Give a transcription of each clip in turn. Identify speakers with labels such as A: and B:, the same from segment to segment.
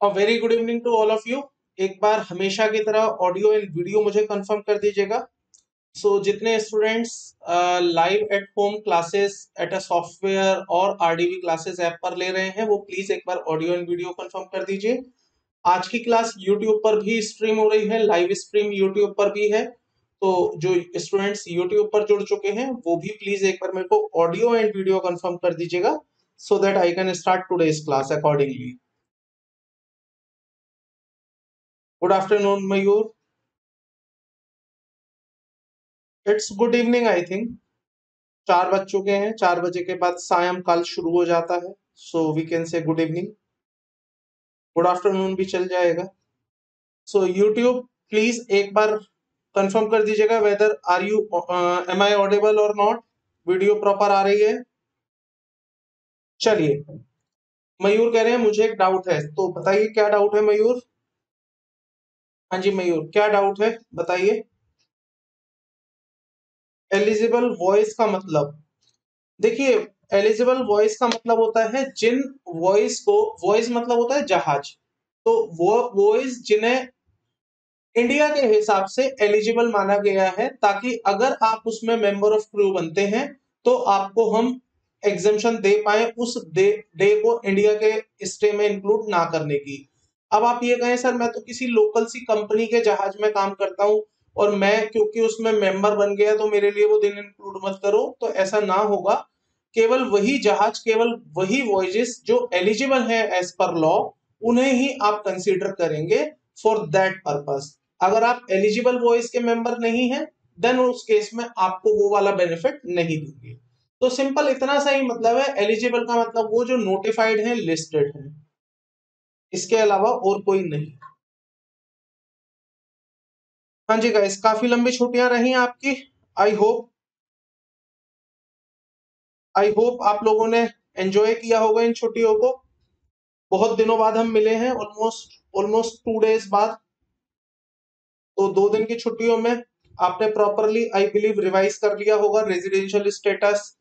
A: Very good evening to all of you. एक बार हमेशा की तरह ऑडियो एंड वीडियो मुझे कंफर्म कर दीजिएगा। सो जितने students live at home classes at a software और आरडीवी क्लासेस ऐप पर ले रहे हैं वो प्लीज एक बार ऑडियो एंड वीडियो कंफर्म कर दीजिए। आज की क्लास यूट्यूब पर भी स्ट्रीम हो रही है, लाइव स्ट्रीम यूट्यूब पर भी है। तो जो स्टूडेंट्स यूट्यूब पर जुड़ चुके हैं वो भी प्लीज एक बार मेरे को ऑडियो एंड वीडियो कंफर्म कर दीजिएगा so that I can start today's class accordingly. Good afternoon Mayur. It's good evening I think. 4 बज चुके हैं, 4 बजे के बाद सायंकाल शुरू हो जाता है। So we can say good evening, good afternoon भी चल जाएगा। सो यूट्यूब प्लीज एक बार कंफर्म कर दीजिएगा whether are you am I audible और नॉट। वीडियो प्रॉपर आ रही है? चलिए, मयूर कह रहे हैं मुझे एक डाउट है, तो बताइए क्या डाउट है मयूर। हाँ जी मयूर, क्या डाउट है बताइए। एलिजिबल वॉइस का मतलब, देखिए, एलिजिबल वॉइस का मतलब होता है जिन वॉइस को, वॉइस मतलब होता है जहाज, तो वो वॉइस जिन्हें इंडिया के हिसाब से एलिजिबल माना गया है, ताकि अगर आप उसमें मेंबर ऑफ क्रू बनते हैं तो आपको हम एग्जेम्पशन दे पाए उस डे को इंडिया के स्टे में इंक्लूड ना करने की। अब आप ये कहें सर मैं तो किसी लोकल सी कंपनी के जहाज में काम करता हूं और मैं क्योंकि उसमें मेंबर बन गया तो मेरे लिए वो दिन इंक्लूड मत करो, तो ऐसा ना होगा। केवल वही जहाज, केवल वही वॉयजेस जो एलिजिबल है एज पर लॉ, उन्हें ही आप कंसीडर करेंगे फॉर दैट पर्पस। अगर आप एलिजिबल वॉइस के मेंबर नहीं हैं देन उस केस में आपको वो वाला बेनिफिट नहीं देंगे। तो सिंपल इतना सा ही मतलब है। एलिजिबल का मतलब वो जो नोटिफाइड है, लिस्टेड है, इसके अलावा और कोई नहीं। हाँ जी गाइस, काफी लंबी छुट्टियां रही आपकी। आई होप आप लोगों ने एंजॉय किया होगा इन छुट्टियों को। बहुत दिनों बाद हम मिले हैं, ऑलमोस्ट ऑलमोस्ट 2 डेज बाद। तो 2 दिन की छुट्टियों में आपने प्रॉपरली आई बिलीव रिवाइज कर लिया होगा residential status,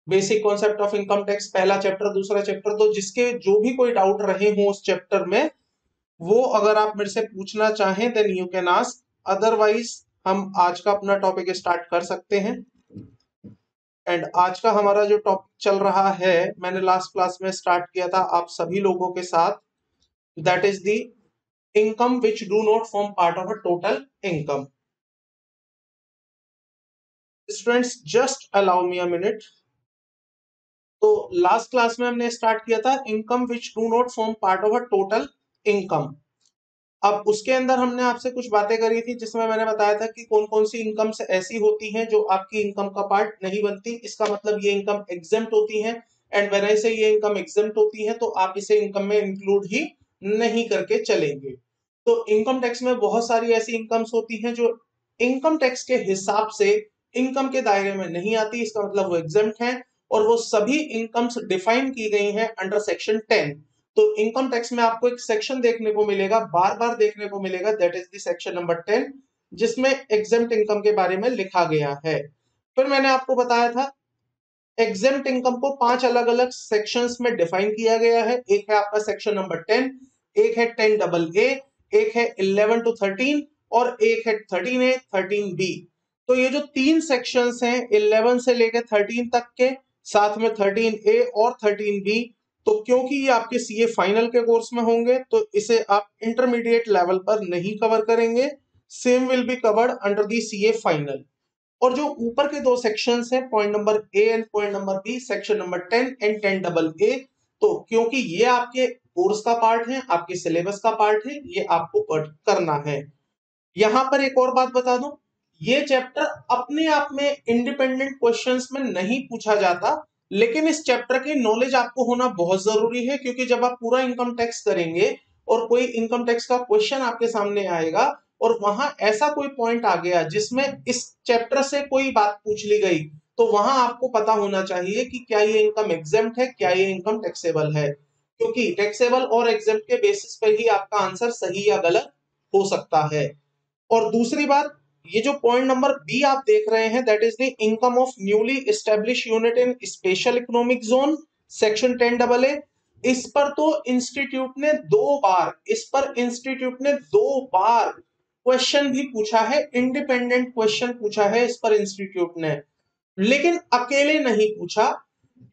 A: basic concept of income tax, पहला चैप्टर, दूसरा चैप्टर। तो जिसके जो भी कोई डाउट रहे हो उस चैप्टर में, वो अगर आप मेरे से पूछना चाहें then you can ask, otherwise हम आज का अपना टॉपिक स्टार्ट कर सकते हैं। एंड आज का हमारा जो टॉपिक चल रहा है, मैंने लास्ट क्लास में स्टार्ट किया था आप सभी लोगों के साथ, that is the income which do not form part of a total income. Students just allow me a minute. तो लास्ट क्लास में हमने स्टार्ट किया था income which do not form part of a total income. अब उसके अंदर हमने आपसे कुछ बातें करी थी जिसमें मैंने बताया था कि कौन कौन सी इनकम्स ऐसी होती हैं जो आपकी इनकम का पार्ट नहीं बनती। इसका मतलब ये इनकम एग्जेम्प्ट होती है, एंड व्हेन आई से ये इनकम एग्जेम्प्ट होती है तो आप इसे इनकम में इंक्लूड ही नहीं करके चलेंगे। तो इनकम टैक्स में बहुत सारी ऐसी इनकम्स होती हैं जो इनकम टैक्स के हिसाब से इनकम के दायरे में नहीं आती, इसका मतलब वो एग्जेम्प्ट है। और वो सभी इनकम्स डिफाइन की गई हैं अंडर सेक्शन 10। तो इनकम टैक्स में आपको एक सेक्शन देखने को मिलेगा, बार बार देखने को मिलेगा, that is the section number 10, जिसमें एग्जेम्प्ट इनकम के बारे में लिखा गया है। फिर मैंने आपको बताया था एग्जेम्प्ट इनकम को 5 अलग अलग सेक्शंस में डिफाइन किया गया है। एक है आपका सेक्शन नंबर 10, एक है 10AA, एक है 11 to 13, और एक है 13A 13B। तो ये जो 3 सेक्शंस हैं 11 से लेकर 13 तक के, साथ में 13A और 13B, तो क्योंकि ये आपके सीए फाइनल के कोर्स में होंगे तो इसे आप इंटरमीडिएट लेवल पर नहीं कवर करेंगे। Same will be covered under the CA final. और जो ऊपर के 2 सेक्शंस हैं, point number A and point number B, section number 10 and 10AA, तो क्योंकि ये आपके कोर्स का पार्ट है, आपके सिलेबस का पार्ट है, ये आपको करना है। यहां पर एक और बात बता दूं, ये चैप्टर अपने आप में इंडिपेंडेंट क्वेश्चंस में नहीं पूछा जाता, लेकिन इस चैप्टर की नॉलेज आपको होना बहुत जरूरी है, क्योंकि जब आप पूरा इनकम टैक्स करेंगे और कोई इनकम टैक्स का क्वेश्चन आपके सामने आएगा और वहां ऐसा कोई पॉइंट आ गया जिसमें इस चैप्टर से कोई बात पूछ ली गई, तो वहां आपको पता होना चाहिए कि क्या ये इनकम एग्जेम्प्ट है, क्या ये इनकम टैक्सेबल है, क्योंकि टैक्सेबल और एग्जेम्प्ट के बेसिस पर ही आपका आंसर सही या गलत हो सकता है। और दूसरी बात, ये जो पॉइंट नंबर बी आप देख रहे हैं, that is the income of newly establish unit in special economic zone, section 10AA। इस पर तो इंस्टीट्यूट ने 2 बार क्वेश्चन भी पूछा है, इंडिपेंडेंट क्वेश्चन पूछा है इस पर इंस्टीट्यूट ने, लेकिन अकेले नहीं पूछा।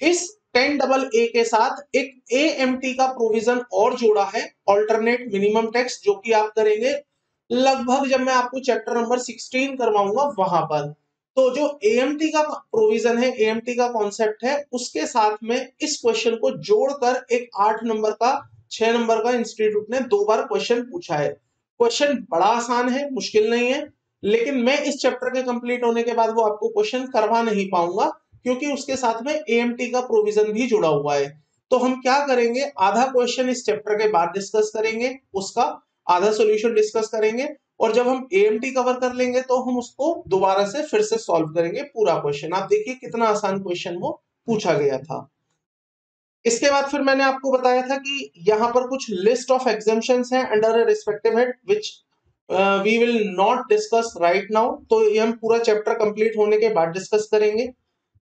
A: इस 10AA के साथ एक AMT का प्रोविजन और जोड़ा है, ऑल्टरनेट मिनिमम टैक्स, जो कि आप करेंगे लगभग जब मैं आपको चैप्टर नंबर 16 करवाऊंगा वहां पर। तो जो AMT का प्रोविजन है, AMT का कॉन्सेप्ट है, उसके साथ में इस क्वेश्चन को जोड़कर एक 8 नंबर का 6 नंबर का इंस्टीट्यूट ने 2 बार क्वेश्चन पूछा है। क्वेश्चन बड़ा आसान है, मुश्किल नहीं है, लेकिन मैं इस चैप्टर के कंप्लीट होने के बाद वो आपको क्वेश्चन करवा नहीं पाऊंगा, क्योंकि उसके साथ में AMT का प्रोविजन भी जुड़ा हुआ है। तो हम क्या करेंगे, आधा क्वेश्चन इस चैप्टर के बाद डिस्कस करेंगे, उसका आधा सॉल्यूशन डिस्कस करेंगे, और जब हम AMT कवर कर लेंगे तो हम उसको दोबारा से फिर से सॉल्व करेंगे पूरा क्वेश्चन। आप देखिए कितना आसान क्वेश्चन वो पूछा गया था। इसके बाद फिर मैंने आपको बताया था कि यहाँ पर कुछ लिस्ट ऑफ एग्जेम्पशंस हैं under a respective head which we will not discuss right now. तो ये हम पूरा चैप्टर कंप्लीट होने के बाद डिस्कस करेंगे।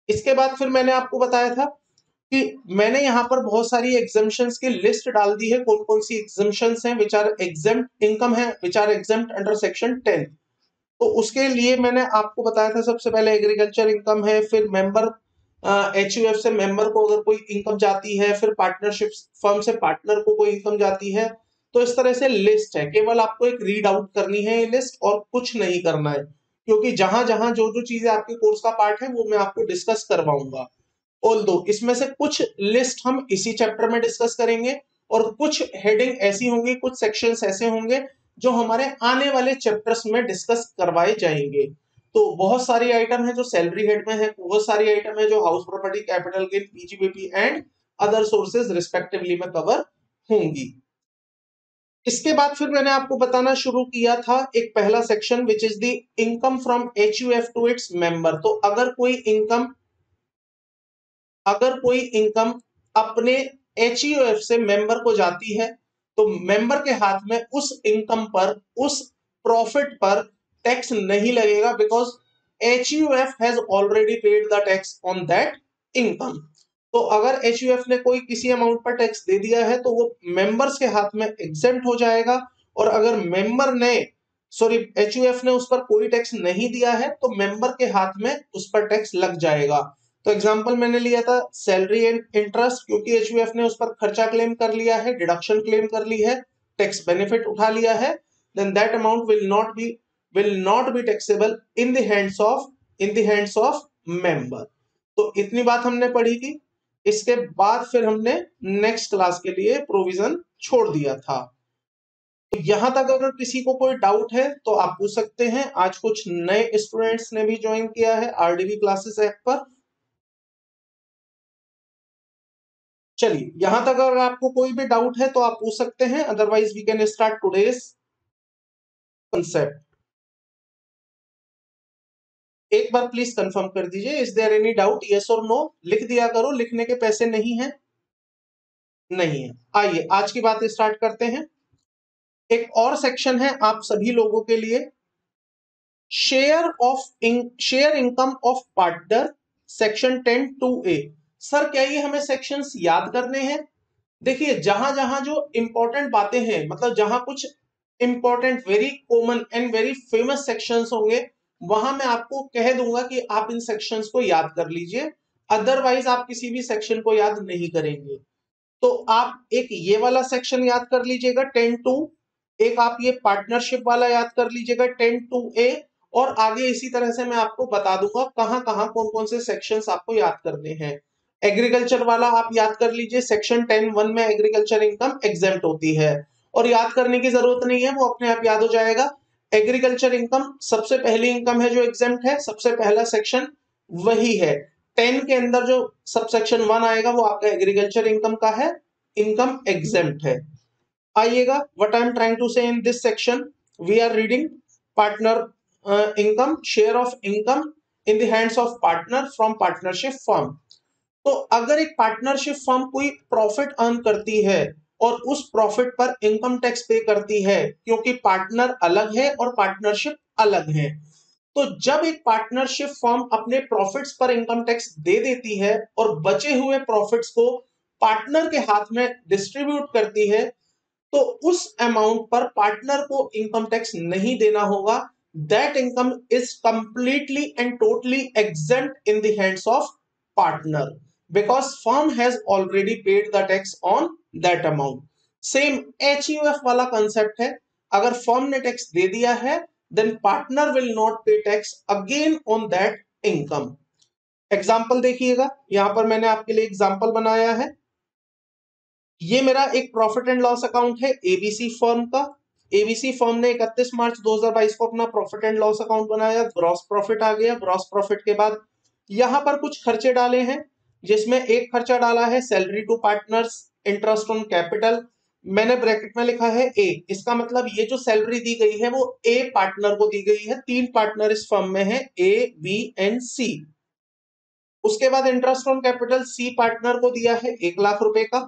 A: इसके बाद फिर मैंने आपको बताया था कि मैंने यहाँ पर बहुत सारी एग्जेम्पशंस की लिस्ट डाल दी है, कौन कौन सी एग्जेम्पशंस हैं विच आर एग्जेम्प्ट इनकम है, which are exempt under section 10। तो उसके लिए मैंने आपको बताया था सबसे पहले एग्रीकल्चर इनकम है, फिर मेंबर HUF से मेंबर को अगर कोई इनकम जाती है, फिर पार्टनरशिप फर्म से पार्टनर को कोई इनकम जाती है। तो इस तरह से लिस्ट है, केवल आपको एक रीड आउट करनी है ये लिस्ट और कुछ नहीं करना है, क्योंकि जहां जहां जो जो चीजें आपके कोर्स का पार्ट है वो मैं आपको डिस्कस करवाऊंगा। ऑल्दो इसमें से कुछ लिस्ट हम इसी चैप्टर में डिस्कस करेंगे, और कुछ हेडिंग ऐसी होंगी, कुछ सेक्शंस ऐसे होंगे जो हमारे आने वाले चैप्टर्स में डिस्कस करवाए जाएंगे। तो बहुत सारी आइटम है जो सैलरी हेड में है, बहुत सारी आइटम है जो house property, capital gain, PGBP and other sources respectively में कवर होंगी। इसके बाद फिर मैंने आपको बताना शुरू किया था एक पहला section which is the income from HUF to its member. तो अगर कोई इनकम अपने HUF से मेंबर को जाती है, तो मेंबर के हाथ में उस इनकम पर, उस प्रॉफिट पर टैक्स नहीं लगेगा, because HUF has already paid the tax on that income. तो अगर HUF ने कोई किसी अमाउंट पर टैक्स दे दिया है तो वो मेंबर्स के हाथ में एग्जेम्प्ट हो जाएगा, और अगर HUF ने उस पर कोई टैक्स नहीं दिया है तो मेंबर के हाथ में उस पर टैक्स लग जाएगा। तो एग्जांपल मैंने लिया था सैलरी एंड इंटरेस्ट, क्योंकि HUF ने उस पर खर्चा क्लेम कर लिया है, डिडक्शन क्लेम कर ली है, टैक्स बेनिफिट उठा लिया है, then that amount will not be taxable in the hands of member. तो इतनी बात हमने पढ़ी थी। इसके बाद फिर हमने नेक्स्ट क्लास के लिए प्रोविजन छोड़ दिया था। तो यहां तक अगर किसी को कोई डाउट है तो आप पूछ सकते हैं। आज कुछ नए स्टूडेंट्स ने भी ज्वाइन किया है RDB क्लासेस ऐप पर। चलिए, यहां तक अगर आपको कोई भी डाउट है तो आप पूछ सकते हैं, otherwise we can start today's concept. एक बार प्लीज कंफर्म कर दीजिए, is there any doubt, yes और नो लिख दिया करो, लिखने के पैसे नहीं है, नहीं है। आइए आज की बात स्टार्ट करते हैं। एक और सेक्शन है आप सभी लोगों के लिए, share income of partner, section 10(2)(a। Sir क्या ये हमें सेक्शंस याद करने हैं? देखिए, जहां जहां जो इंपॉर्टेंट बातें हैं, मतलब जहां कुछ important, very common and very famous sections होंगे, वहां मैं आपको कह दूंगा कि आप इन सेक्शंस को याद कर लीजिए, अदरवाइज आप किसी भी सेक्शन को याद नहीं करेंगे। तो आप एक ये वाला सेक्शन याद कर लीजिएगा 10(2), एक आप ये पार्टनरशिप वाला याद कर लीजिएगा 10(2)(a), और आगे इसी तरह से मैं आपको बता दूंगा कहां कहां कौन कौन से सेक्शंस आपको याद करने हैं। एग्रीकल्चर वाला आप याद कर लीजिए, सेक्शन 10(1) में एग्रीकल्चर इनकम एग्जेम्प्ट होती है, और याद करने की जरूरत नहीं है, वो अपने आप याद हो जाएगा। एग्रीकल्चर इनकम सबसे पहली इनकम है जो एग्जेम्प्ट है, सबसे पहला सेक्शन वही है। 10 के अंदर जो सब सेक्शन 1 आएगा वो आपका एग्रीकल्चर इनकम का है, इनकम एग्जेम्प्ट है। आइएगा, what I am trying to say in this section, we are reading partner income, share of income in the hands of partner from partnership firm. तो अगर एक पार्टनरशिप फर्म कोई profit earn करती है और उस प्रॉफिट पर इनकम टैक्स पे करती है, क्योंकि पार्टनर अलग है और पार्टनरशिप अलग है, तो जब एक पार्टनरशिप फर्म अपने प्रॉफिट्स पर इनकम टैक्स दे देती है और बचे हुए प्रॉफिट्स को पार्टनर के हाथ में डिस्ट्रीब्यूट करती है तो उस अमाउंट पर पार्टनर को इनकम टैक्स नहीं देना होगा. That income is completely and totally exempt in the hands of partner because firm has already paid the tax on that amount. Same HUF वाला कंसेप्ट है. अगर फर्म ने टैक्स दे दिया है देन पार्टनर विल नॉट पे tax again on that income. Example देखिएगा, यहां पर मैंने आपके लिए एग्जाम्पल बनाया है. ये मेरा एक प्रॉफिट एंड लॉस अकाउंट है एबीसी फर्म का. एबीसी फर्म ने 31 मार्च 2022 को अपना प्रॉफिट एंड लॉस अकाउंट बनाया. ग्रॉस प्रॉफिट आ गया. ग्रॉस प्रॉफिट के बाद यहां पर कुछ खर्चे डाले हैं, जिसमें एक खर्चा डाला है salary to partners, interest on capital. मैंने ब्रैकेट में लिखा है ए. इसका मतलब ये जो सैलरी दी गई है वो ए पार्टनर को दी गई है. 3 पार्टनर इस फर्म में है, ए, बी एंड सी. उसके बाद interest on capital C partner को दिया है 1 लाख रुपए का.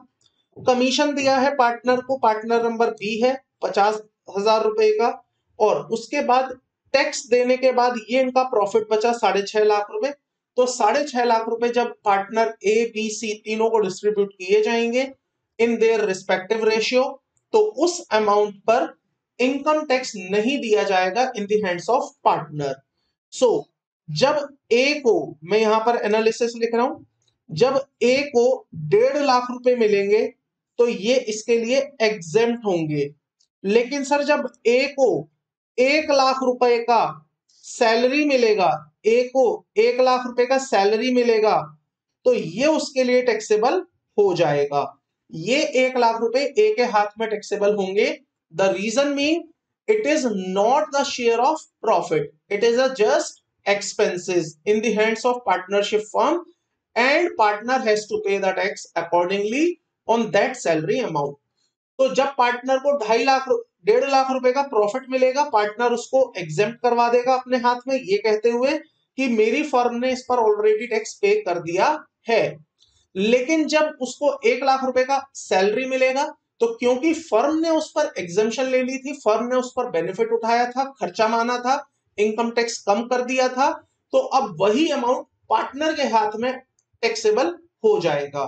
A: कमीशन दिया है पार्टनर को, पार्टनर नंबर बी है 50,000 रुपए का. और उसके बाद टैक्स देने के बाद ये इनका प्रॉफिट बचा 6.5 लाख रुपए. तो 6.5 लाख रुपए जब पार्टनर ए बी सी तीनों को डिस्ट्रीब्यूट किए जाएंगे इन देयर रिस्पेक्टिव रेशियो, तो उस अमाउंट पर इनकम टैक्स नहीं दिया जाएगा in the hands of partner. So जब ए को, मैं यहां पर एनालिसिस लिख रहा हूं, जब ए को 1.5 लाख रुपए मिलेंगे तो ये इसके लिए एग्जेम्प्ट होंगे. लेकिन सर जब ए को 1 लाख रुपए का सैलरी मिलेगा, ए को 1 लाख रुपए का सैलरी मिलेगा तो ये उसके लिए टैक्सेबल हो जाएगा. ये 1 लाख रुपए ए के हाथ में टैक्सेबल होंगे. The reason mean it is not the share of profit, it is a just expenses in the hands of partnership firm and partner has to pay the tax accordingly on that salary amount. तो जब partner को 1.5 लाख रुपए का profit मिलेगा, partner उसको exempt करवा देगा अपने हाथ में, ये कहते हुए कि मेरी फर्म ने इस पर ऑलरेडी टैक्स पे कर दिया है. लेकिन जब उसको 1 लाख रुपए का सैलरी मिलेगा तो क्योंकि फर्म ने उस पर एग्जेम्पशन ले ली थी, फर्म ने उस पर बेनिफिट उठाया था, खर्चा माना था, इनकम टैक्स कम कर दिया था, तो अब वही अमाउंट पार्टनर के हाथ में टैक्सेबल हो जाएगा.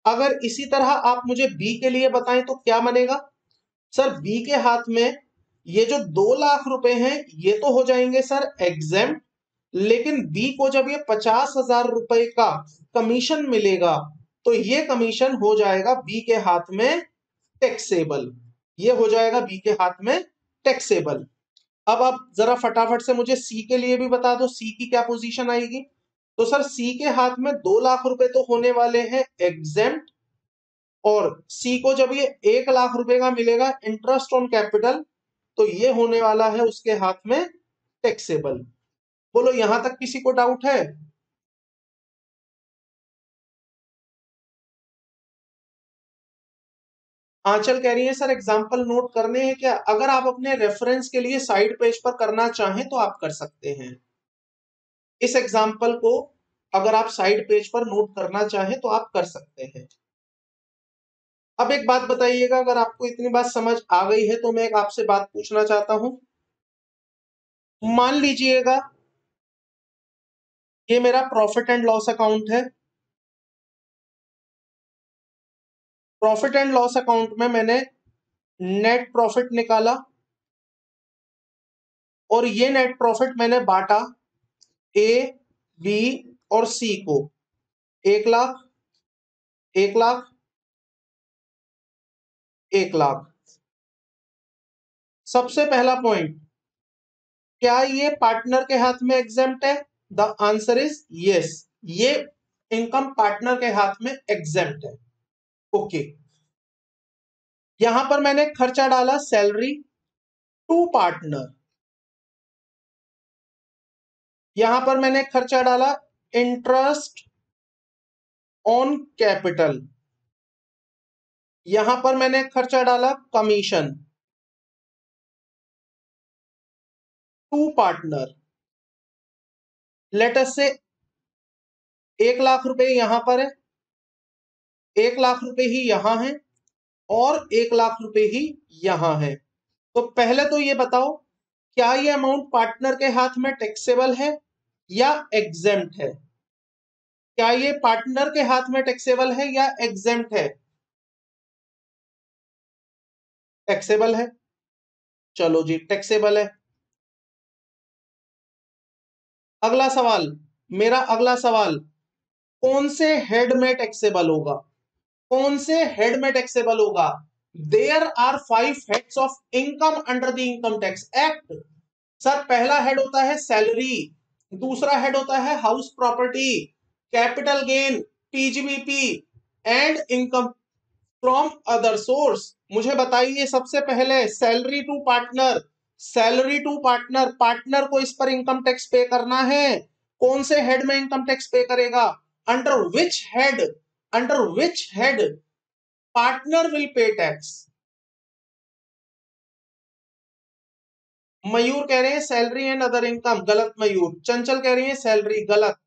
A: अगर इसी तरह आप मुझे बी के लिए बताएं तो क्या बनेगा? सर बी के हाथ में ये जो 2 लाख रुपए हैं ये तो हो जाएंगे सर एग्जेम्प्ट, लेकिन बी को जब ये 50,000 रुपए का कमीशन मिलेगा तो ये कमीशन हो जाएगा बी के हाथ में टैक्सेबल. ये हो जाएगा बी के हाथ में टैक्सेबल. अब आप जरा फटाफट से मुझे सी के लिए भी बता दो, सी की क्या पोजीशन आएगी? तो सर सी के हाथ में 2 लाख रुपए तो होने वाले हैं एग्जेम्प्ट, और सी को जब ये 1 लाख रुपए का मिलेगा इंटरेस्ट ऑन कैपिटल तो ये होने वाला है उसके हाथ में टैक्सेबल. बोलो यहां तक किसी को डाउट है? आंचल कह रही है सर एग्जाम्पल नोट करने हैं क्या? अगर आप अपने रेफरेंस के लिए साइड पेज पर करना चाहें तो आप कर सकते हैं. इस एग्जाम्पल को अगर आप साइड पेज पर नोट करना चाहें तो आप कर सकते हैं. अब एक बात बताइएगा, अगर आपको इतनी बात समझ आ गई है तो मैं एक आपसे बात पूछना चाहता हूं. मान लीजिएगा ये मेरा प्रॉफिट एंड लॉस अकाउंट है. प्रॉफिट एंड लॉस अकाउंट में मैंने नेट प्रॉफिट निकाला और ये नेट प्रॉफिट मैंने बांटा ए, बी और सी को. 1 लाख, 1 लाख, 1 लाख. सबसे पहला पॉइंट, क्या ये पार्टनर के हाथ में एग्जेम्प्ट है? द आंसर इज यस, ये इनकम पार्टनर के हाथ में एग्जेम्प्ट है. ओके. यहां पर मैंने खर्चा डाला सैलरी टू पार्टनर, यहां पर मैंने खर्चा डाला इंटरेस्ट ऑन कैपिटल, यहां पर मैंने खर्चा डाला commission to partner. Let us say 1 lakh रुपए यहां पर है, 1 लाख रुपए ही यहां है और 1 लाख रुपए ही यहां है. तो पहले तो ये बताओ क्या ये अमाउंट पार्टनर के हाथ में टैक्सेबल है या एग्जेम्प्ट है? क्या ये पार्टनर के हाथ में टैक्सेबल है या एग्जेम्प्ट है? टैक्सेबल है। चलो जी, टैक्सेबल है। अगला सवाल, मेरा अगला सवाल, कौन से हेड में टैक्सेबल होगा? कौन से हेड में टैक्सेबल होगा? There are 5 heads of income under the income tax act. Sir, पहला हेड होता है सैलरी, दूसरा हेड होता है house property, capital gain, PGBP and income from other source. मुझे बताइए सबसे पहले, salary to partner, salary to partner, partner को इस पर इनकम टैक्स पे करना है। कौन से हेड में इनकम टैक्स पे करेगा? Under which head, under which head partner will pay tax? Mayur कह रहे हैं सैलरी एंड अदर इनकम, गलत मयूर। चंचल कह रही है सैलरी, गलत।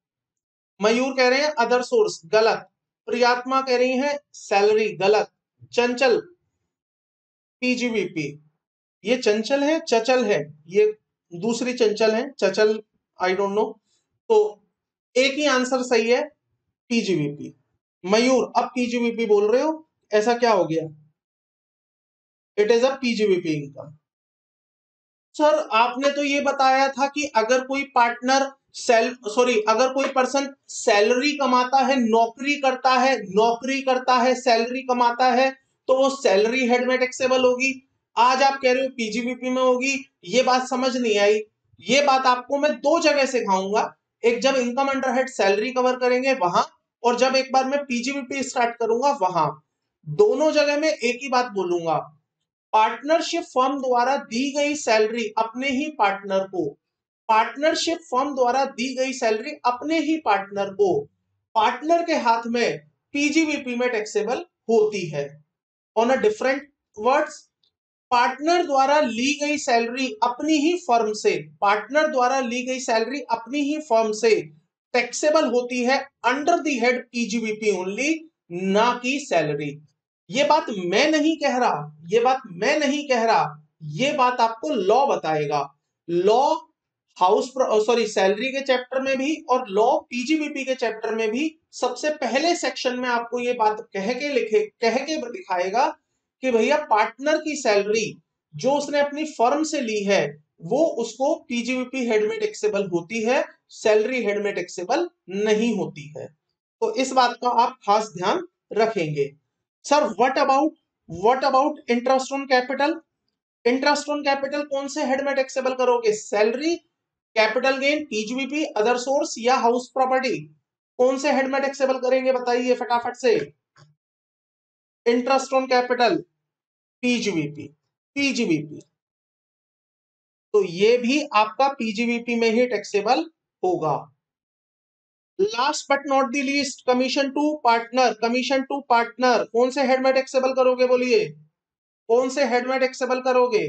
A: मयूर कह रहे हैं अदर सोर्स, गलत। प्रियात्मा कह रही है सैलरी, गलत। चंचल पीजीबीपी। ये चंचल है, चचल है, ये दूसरी चंचल है, चचल आई डोंट नो। तो एक ही आंसर सही है, पीजीबीपी। मयूर अब पीजीबीपी बोल रहे हो, ऐसा क्या हो गया? It is a PGBP income. Sir, आपने तो ये बताया था कि अगर कोई पार्टनर अगर कोई पर्सन सैलरी कमाता है, नौकरी करता है, नौकरी करता है, सैलरी कमाता है, तो वो सैलरी हेड में टैक्सेबल होगी। आज आप कह रहे हो पीजीबीपी में होगी, ये बात समझ नहीं आई। ये बात आपको मैं दो जगह सिखाऊंगा, एक जब income under head salary cover करेंगे वहां, और जब एक बार मैं पीजीबीपी स्टार्ट करूंगा वहां। दोनों जगह में एक ही बात बोलूंगा, पार्टनरशिप फर्म द्वारा दी गई सैलरी अपने ही पार्टनर को, पार्टनरशिप फर्म द्वारा दी गई सैलरी अपने ही पार्टनर को पार्टनर के हाथ में पीजीबीपी में टैक्सेबल होती है। On a different words, partner द्वारा ली गई सैलरी अपनी ही फर्म से, पार्टनर द्वारा ली गई सैलरी अपनी ही फर्म से टैक्सेबल होती है under the head PGBP only, ना कि सैलरी। ये बात मैं नहीं कह रहा, ये बात मैं नहीं कह रहा, ये बात आपको लॉ बताएगा। लॉ हाउस सॉरी सैलरी के चैप्टर में भी और लॉ पीजीबीपी के चैप्टर में भी सबसे पहले सेक्शन में आपको ये बात कह के दिखाएगा कि भैया पार्टनर की सैलरी जो उसने अपनी फर्म से ली है वो उसको पीजीबीपी हेड में टैक्सेबल होती है, सैलरी हेड में टैक्सेबल नहीं होती है। तो इस बात का आप खास ध्यान रखेंगे। Sir, what about interest on capital? Interest on capital कौन से हेड में टैक्सेबल करोगे? Salary, capital gain, PGBP, other source या हाउस प्रॉपर्टी? कौन से हेड में टैक्सेबल करेंगे बताइए फटाफट से। Interest on capital, PGBP, PGBP. तो ये भी आपका पीजीबीपी में ही टैक्सेबल होगा। Last but not the least, commission to partner, commission to partner कौन से हेड में टैक्सेबल करोगे बोलिए? कौन से हेड में टैक्सेबल करोगे?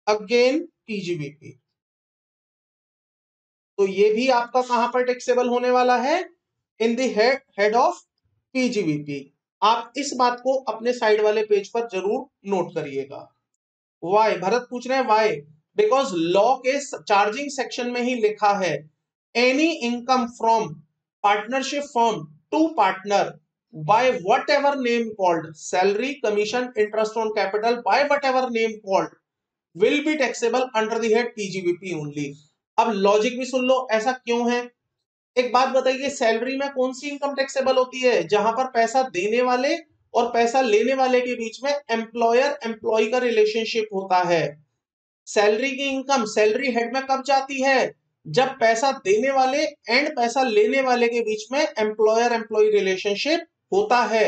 A: Again PGBP. तो ये भी आपका कहां पर टैक्सेबल होने वाला है? In the head of PGBP. आप इस बात को अपने साइड वाले पेज पर जरूर नोट करिएगा। वाई, भरत पूछ रहे हैं वाई, बिकॉज लॉ के चार्जिंग सेक्शन में ही लिखा है any income from partnership firm to partner by what ever name called, salary, commission, interest on capital, by what ever name called will be taxable under the head PGBP only. अब logic भी सुन लो, ऐसा क्यों है। एक बात बताइए, salary में कौन सी इनकम टैक्सेबल होती है? जहां पर पैसा देने वाले और पैसा लेने वाले के बीच में एम्प्लॉयर एम्प्लॉय का रिलेशनशिप होता है। सैलरी की इनकम सैलरी हेड में कब जाती है? जब पैसा देने वाले एंड पैसा लेने वाले के बीच में एम्प्लॉयर एम्प्लॉय रिलेशनशिप होता है।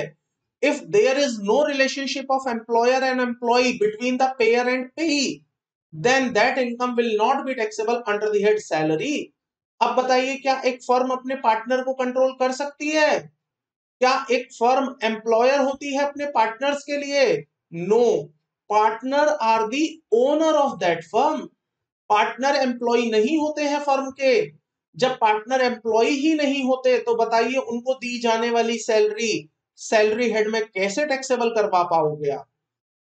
A: If there is no relationship of employer and employee between the payer and payee, then that income will not be taxable under the head salary। अब बताइए, क्या एक फर्म अपने पार्टनर को कंट्रोल कर सकती है? क्या एक फर्म एम्प्लॉयर होती है अपने पार्टनर्स के लिए? No, partner are the owner of that firm. Partner employee नहीं होते हैं फर्म के। जब पार्टनर एम्प्लॉय ही नहीं होते तो बताइए उनको दी जाने वाली सैलरी सैलरी हेड में कैसे टैक्सेबल करवा पाओगे आप?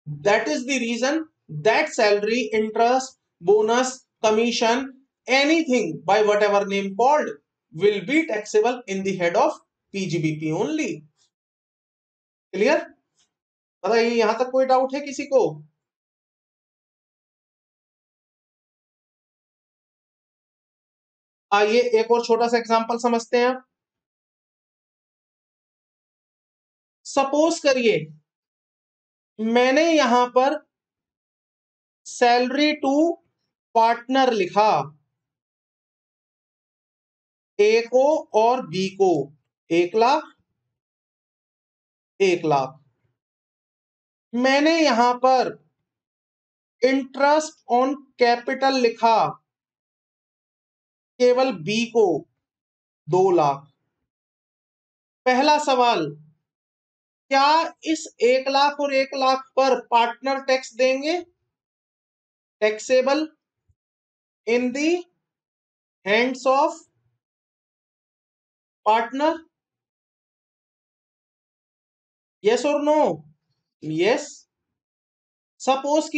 A: That is the reason that salary, interest, bonus, commission, anything by whatever name called will be taxable in the head of PGBP only. Clear? बताइए यहां तक कोई डाउट है किसी को? आइए एक और छोटा सा एग्जांपल समझते हैं। सपोज करिए मैंने यहां पर सैलरी टू पार्टनर लिखा, ए को और बी को 1,00,000 1,00,000। मैंने यहां पर इंटरेस्ट ऑन कैपिटल लिखा केवल बी को 2,00,000। पहला सवाल, क्या इस 1,00,000 और 1,00,000 पर पार्टनर टैक्स देंगे? Taxable in the hands of partner? Yes और नो? यस। सपोज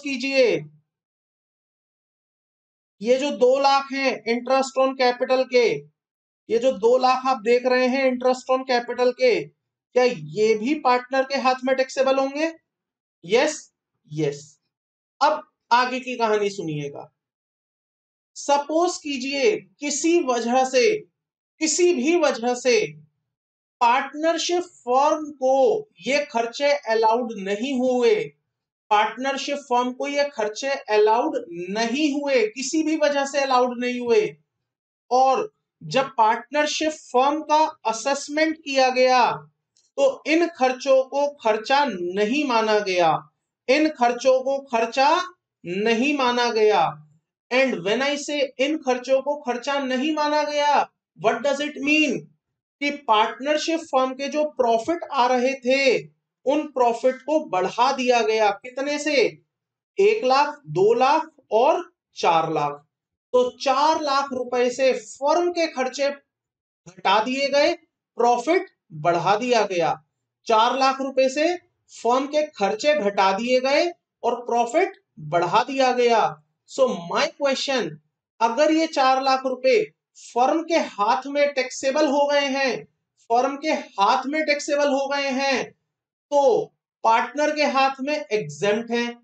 A: कीजिए ये जो 2,00,000 हैं इंटरेस्ट ऑन कैपिटल के, ये जो 2,00,000 आप देख रहे हैं इंटरेस्ट ऑन कैपिटल के, क्या ये भी पार्टनर के हाथ में टैक्सेबल होंगे? Yes yes. अब आगे की कहानी सुनिएगा। सपोज कीजिए किसी भी वजह से पार्टनरशिप फर्म को ये खर्चे अलाउड नहीं हुए, पार्टनरशिप फर्म को ये खर्चे अलाउड नहीं हुए, किसी भी वजह से अलाउड नहीं हुए, और जब पार्टनरशिप फर्म का असेसमेंट किया गया तो इन खर्चों को खर्चा नहीं माना गया, इन खर्चों को खर्चा नहीं माना गया। एंड व्हेन आई से इन खर्चों को खर्चा नहीं माना गया, व्हाट डज इट मीन? कि पार्टनरशिप फर्म के जो प्रॉफिट आ रहे थे उन प्रॉफिट को बढ़ा दिया गया। कितने से? 1,00,000, 2,00,000 और 4,00,000। तो 4,00,000 रुपए से फर्म के खर्चे घटा दिए गए, प्रॉफिट बढ़ा दिया गया। 4,00,000 रुपए से फर्म के खर्चे घटा दिए गए और प्रॉफिट बढ़ा दिया गया। सो माय क्वेश्चन, अगर ये 4,00,000 रुपए फर्म के हाथ में टैक्सेबल हो गए हैं, फर्म के हाथ में टैक्सेबल हो गए हैं, तो पार्टनर के हाथ में एग्जेम्प्ट है।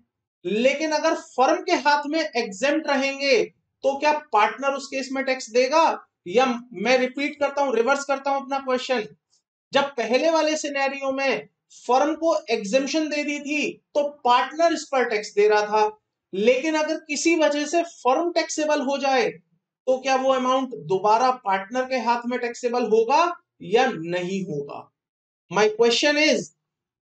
A: लेकिन अगर फर्म के हाथ में एग्जेम्प्ट रहेंगे तो क्या पार्टनर उस केस में टैक्स देगा? या मैं रिपीट करता हूं, रिवर्स करता हूं अपना क्वेश्चन। जब पहले वाले सिनेरियो में फर्म को एग्जेम्पशन दे दी थी तो पार्टनर इस पर टैक्स दे रहा था, लेकिन अगर किसी वजह से फर्म टैक्सेबल हो जाए तो क्या वो अमाउंट दोबारा पार्टनर के हाथ में टैक्सेबल होगा या नहीं होगा? माय क्वेश्चन इज,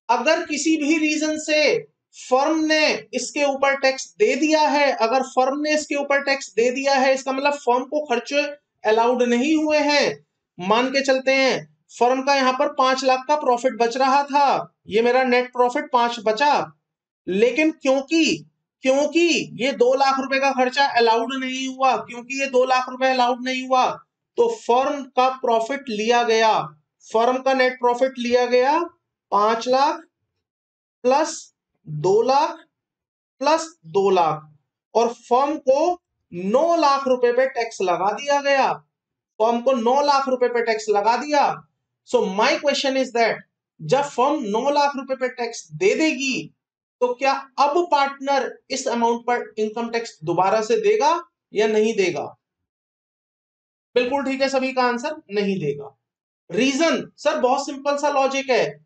A: अगर किसी भी रीजन से फर्म ने इसके ऊपर टैक्स दे दिया है, अगर फर्म ने इसके ऊपर टैक्स दे दिया है, इसका मतलब फर्म को खर्चे अलाउड नहीं हुए हैं। मान के चलते हैं फर्म का यहां पर 5,00,000 का प्रॉफिट बच रहा था, ये मेरा नेट प्रॉफिट 5 बचा, लेकिन क्योंकि क्योंकि ये 2,00,000 रुपए का खर्चा अलाउड नहीं हुआ, क्योंकि ये 2,00,000 रुपए अलाउड नहीं हुआ, तो फर्म का प्रॉफिट लिया गया, फर्म का नेट प्रॉफिट लिया गया 5,00,000 प्लस 2,00,000 प्लस 2,00,000, और फर्म को 9,00,000 रुपए पे टैक्स लगा दिया गया, फर्म को 9,00,000 रुपए पे टैक्स लगा दिया। So my question is that जब फर्म 9,00,000 रुपए पे टैक्स दे देगी तो क्या अब पार्टनर इस अमाउंट पर इनकम टैक्स दोबारा से देगा या नहीं देगा? बिल्कुल ठीक है, सभी का आंसर नहीं देगा। रीजन सर बहुत सिंपल सा लॉजिक है,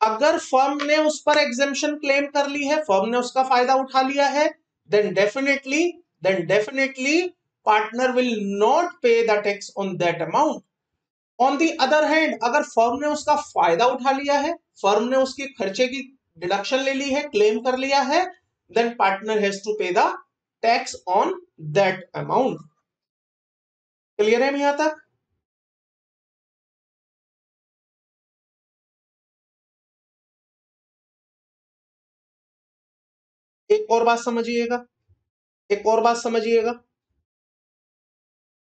A: अगर फर्म ने उस पर एग्जेम्पशन क्लेम कर ली है, फर्म ने उसका फायदा उठा लिया है, then definitely partner will not pay the tax on that amount. On the other hand, अगर फर्म ने उसका फायदा उठा लिया है, फर्म ने उसके खर्चे की डिडक्शन ले ली है, क्लेम कर लिया है, देन पार्टनर हैज टू पे the tax on that amount. Clear है यहां तक? एक और बात समझिएगा, एक और बात समझिएगा।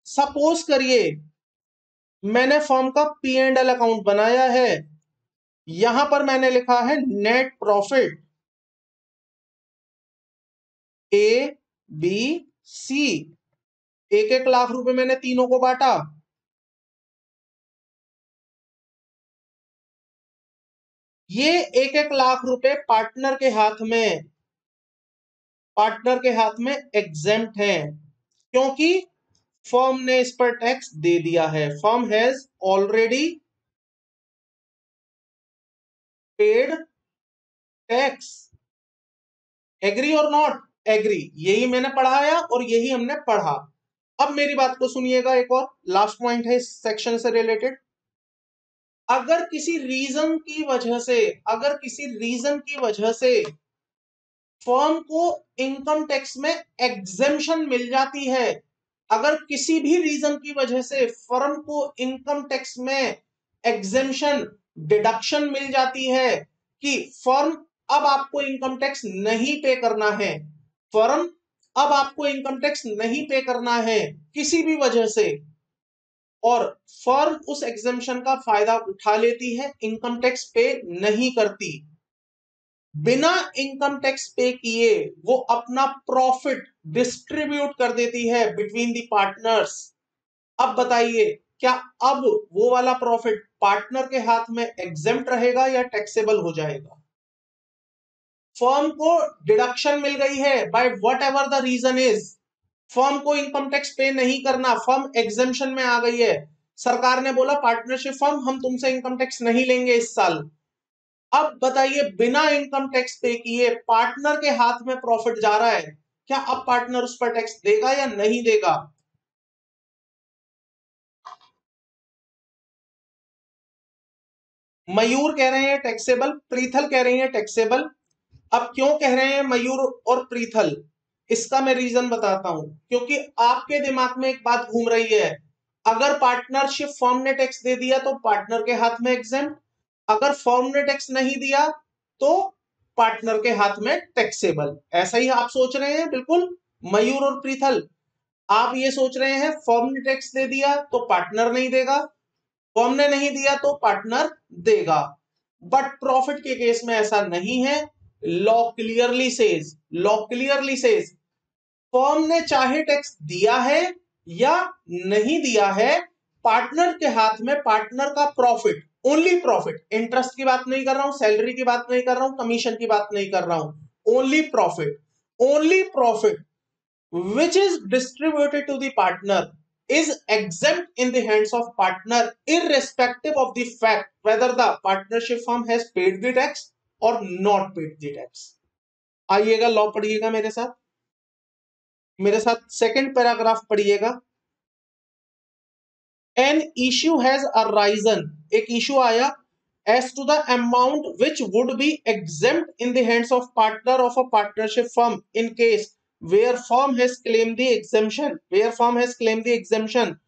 A: सपोज करिए मैंने फर्म का P&L अकाउंट बनाया है, यहां पर मैंने लिखा है net profit A B C, 1-1 lakh रुपए मैंने तीनों को बांटा, ये 1-1 लाख रुपए पार्टनर के हाथ में एग्जेम्प्ट है, क्योंकि फर्म ने इस पर टैक्स दे दिया है। Firm has already paid tax. Agree और नॉट? एग्री। यही मैंने पढ़ाया और यही हमने पढ़ा। अब मेरी बात को सुनिएगा, एक और लास्ट पॉइंट है इस सेक्शन से रिलेटेड। अगर किसी रीजन की वजह से फर्म को इनकम टैक्स में एग्जेम्पशन मिल जाती है, अगर किसी भी रीजन की वजह से फर्म को इनकम टैक्स में एग्जेम्पशन डिडक्शन मिल जाती है कि फर्म अब आपको इनकम टैक्स नहीं पे करना है, फर्म अब आपको इनकम टैक्स नहीं पे करना है किसी भी वजह से, और फर्म उस एग्जेम्पशन का फायदा उठा लेती है, इनकम टैक्स पे नहीं करती, बिना इनकम टैक्स पे किए वो अपना प्रॉफिट डिस्ट्रीब्यूट कर देती है बिटवीन दी पार्टनर्स। अब बताइए, क्या अब वो वाला प्रॉफिट पार्टनर के हाथ में एग्जेम्प्ट रहेगा या टैक्सेबल हो जाएगा? फर्म को डिडक्शन मिल गई है by what ever the reason is, firm को इनकम टैक्स पे नहीं करना, फर्म एग्जेम्पशन में आ गई है, सरकार ने बोला पार्टनरशिप फर्म हम तुमसे इनकम टैक्स नहीं लेंगे इस साल। अब बताइए, बिना इनकम टैक्स पे किए पार्टनर के हाथ में प्रॉफिट जा रहा है, क्या अब पार्टनर उस पर टैक्स देगा या नहीं देगा? मयूर कह रहे हैं टैक्सेबल, प्रीथल कह रही है टैक्सेबल। अब क्यों कह रहे हैं मयूर और प्रीथल, इसका मैं रीजन बताता हूं। क्योंकि आपके दिमाग में एक बात घूम रही है, अगर पार्टनरशिप फर्म ने टैक्स दे दिया तो पार्टनर के हाथ में एग्जेम्प्ट, अगर फर्म ने टैक्स नहीं दिया तो पार्टनर के हाथ में टैक्सेबल। ऐसा ही आप सोच रहे हैं? बिल्कुल मयूर और प्रीथल, आप ये सोच रहे हैं फर्म ने टैक्स दे दिया तो पार्टनर नहीं देगा, फर्म ने नहीं दिया तो पार्टनर देगा। बट प्रॉफिट के केस में ऐसा नहीं है। लॉ क्लियरली सेज फर्म ने चाहे टैक्स दिया है या नहीं दिया है, पार्टनर के हाथ में पार्टनर का प्रॉफिट, ओनली प्रॉफिट, इंटरेस्ट की बात नहीं कर रहा हूं, सैलरी की बात नहीं कर रहा हूं, कमीशन की बात नहीं कर रहा हूं, only profit which is distributed to the partner is exempt in the hands of partner irrespective of the fact whether the partnership firm has paid the tax or not paid the tax। आइएगा law पढ़िएगा मेरे साथ second paragraph पढ़िएगा। An issue has arisen, एक issue आया, as to the amount which would be exempt in the hands of partner of a partnership firm in case where firm has claimed the exemption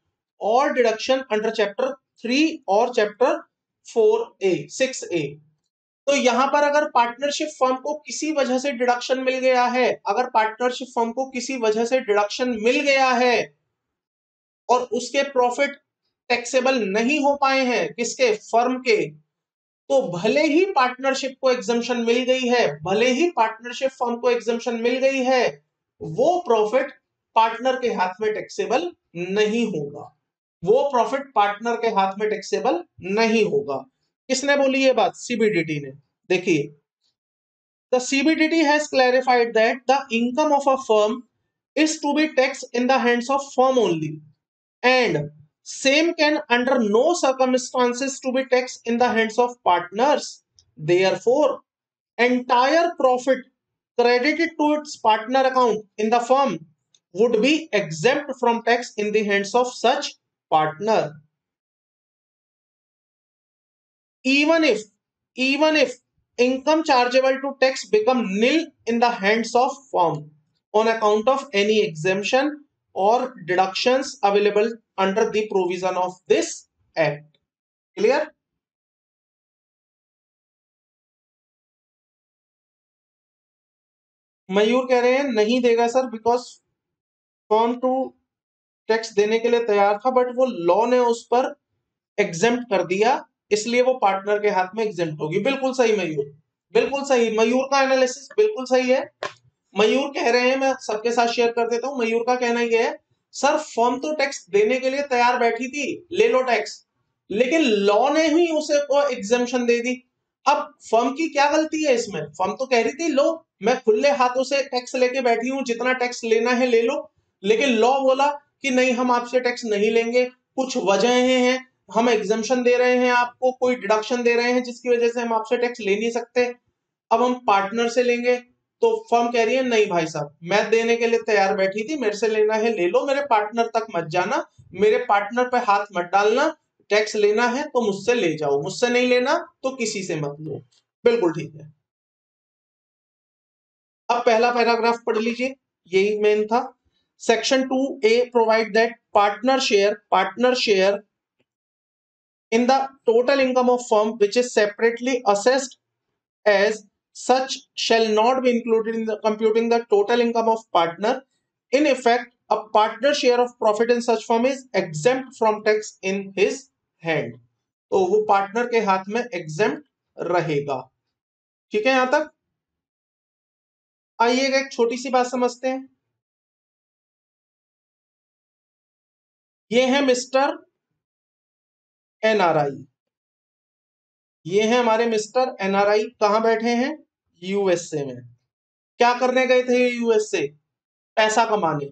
A: or deduction under chapter 3 or chapter 4a 6a। तो यहां पर अगर partnership firm को किसी वजह से deduction मिल गया है, अगर पार्टनरशिप फर्म को किसी वजह से डिडक्शन मिल गया है और उसके प्रॉफिट टैक्सेबल नहीं हो पाए हैं, किसके? फर्म के, तो भले ही पार्टनरशिप को एग्जम्पशन मिल गई है, भले ही पार्टनरशिप फर्म को एग्जम्पशन मिल गई है, वो प्रॉफिट पार्टनर के हाथ में टैक्सेबल नहीं होगा, वो प्रॉफिट पार्टनर के हाथ में टैक्सेबल नहीं होगा। किसने बोली ये बात? सीबीडीटी ने। देखिए, the CBDT has clarified that the income of a firm is to be taxed in the hands of firm only and same can under no circumstances to be taxed in the hands of partners, therefore entire profit credited to its partner account in the firm would be exempt from tax in the hands of such partner, even if income chargeable to tax become nil in the hands of firm on account of any exemption or deductions available under the provision of this act। Clear? Mayur कह रहे हैं नहीं देगा sir, because firm to tax देने के लिए तैयार था बट वो लॉ ने उस पर एग्जेम्प्ट कर दिया, इसलिए वो पार्टनर के हाथ में एग्जेम्प्ट होगी। बिल्कुल सही मयूर, बिल्कुल सही, मयूर का एनालिसिस बिल्कुल सही है। मयूर कह रहे हैं, मैं सबके साथ शेयर कर देता हूं, मयूर का कहना यह है सर फर्म तो टैक्स देने के लिए तैयार बैठी थी, ले लो टैक्स, लेकिन लॉ ने ही उसे को एग्जेम्पशन दे दी। अब फर्म की क्या गलती है इसमें? फर्म तो कह रही थी लो मैं खुले हाथों से टैक्स लेके बैठी हूं, जितना टैक्स लेना है ले लो, लेकिन लॉ बोला कि नहीं हम आपसे टैक्स नहीं लेंगे, कुछ वजहें हैं, हम एग्जेम्पशन दे रहे हैं आपको, कोई डिडक्शन दे रहे हैं जिसकी वजह से हम आपसे टैक्स ले नहीं सकते, अब हम पार्टनर से लेंगे। तो फर्म कह रही है नहीं भाई साहब, मैं देने के लिए तैयार बैठी थी, मेरे से लेना है ले लो, मेरे पार्टनर तक मत जाना, मेरे पार्टनर पे हाथ मत डालना, टैक्स लेना है तो मुझसे ले जाओ, मुझसे नहीं लेना तो किसी से मत लो। बिल्कुल ठीक है। अब पहला पैराग्राफ पढ़ लीजिए, यही मेन था। Section 2A provide that partner share in the total income of firm which is separately assessed as such shall not be included in the computing the total income of partner. In effect, a partner share of profit in such firm is exempt from tax in his hand. तो वो partner के हाथ में exempt रहेगा। ठीक है यहां तक? आइएगा एक छोटी सी बात समझते हैं। ये है मिस्टर एनआरआई, ये है हमारे मिस्टर एनआरआई, कहां बैठे हैं? यूएसए में। क्या करने गए थे यूएसए? पैसा कमाने।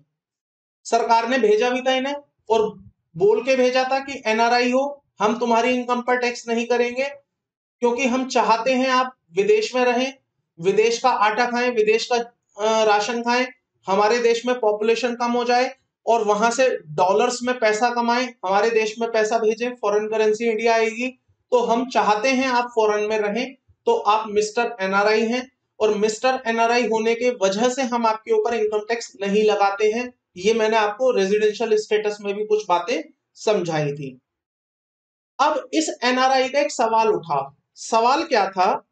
A: सरकार ने भेजा भी था इन्हें और बोल के भेजा था कि एनआरआई हो, हम तुम्हारी इनकम पर टैक्स नहीं करेंगे, क्योंकि हम चाहते हैं आप विदेश में रहें, विदेश का आटा खाएं, विदेश का राशन खाएं, हमारे देश में पॉपुलेशन कम हो जाए और वहां से डॉलर्स में पैसा कमाएं, हमारे देश में पैसा भेजें, फॉरेन करेंसी इंडिया आएगी, तो हम चाहते हैं आप फॉरेन में रहें, तो आप मिस्टर एनआरआई हैं, और मिस्टर एनआरआई होने के वजह से हम आपके ऊपर इनकम टैक्स नहीं लगाते हैं। ये मैंने आपको रेजिडेंशियल स्टेटस में भी कुछ बातें समझाई थी। अब इस एनआरआई का एक सवाल उठा। सवाल क्या था?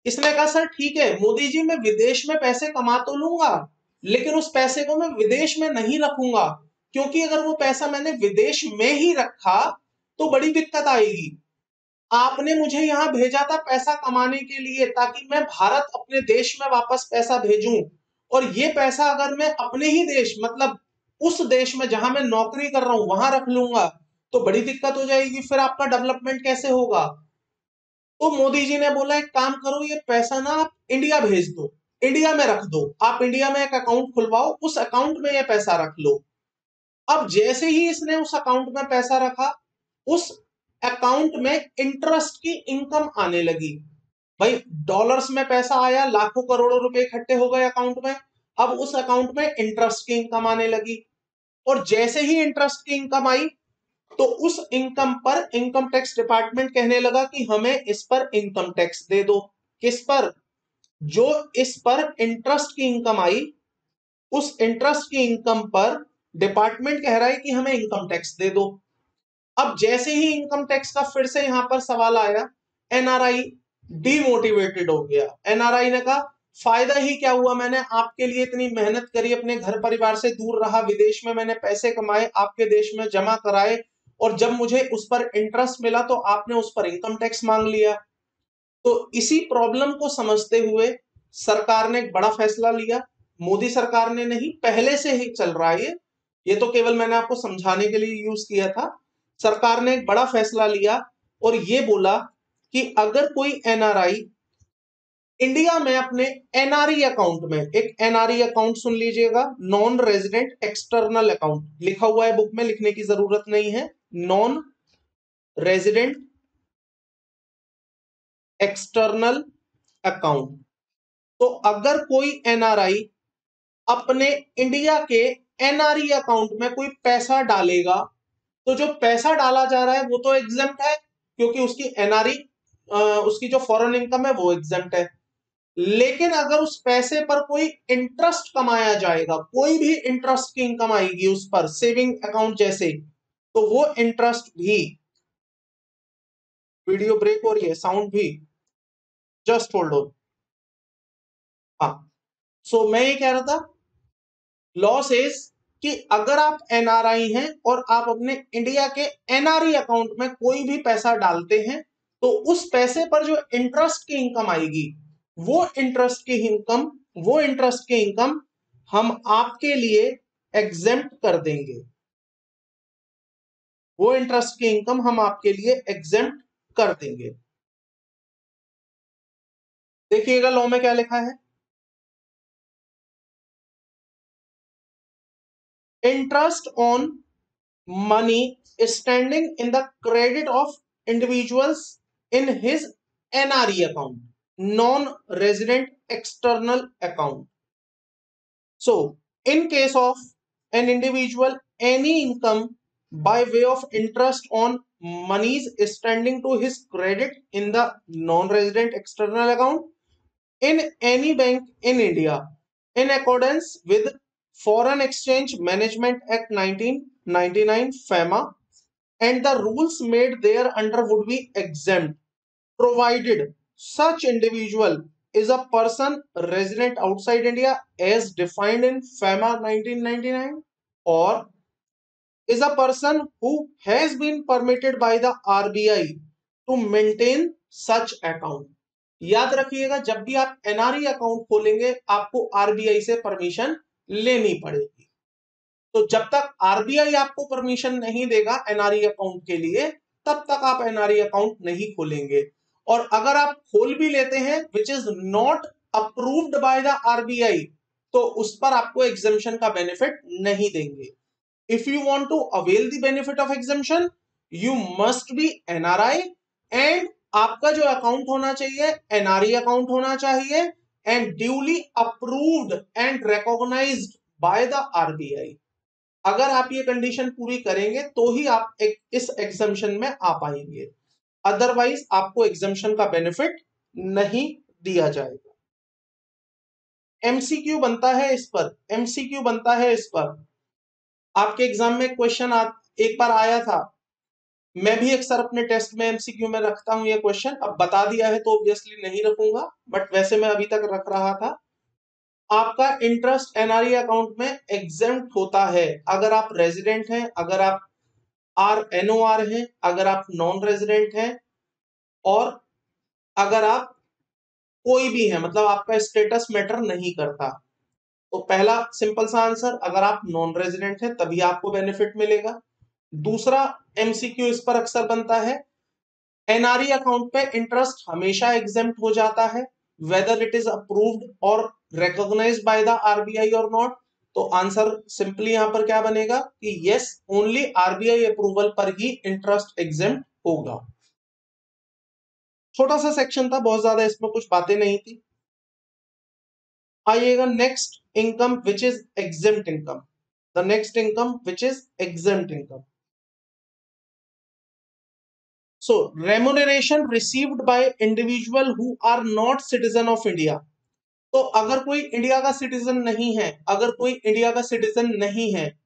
A: इसने कहा सर ठीक है मोदी जी, मैं विदेश में पैसे कमा तो लूंगा, लेकिन उस पैसे को मैं विदेश में नहीं रखूंगा, क्योंकि अगर वो पैसा मैंने विदेश में ही रखा तो बड़ी दिक्कत आएगी। आपने मुझे यहां भेजा था पैसा कमाने के लिए, ताकि मैं भारत अपने देश में वापस पैसा भेजूं, और ये पैसा अगर मैं अपने ही देश, मतलब उस देश में जहां मैं नौकरी कर रहा हूं वहां रख लूंगा तो बड़ी दिक्कत हो जाएगी, फिर आपका डेवलपमेंट कैसे होगा? तो मोदी जी ने बोला एक काम करो, ये पैसा ना आप इंडिया भेज दो, इंडिया में रख दो, आप इंडिया में एक अकाउंट खुलवाओ, उस अकाउंट में ये पैसा रख लो। अब जैसे ही इसने उस अकाउंट में पैसा रखा, उस अकाउंट में इंटरेस्ट की इनकम आने लगी। भाई डॉलर्स में पैसा आया, लाखों करोड़ों रुपए इकट्ठे हो गए अकाउंट में, अब उस अकाउंट में इंटरेस्ट की इनकम आने लगी, और जैसे ही इंटरेस्ट की इनकम आई तो उस इनकम पर इनकम टैक्स डिपार्टमेंट कहने लगा कि हमें इस पर इनकम टैक्स दे दो। किस पर? जो इस पर इंटरेस्ट की इनकम आई, उस इंटरेस्ट की इनकम पर डिपार्टमेंट कह रहा है कि हमें इनकम टैक्स दे दो। अब जैसे ही इनकम टैक्स का फिर से यहां पर सवाल आया, एनआरआई डीमोटिवेटेड हो गया। एनआरआई ने कहा फायदा ही क्या हुआ, मैंने आपके लिए इतनी मेहनत करी, अपने घर परिवार से दूर रहा, विदेश में मैंने पैसे कमाए, आपके देश में जमा कराए, और जब मुझे उस पर इंटरेस्ट मिला तो आपने उस पर इनकम टैक्स मांग लिया। तो इसी प्रॉब्लम को समझते हुए सरकार ने एक बड़ा फैसला लिया। मोदी सरकार ने नहीं, पहले से ही चल रहा है ये तो केवल मैंने आपको समझाने के लिए यूज किया था। सरकार ने एक बड़ा फैसला लिया और ये बोला कि अगर कोई एनआरआई इंडिया में अपने एनआरई अकाउंट में, एक एनआरई अकाउंट सुन लीजिएगा, नॉन रेजिडेंट एक्सटर्नल अकाउंट लिखा हुआ है बुक में, लिखने की जरूरत नहीं है, नॉन रेजिडेंट एक्सटर्नल अकाउंट। तो अगर कोई एनआरआई अपने इंडिया के एनआरई अकाउंट में कोई पैसा डालेगा, तो जो पैसा डाला जा रहा है वो तो एग्जेम्प्ट है, क्योंकि उसकी एनआरई उसकी जो फॉरेन इनकम है वो एग्जेम्प्ट है। लेकिन अगर उस पैसे पर कोई इंटरेस्ट कमाया जाएगा, कोई भी इंटरेस्ट की इनकम आएगी उस पर, सेविंग अकाउंट जैसे, तो वो इंटरेस्ट भी, वीडियो ब्रेक हो रही है, साउंड भी, जस्ट होल्ड ऑन। हाँ, सो मैं ये कह रहा था, लॉ सेज कि अगर आप एनआरआई हैं और आप अपने इंडिया के एनआरई अकाउंट में कोई भी पैसा डालते हैं, तो उस पैसे पर जो इंटरेस्ट की इनकम आएगी, वो इंटरेस्ट की इनकम हम आपके लिए एग्जेम्प्ट कर देंगे, वो इंटरेस्ट की इनकम हम आपके लिए एग्जेम्प्ट कर देंगे। देखिएगा लॉ में क्या लिखा है, interest on money standing in the credit of individuals in his NRE account, non resident external account. So, in case of an individual, any income by way of interest on monies standing to his credit in the non-resident external account in any bank in India, in accordance with Foreign Exchange Management Act 1999 FEMA, and the rules made thereunder would be exempt, provided such individual is a person resident outside India as defined in FEMA 1999, or is a person who has been permitted by the RBI to maintain such account। याद रखिएगा, जब भी आप NRE account खोलेंगे आपको RBI से permission लेनी पड़ेगी। तो जब तक आरबीआई आपको परमिशन नहीं देगा एनआरई अकाउंट के लिए, तब तक आप एनआरई अकाउंट नहीं खोलेंगे। और अगर आप खोल भी लेते हैं which is not approved by the RBI, तो उस पर आपको एग्जेम्पशन का बेनिफिट नहीं देंगे। If you want to avail the benefit of exemption, you must be NRI, and आपका जो अकाउंट होना चाहिए एनआरई अकाउंट होना चाहिए, and duly approved and recognised by the RBI. अगर आप ये कंडीशन पूरी करेंगे तो ही आप इस एग्जम्पशन में आ पाएंगे, अदरवाइज आपको एग्जम्पशन का बेनिफिट नहीं दिया जाएगा। एमसीक्यू बनता है इस पर, एमसीक्यू बनता है इस पर। आपके एग्जाम में क्वेश्चन एक बार आया था, मैं भी अक्सर अपने टेस्ट में एमसीक्यू में रखता हूं ये क्वेश्चन, अब बता दिया है तो ऑब्वियसली नहीं रखूंगा, बट वैसे मैं अभी तक रख रहा था। आपका इंटरेस्ट एनआरई अकाउंट में एग्जेम्प्ट होता है अगर आप रेजिडेंट हैं, अगर आप एनओआर हैं, अगर आप नॉन रेजिडेंट हैं, और अगर आप कोई भी है, मतलब आपका स्टेटस मैटर नहीं करता। तो पहला सिंपल सा आंसर, अगर आप नॉन रेजिडेंट हैं तभी आपको बेनिफिट मिलेगा। दूसरा एमसीक्यू इस पर अक्सर बनता है, एनआरई अकाउंट पे इंटरेस्ट हमेशा एग्जेम्प्ट हो जाता है वेदर इट इज अप्रूव्ड और रिकॉग्नाइज्ड बाय द आरबीआई और नॉट। तो आंसर सिंपली यहां पर क्या बनेगा कि यस, ओनली आरबीआई अप्रूवल पर ही इंटरेस्ट एग्जेम्प्ट होगा। छोटा सा सेक्शन था, बहुत ज्यादा इसमें कुछ बातें नहीं थी। आइएगा next, income which is exempt income, the next income which is exempt income. So, remuneration received by individual who are not citizen of India। तो अगर कोई इंडिया का सिटीजन नहीं है, अगर कोई इंडिया का सिटीजन नहीं है,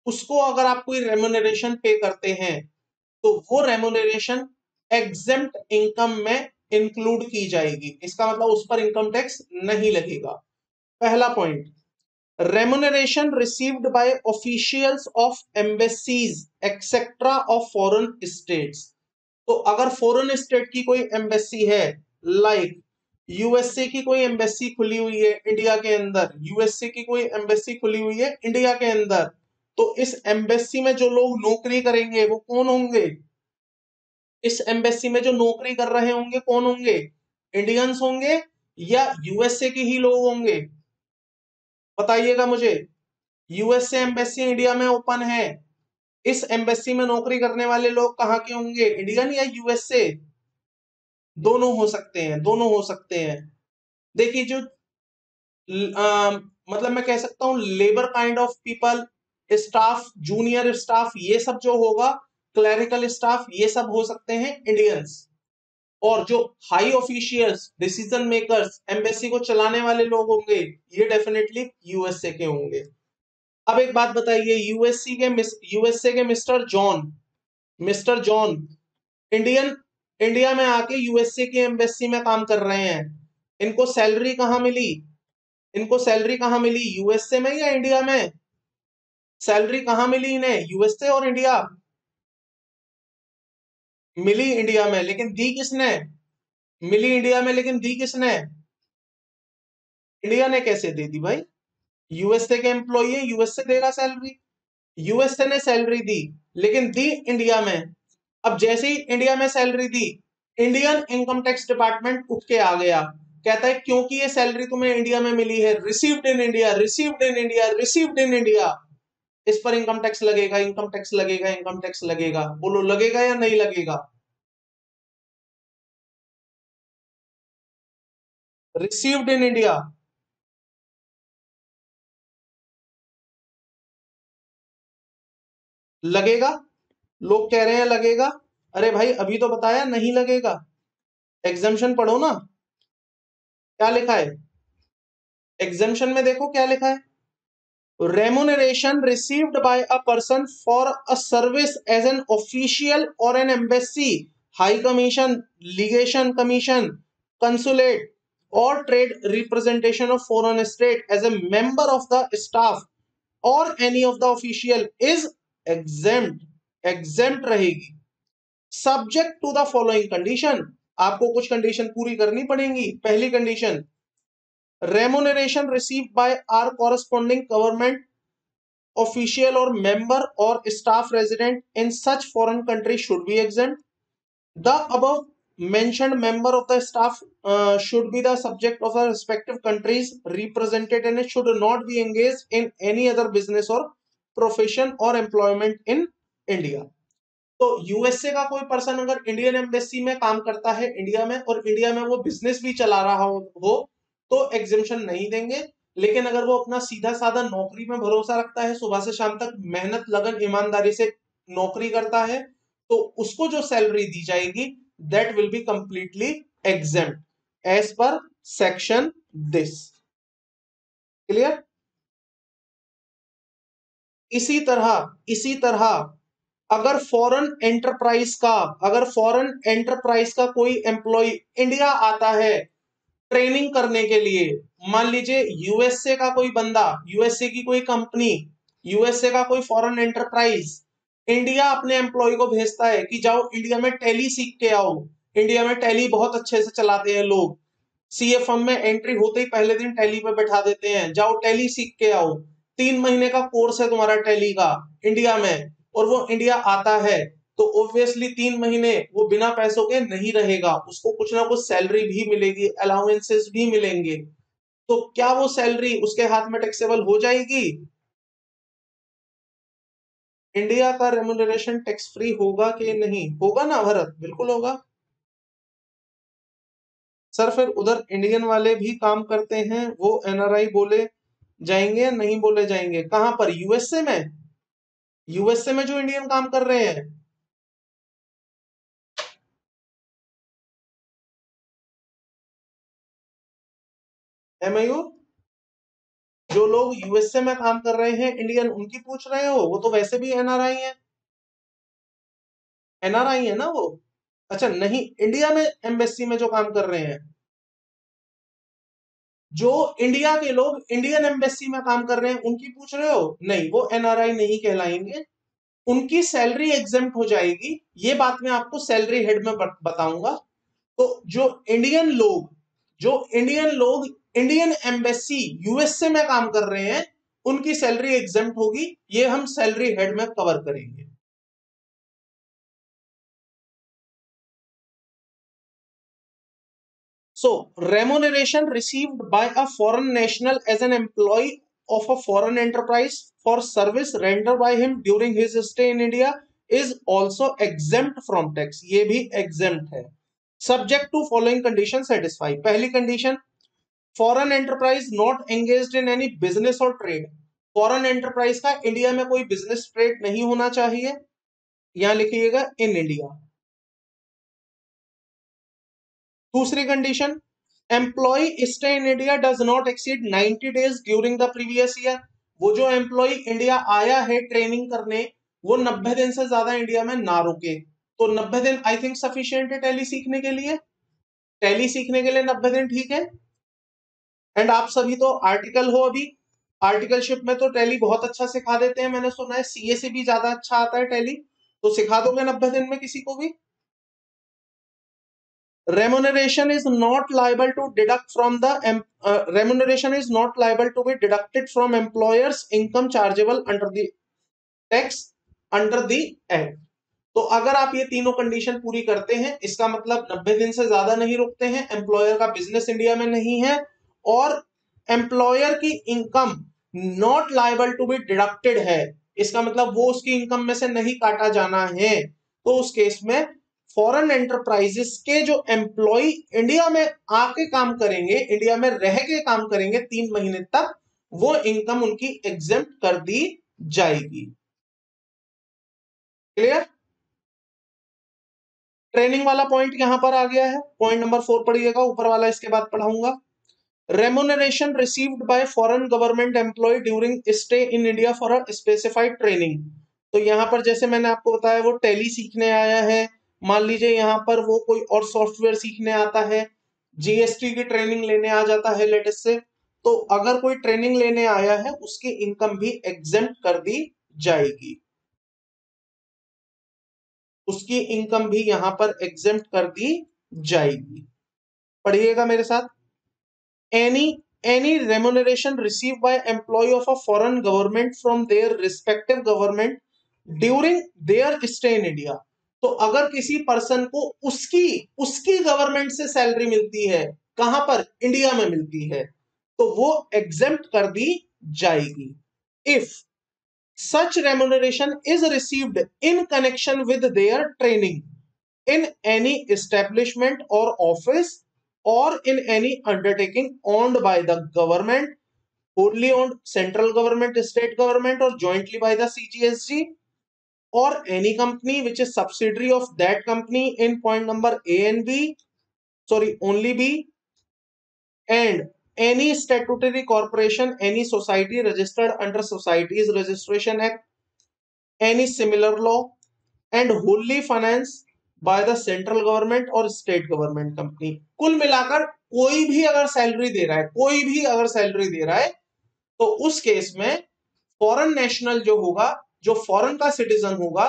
A: उसको अगर आप कोई रेम्यूनरेशन पे करते हैं, तो वो रेम्यूनरेशन एग्जेम्प्ट इनकम में इंक्लूड की जाएगी। इसका मतलब उस पर इनकम टैक्स नहीं लगेगा। पहला point, remuneration received by officials of embassies etcetera of foreign states. तो अगर फॉरेन स्टेट की कोई एम्बेसी है, लाइक यूएसए की कोई एम्बेसी खुली हुई है इंडिया के अंदर, यूएसए की कोई एम्बेसी खुली हुई है इंडिया के अंदर, तो इस एम्बेसी में जो लोग नौकरी करेंगे वो कौन होंगे? इस एम्बेसी में जो नौकरी कर रहे होंगे कौन होंगे? इंडियंस होंगे या यूएसए के ही लोग होंगे? बताइएगा मुझे। यूएसए एम्बेसी इंडिया में ओपन है, इस एम्बेसी में नौकरी करने वाले लोग कहाँ के होंगे, इंडियन या यूएसए? दोनों हो सकते हैं, दोनों हो सकते हैं। देखिए जो मतलब मैं कह सकता हूं labour kind of people, staff, junior staff, ये सब जो होगा, क्लरिकल स्टाफ, ये सब हो सकते हैं इंडियंस। और जो high officials, decision makers, embassy को चलाने वाले लोग होंगे, ये डेफिनेटली यूएसए के होंगे। अब एक बात बताइए, यूएसए के मिस्टर जॉन इंडिया में आके यूएसए की एम्बेसी में काम कर रहे हैं, इनको सैलरी कहां मिली? इनको सैलरी कहां मिली, यूएसए में या इंडिया में? सैलरी कहां मिली इन्हें, यूएसए और इंडिया? मिली इंडिया में, लेकिन दी किसने? मिली इंडिया में लेकिन दी किसने? इंडिया ने कैसे दे दी भाई? यूएसए के एम्प्लॉई है, यूएसए देगा सैलरी, यूएसए ने सैलरी दी, लेकिन दी इंडिया में। अब जैसे ही इंडिया में सैलरी दी, इंडियन इनकम टैक्स डिपार्टमेंट उठ के आ गया, कहता है क्योंकि ये सैलरी तुम्हें इंडिया में मिली है, received in India, received in India, received in India, इस पर इनकम टैक्स लगेगा, इनकम टैक्स लगेगा, इनकम टैक्स लगेगा। बोलो लगेगा या नहीं लगेगा? रिसीव्ड इन इंडिया लगेगा। लोग कह रहे हैं लगेगा। अरे भाई अभी तो बताया नहीं लगेगा। एग्जाम्शन पढ़ो ना, क्या लिखा है एग्जाम्शन में, देखो क्या लिखा है। Remuneration received by a person for a service as an official or an embassy, high commission, legation commission, consulate or trade representation of foreign state as a member of the staff or any of the official is exempt, exempt रहेगी, subject to the following condition। आपको कुछ condition पूरी करनी पड़ेंगी। पहली condition, remuneration received by our corresponding government official or member or staff resident in such foreign country should be exempt. The above mentioned member of the staff should be the subject of the respective countries represented and should not be engaged in any other business or profession or employment in India। तो USA का कोई person अगर Indian embassy में काम करता है India में, और इंडिया में वो बिजनेस भी चला रहा हो तो एग्जिबिशन नहीं देंगे। लेकिन अगर वो अपना सीधा साधा नौकरी में भरोसा रखता है, सुबह से शाम तक मेहनत लगन ईमानदारी से नौकरी करता है, तो उसको जो सैलरी दी जाएगी that will be completely exempt as per section this. Clear? इसी तरह अगर फॉरेन एंटरप्राइज का कोई एम्प्लॉय इंडिया आता है ट्रेनिंग करने के लिए, मान लीजिए यूएसए का कोई बंदा, यूएसए की कोई कंपनी, यूएसए का कोई फॉरेन एंटरप्राइज इंडिया अपने एम्प्लॉय को भेजता है कि जाओ इंडिया में टैली सीख के आओ। इंडिया में टैली बहुत अच्छे से चलाते हैं लोग, सीए फर्म में एंट्री होते ही पहले दिन टैली पे बैठा देते हैं, जाओ टैली सीख के आओ। 3 महीने का कोर्स है तुम्हारा टैली का इंडिया में, और वो इंडिया आता है तो ऑब्वियसली 3 महीने वो बिना पैसों के नहीं रहेगा, उसको कुछ ना कुछ सैलरी भी मिलेगी, अलाउंसेस भी मिलेंगे। तो क्या वो सैलरी उसके हाथ में टैक्सेबल हो जाएगी? इंडिया का रेम्युनरेशन टैक्स फ्री होगा कि नहीं? होगा ना भरत, बिल्कुल होगा। सर फिर उधर इंडियन वाले भी काम करते हैं, वो एनआरआई बोले जाएंगे या नहीं बोले जाएंगे? कहां पर? यूएसए में? यूएसए में जो इंडियन काम कर रहे हैं? एमआईयू, जो लोग यूएसए में काम कर रहे हैं इंडियन, उनकी पूछ रहे हो? वो तो वैसे भी एनआरआई है, एनआरआई है ना वो। अच्छा नहीं, इंडिया में एम्बेसी में जो काम कर रहे हैं, जो इंडिया के लोग इंडियन एम्बेसी में काम कर रहे हैं उनकी पूछ रहे हो? नहीं, वो एनआरआई नहीं कहलाएंगे, उनकी सैलरी एग्जेम्प्ट हो जाएगी। ये बात मैं आपको सैलरी हेड में बताऊंगा। तो जो इंडियन लोग इंडियन एम्बेसी यूएसए में काम कर रहे हैं उनकी सैलरी एग्जेम्प्ट होगी, ये हम सैलरी हेड में कवर करेंगे। So, remuneration received by a foreign national as an employee of a foreign enterprise for service rendered by him during his stay in India is also exempt from tax। ये भी exempt है, subject to following condition satisfy। पहली condition, foreign enterprise not engaged in any business or trade। foreign enterprise का India में कोई business trade नहीं होना चाहिए, यहां लिखिएगा in India। दूसरी condition, employee stay in India does not exceed 90 days during the previous year. वो जो एम्प्लॉय इंडिया आया है ट्रेनिंग करने, वो 90 दिन से ज्यादा इंडिया में ना रुके। तो 90 दिन आई थिंक सफिशियंट है टैली सीखने के लिए। टैली सीखने के लिए 90 दिन ठीक है। एंड आप सभी तो आर्टिकल हो अभी, आर्टिकलशिप में तो टैली बहुत अच्छा सिखा देते हैं, मैंने सुना है सीए से भी ज्यादा अच्छा आता है टैली। तो सिखा दोगे 90 दिन में किसी को भी? remuneration is not liable to deduct from the remuneration is not liable to be deducted from employers income chargeable under the tax under the act। तो अगर आप ये तीनों कंडीशन पूरी करते हैं, इसका मतलब 90 दिन से ज्यादा नहीं रुकते हैं, एम्प्लॉयर का बिजनेस इंडिया में नहीं है, और एम्प्लॉयर की income not liable to be deducted है, इसका मतलब वो उसकी इनकम में से नहीं काटा जाना है, तो उस केस में फॉरेन एंटरप्राइजेस के जो एम्प्लॉय इंडिया में आके काम करेंगे, इंडिया में रह के काम करेंगे 3 महीने तक, वो इनकम उनकी एग्जेम्प्ट कर दी जाएगी। क्लियर? ट्रेनिंग वाला पॉइंट यहां पर आ गया है, पॉइंट नंबर 4 पढ़िएगा, ऊपर वाला इसके बाद पढ़ाऊंगा। Remuneration received by foreign government employee during stay in India for a specified training. तो यहां पर जैसे मैंने आपको बताया वो टैली सीखने आया है, मान लीजिए यहां पर वो कोई और सॉफ्टवेयर सीखने आता है, जीएसटी की ट्रेनिंग लेने आ जाता है लेटेस्ट से, तो अगर कोई ट्रेनिंग लेने आया है उसकी इनकम भी एग्जेम्प्ट कर दी जाएगी, उसकी इनकम भी यहां पर एग्जेम्प्ट कर दी जाएगी। पढ़िएगा मेरे साथ। any remuneration received by employee of a foreign government from their respective government during their stay in India। तो अगर किसी पर्सन को उसकी उसकी गवर्नमेंट से सैलरी मिलती है, कहां पर? इंडिया में मिलती है, तो वो एग्जेम्प्ट कर दी जाएगी। If such remuneration is received in connection with their training in any establishment or office or in any undertaking owned by the government, wholly owned central government, state government, or jointly by the CGSG, or any company which is subsidiary of that company in point number A and B, sorry, only B, and any statutory corporation, any society registered under Societies Registration Act, any similar law, and wholly financed by the central government और state government company. कुल मिलाकर कोई भी अगर salary दे रहा है, कोई भी अगर सैलरी दे रहा है, तो उस केस में फॉरेन नेशनल जो होगा, जो फॉरेन का सिटीजन होगा,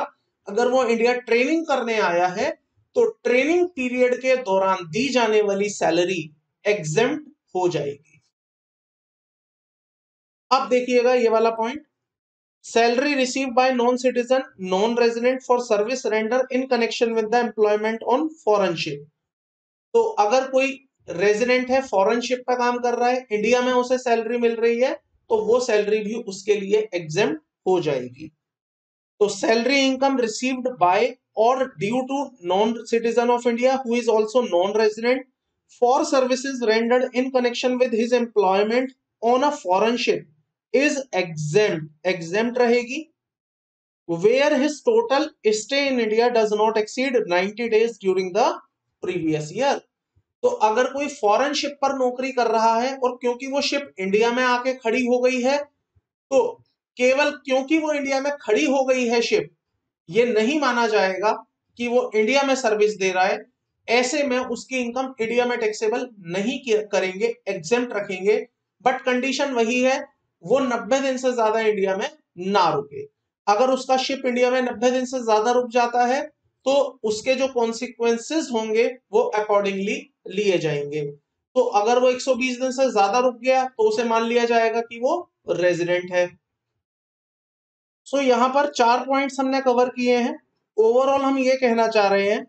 A: अगर वो इंडिया ट्रेनिंग करने आया है, तो ट्रेनिंग पीरियड के दौरान दी जाने वाली सैलरी एग्जेम्प्ट हो जाएगी। अब देखिएगा ये वाला point, salary received by non-citizen, non-resident for service render in connection with the employment on foreign ship। तो अगर कोई रेजिडेंट है, फॉरेन शिप पे काम कर रहा है, इंडिया में उसे सैलरी मिल रही है, तो वो सैलरी भी उसके लिए एग्जेम्प्ट हो जाएगी। तो सैलरी इनकम रिसीव्ड बाय और due to non citizen of India who is also non resident for services rendered in connection with his employment on a foreign ship is exempt रहेगी where his total stay in India does not exceed 90 days during the previous year। तो अगर कोई foreign ship पर नौकरी कर रहा है और क्योंकि वो शिप इंडिया में आके खड़ी हो गई है, तो केवल क्योंकि वो इंडिया में खड़ी हो गई है शिप, ये नहीं माना जाएगा कि वो इंडिया में सर्विस दे रहा है, ऐसे में उसकी इनकम इंडिया में टैक्सेबल नहीं करेंगे, एग्जेम्प्ट रखेंगे। बट कंडीशन वही है, वो 90 दिन से ज्यादा इंडिया में ना रुके। अगर उसका शिप इंडिया में 90 दिन से ज्यादा रुक जाता है, तो उसके जो कॉन्सिक्वेंसेस होंगे वो अकॉर्डिंगली लिए जाएंगे। तो अगर वो 120 दिन से ज्यादा रुक गया, तो उसे मान लिया जाएगा कि वो रेजिडेंट है। सो यहां पर 4 पॉइंट्स हमने कवर किए हैं। ओवरऑल हम ये कहना चाह रहे हैं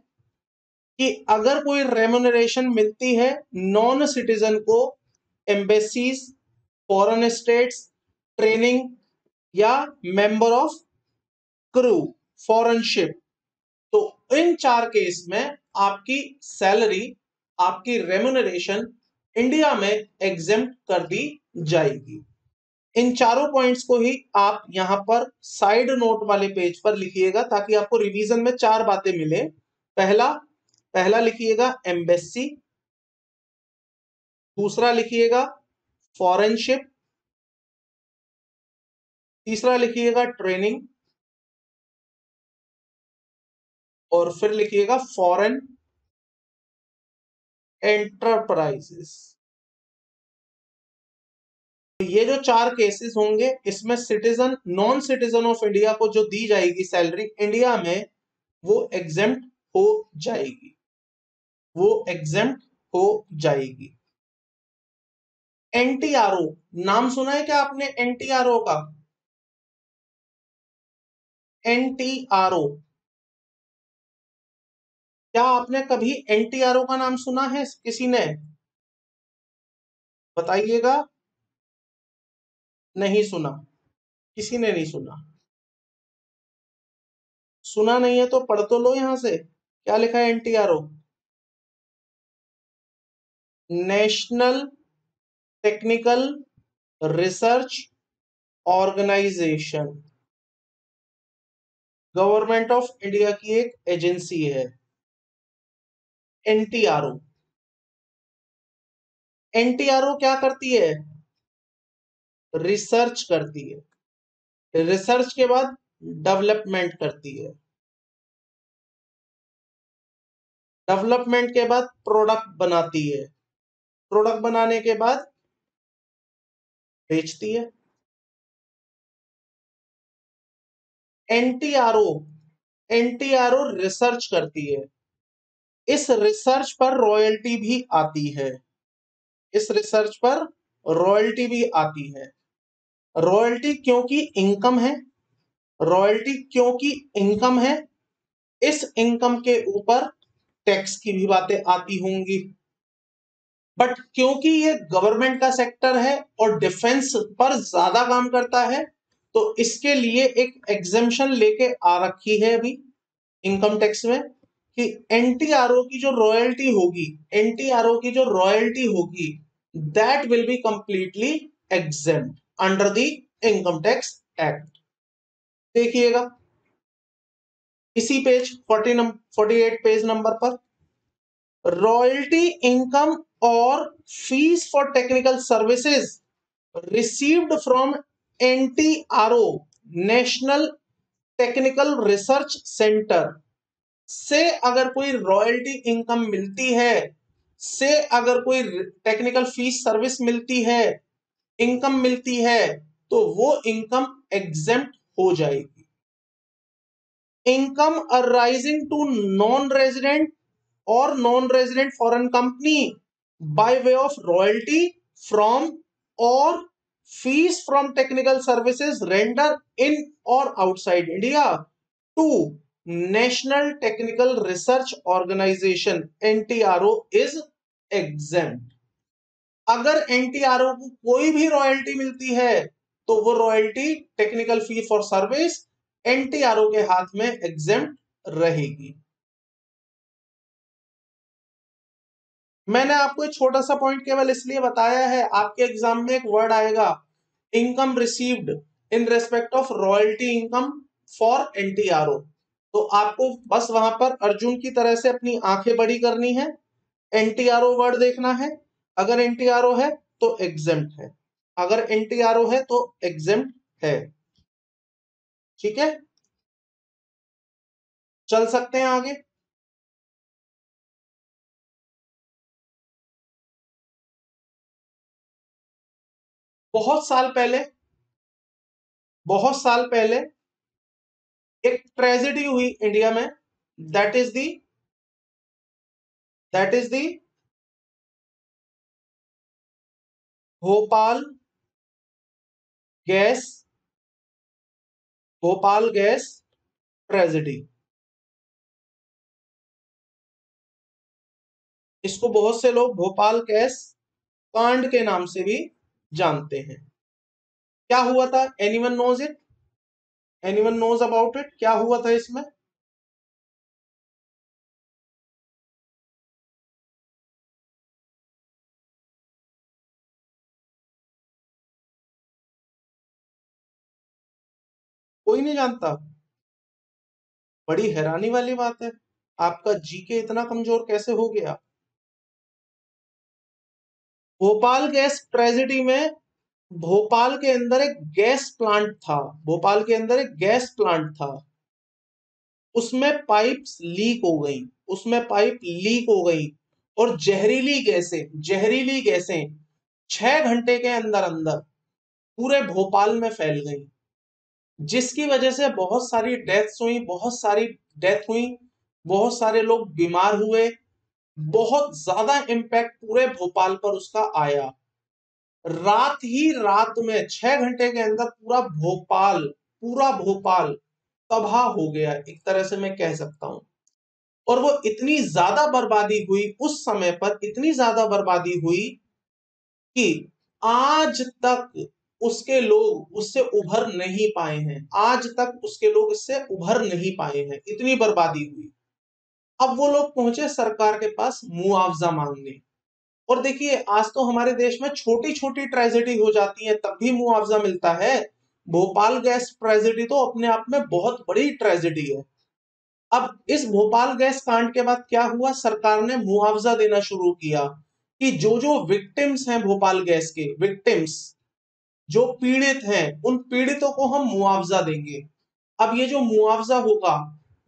A: कि अगर कोई रेम्यूनरेशन मिलती है नॉन सिटीजन को, एम्बेसीज, फॉरेन स्टेट्स, ट्रेनिंग, या member of crew, foreign ship, तो इन 4 केस में आपकी सैलरी, आपकी रेम्यूनरेशन इंडिया में एग्जेम्प्ट कर दी जाएगी। इन चारों पॉइंट्स को ही आप यहां पर साइड नोट वाले पेज पर लिखिएगा, ताकि आपको रिवीजन में 4 बातें मिले। पहला लिखिएगा एम्बेसी, दूसरा लिखिएगा फॉरेन शिप, तीसरा लिखिएगा ट्रेनिंग, और फिर लिखिएगा फॉरेन एंटरप्राइजेस। ये जो 4 केसेस होंगे, इसमें citizen, non citizen of India को जो दी जाएगी सैलरी इंडिया में, वो एग्जेम्प्ट हो जाएगी। वो एग्जेम्प्ट हो जाएगी। एनटीआरओ, नाम सुना है क्या आपने एनटीआरओ का? एनटीआरओ, क्या आपने कभी एनटीआरओ का नाम सुना है किसी ने? बताइएगा। नहीं सुना, किसी ने नहीं सुना। सुना नहीं है तो पढ़ तो लो यहां से, क्या लिखा है NTRO? National technical research organisation, government of India की एक एजेंसी है एनटीआरओ। एनटीआरओ क्या करती है? रिसर्च करती है, रिसर्च के बाद डेवलपमेंट करती है, डेवलपमेंट के बाद प्रोडक्ट बनाती है, प्रोडक्ट बनाने के बाद बेचती है। एनटीआरओ, एनटीआरओ रिसर्च करती है, इस रिसर्च पर रॉयल्टी भी आती है, इस रिसर्च पर रॉयल्टी भी आती है। रॉयल्टी क्योंकि इनकम है, रॉयल्टी क्योंकि इनकम है, इस इनकम के ऊपर टैक्स की भी बातें आती होंगी। बट क्योंकि ये गवर्नमेंट का सेक्टर है और डिफेंस पर ज्यादा काम करता है, तो इसके लिए एक एग्जेम्पशन लेके आ रखी है अभी इनकम टैक्स में कि एनटीआरओ की जो रॉयल्टी होगी, एनटीआरओ की जो रॉयल्टी होगी, that will be completely exempt under the income tax act. देखिएगा इसी पेज 48 पेज नंबर पर, रॉयल्टी इनकम और fees for technical services received from NTRO, national technical research centre, से अगर कोई रॉयल्टी इनकम मिलती है, से अगर कोई टेक्निकल फीस सर्विस मिलती है, इनकम मिलती है, तो वो इनकम एग्जेम्प्ट हो जाएगी। Income arising to non resident और non resident foreign company by way of royalty from और fees from technical services render in और outside India to National technical research Organisation NTRO is exempt. अगर NTRO को कोई भी royalty मिलती है तो वो royalty technical fee for service NTRO के हाथ में एग्जेम्प्ट रहेगी। मैंने आपको एक छोटा सा पॉइंट केवल इसलिए बताया है, आपके एग्जाम में एक वर्ड आएगा income received in respect of royalty income for NTRO, तो आपको बस वहां पर अर्जुन की तरह से अपनी आंखें बड़ी करनी है, एनटीआरओ वर्ड देखना है, अगर एनटीआरओ है तो एग्जेम्प्ट है, अगर एनटीआरओ है तो एग्जेम्प्ट है। ठीक है, चल सकते हैं आगे। बहुत साल पहले, बहुत साल पहले एक ट्रेजेडी हुई इंडिया में, that is the, that is the Bhopal gas, Bhopal gas tragedy. इसको बहुत से लोग भोपाल गैस कांड के नाम से भी जानते हैं। क्या हुआ था? Anyone knows it? Anyone knows about it? क्या हुआ था इसमें? कोई नहीं जानता? बड़ी हैरानी वाली बात है, आपका जीके इतना कमजोर कैसे हो गया? भोपाल गैस ट्रेजेडी में भोपाल के अंदर एक गैस प्लांट था, भोपाल के अंदर एक गैस प्लांट था, उसमें पाइप्स लीक हो गई, उसमें पाइप लीक हो गई और जहरीली गैसें, जहरीली गैसें 6 घंटे के अंदर अंदर पूरे भोपाल में फैल गई, जिसकी वजह से बहुत सारी डेथ्स हुई, बहुत सारी डेथ हुई, बहुत सारे लोग बीमार हुए, बहुत ज्यादा इम्पैक्ट पूरे भोपाल पर उसका आया। रात ही रात में 6 घंटे के अंदर पूरा भोपाल तबाह हो गया, एक तरह से मैं कह सकता हूं। और वो इतनी ज्यादा बर्बादी हुई उस समय पर, इतनी ज्यादा बर्बादी हुई कि आज तक उसके लोग उससे उभर नहीं पाए हैं। आज तक उसके लोग इससे उभर नहीं पाए हैं, इतनी बर्बादी हुई। अब वो लोग पहुंचे सरकार के पास मुआवजा मांगने। और देखिए, आज तो हमारे देश में छोटी छोटी ट्रेजेडी हो जाती है तब भी मुआवजा मिलता है। भोपाल गैस ट्रेजेडी तो अपने आप में बहुत बड़ी ट्रेजेडी है। अब इस भोपाल गैस कांड के बाद क्या हुआ, सरकार ने मुआवजा देना शुरू किया कि जो जो विक्टिम्स हैं, भोपाल गैस के विक्टिम्स जो पीड़ित हैं, उन पीड़ितों को हम मुआवजा देंगे। अब ये जो मुआवजा होगा,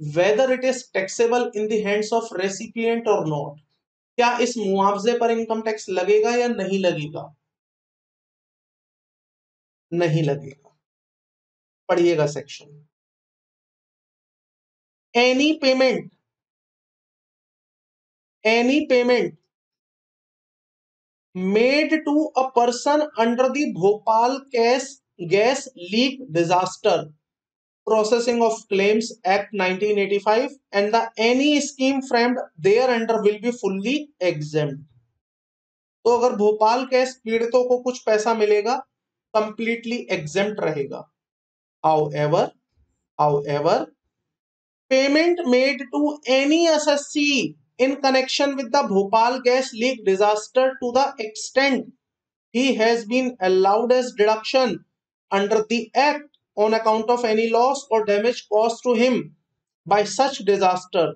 A: whether it is taxable in the hands of recipient और नॉट, क्या इस मुआवजे पर इनकम टैक्स लगेगा या नहीं लगेगा? नहीं लगेगा। पढ़िएगा section. Any payment, any payment made to a person under the Bhopal gas leak disaster processing of claims act 1985 and the any scheme framed thereunder will be fully exempt। तो अगर Bhopal gas पीड़ितों को कुछ पैसा मिलेगा, कंप्लीटली एग्जेम्प्ट रहेगा। However, however payment made to any SSC in connection with the Bhopal gas leak disaster to the extent he has been allowed as deduction under the act on account of any loss or damage caused to him by such disaster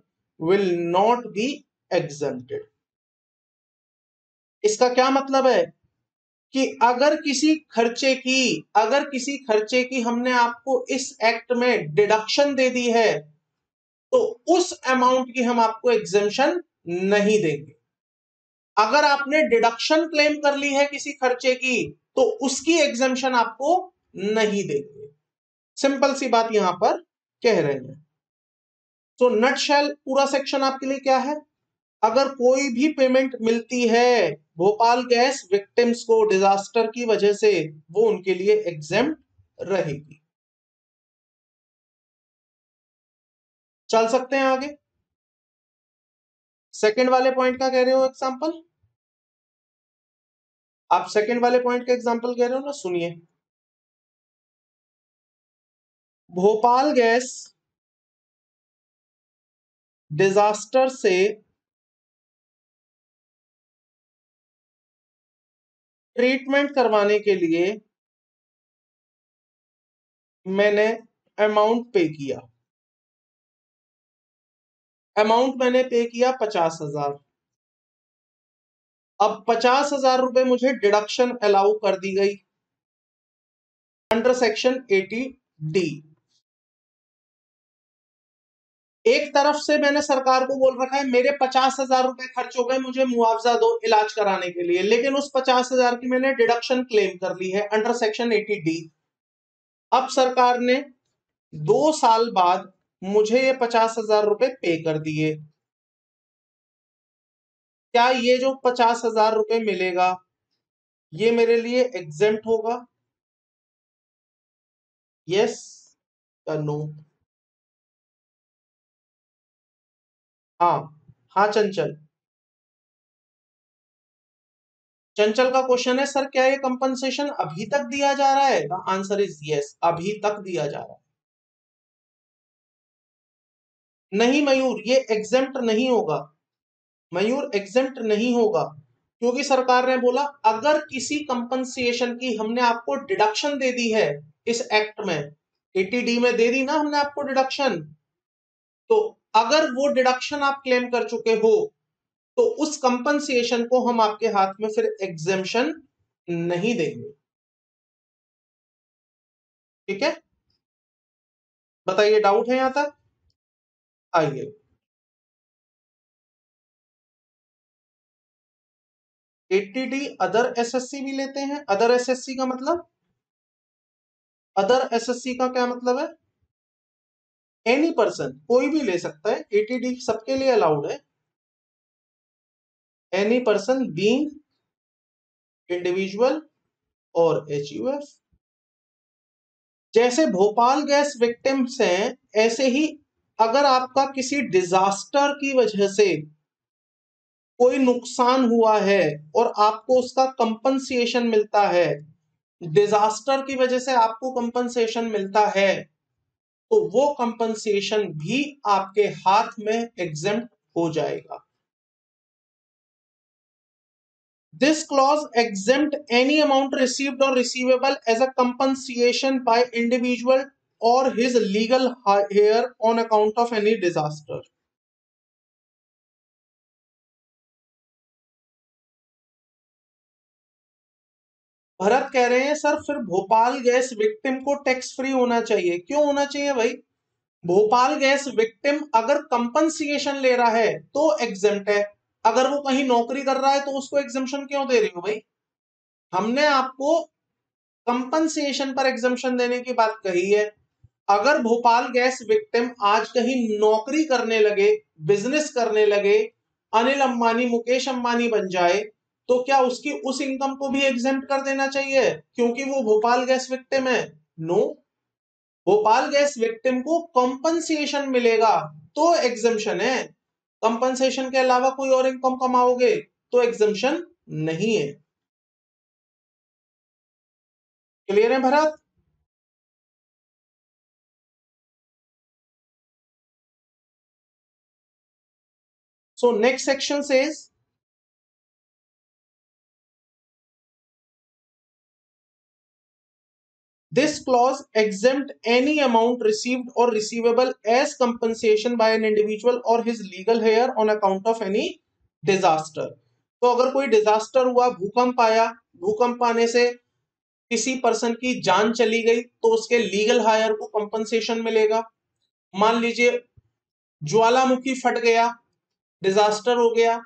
A: will not be exempted। इसका क्या मतलब है कि अगर किसी खर्चे की हमने आपको इस एक्ट में डिडक्शन दे दी है, तो उस अमाउंट की हम आपको एग्जेम्पशन नहीं देंगे। अगर आपने डिडक्शन क्लेम कर ली है किसी खर्चे की, तो उसकी एग्जेम्पशन आपको नहीं देंगे। सिंपल सी बात यहां पर कह रहे हैं। तो नटशेल पूरा सेक्शन आपके लिए क्या है, अगर कोई भी पेमेंट मिलती है भोपाल गैस विक्टिम्स को डिजास्टर की वजह से, वो उनके लिए एग्जेम्प्ट रहेगी। चल सकते हैं आगे। सेकंड वाले पॉइंट का कह रहे हो एग्जांपल, आप सेकंड वाले पॉइंट का एग्जांपल कह रहे हो ना, सुनिए। भोपाल गैस डिजास्टर से ट्रीटमेंट करवाने के लिए मैंने अमाउंट पे किया, अमाउंट मैंने पे किया 50,000। अब 50,000 रुपए मुझे डिडक्शन अलाउ कर दी गई अंडर सेक्शन 80D। एक तरफ से मैंने सरकार को बोल रखा है मेरे 50,000 रुपए खर्च हो गए, मुझे मुआवजा दो इलाज कराने के लिए, लेकिन उस 50,000 की मैंने डिडक्शन क्लेम कर ली है अंडर सेक्शन 80D। अब सरकार ने 2 साल बाद मुझे ये 50,000 रुपए पे कर दिए। क्या ये जो 50,000 रुपए मिलेगा, ये मेरे लिए एग्जेम्प्ट होगा? यस या नो? हाँ, हाँ चंचल। चंचल का क्वेश्चन है, सर क्या ये कंपनसेशन अभी तक दिया जा रहा है? द आंसर इज यस, अभी तक दिया जा रहा है। नहीं मयूर, ये एग्जेम्प्ट नहीं होगा। मयूर एग्जेम्प्ट नहीं होगा, क्योंकि सरकार ने बोला अगर किसी कंपनसेशन की हमने आपको डिडक्शन दे दी है इस एक्ट में, 80D में दे दी ना हमने आपको डिडक्शन, तो अगर वो डिडक्शन आप क्लेम कर चुके हो, तो उस कंपनसेशन को हम आपके हाथ में फिर एग्जेम्पशन नहीं देंगे। ठीक है, बताइए डाउट है यहां तक? आइए। 80D अदर एसएससी भी लेते हैं। अदर एसएससी का मतलब, अदर एसएससी का क्या मतलब है? एनी पर्सन, कोई भी ले सकता है। 80D सबके लिए अलाउड है। एनी पर्सन बीइंग इंडिविजुअल और HUF। जैसे भोपाल गैस विक्टिम्स हैं, ऐसे ही अगर आपका किसी डिजास्टर की वजह से कोई नुकसान हुआ है और आपको उसका कंपनसेशन मिलता है, डिजास्टर की वजह से आपको कंपनसेशन मिलता है, तो वो कंपनसेशन भी आपके हाथ में एग्जेम्प्ट हो जाएगा। This clause exempt any amount received or receivable as a compensation by individual or his legal heir on account of any disaster। Bharat कह रहे हैं सर फिर भोपाल गैस विक्टिम को टैक्स फ्री होना चाहिए। क्यों होना चाहिए भाई? भोपाल गैस विक्टिम अगर कंपनसेशन ले रहा है तो एग्जेम्प्ट है, अगर वो कहीं नौकरी कर रहा है तो उसको एग्जेम्पशन क्यों दे रही हो भाई? हमने आपको कंपनसेशन पर एग्जेम्पशन देने की बात कही है। अगर भोपाल गैस विक्टिम आज कहीं नौकरी करने लगे, बिजनेस करने लगे, अनिल अंबानी मुकेश अंबानी बन जाए, तो क्या उसकी उस इनकम को भी एग्जेम्प्ट कर देना चाहिए क्योंकि वो भोपाल गैस विक्टिम है? नो, भोपाल गैस विक्टिम को कंपनसेशन मिलेगा तो एग्जेम्पशन है। कंपनसेशन के अलावा कोई और इनकम कमाओगे तो एग्जेम्पशन नहीं है। क्लियर है Bharat? So next section says this clause exempt any amount received or receivable as compensation by an individual or his legal heir on account of any disaster। तो अगर कोई डिजास्टर हुआ, भूकंप आया, भूकंप आने से किसी पर्सन की जान चली गई तो उसके लीगल हायर को कंपनसेशन मिलेगा। मान लीजिए ज्वालामुखी फट गया, डिजास्टर हो गया,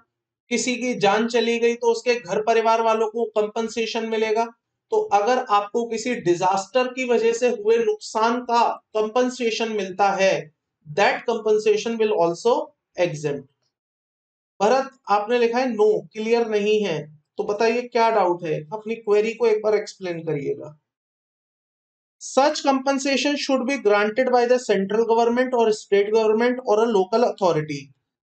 A: किसी की जान चली गई तो उसके घर परिवार वालों को कंपनसेशन मिलेगा। तो अगर आपको किसी डिजास्टर की वजह से हुए नुकसान का कंपनसेशन मिलता है, that compensation will also exempt. Bharat आपने लिखा है नो, क्लियर नहीं है, तो बताइए क्या डाउट है, अपनी क्वेरी को एक बार एक्सप्लेन करिएगा। Such compensation should be granted by the central government or state government or a local authority।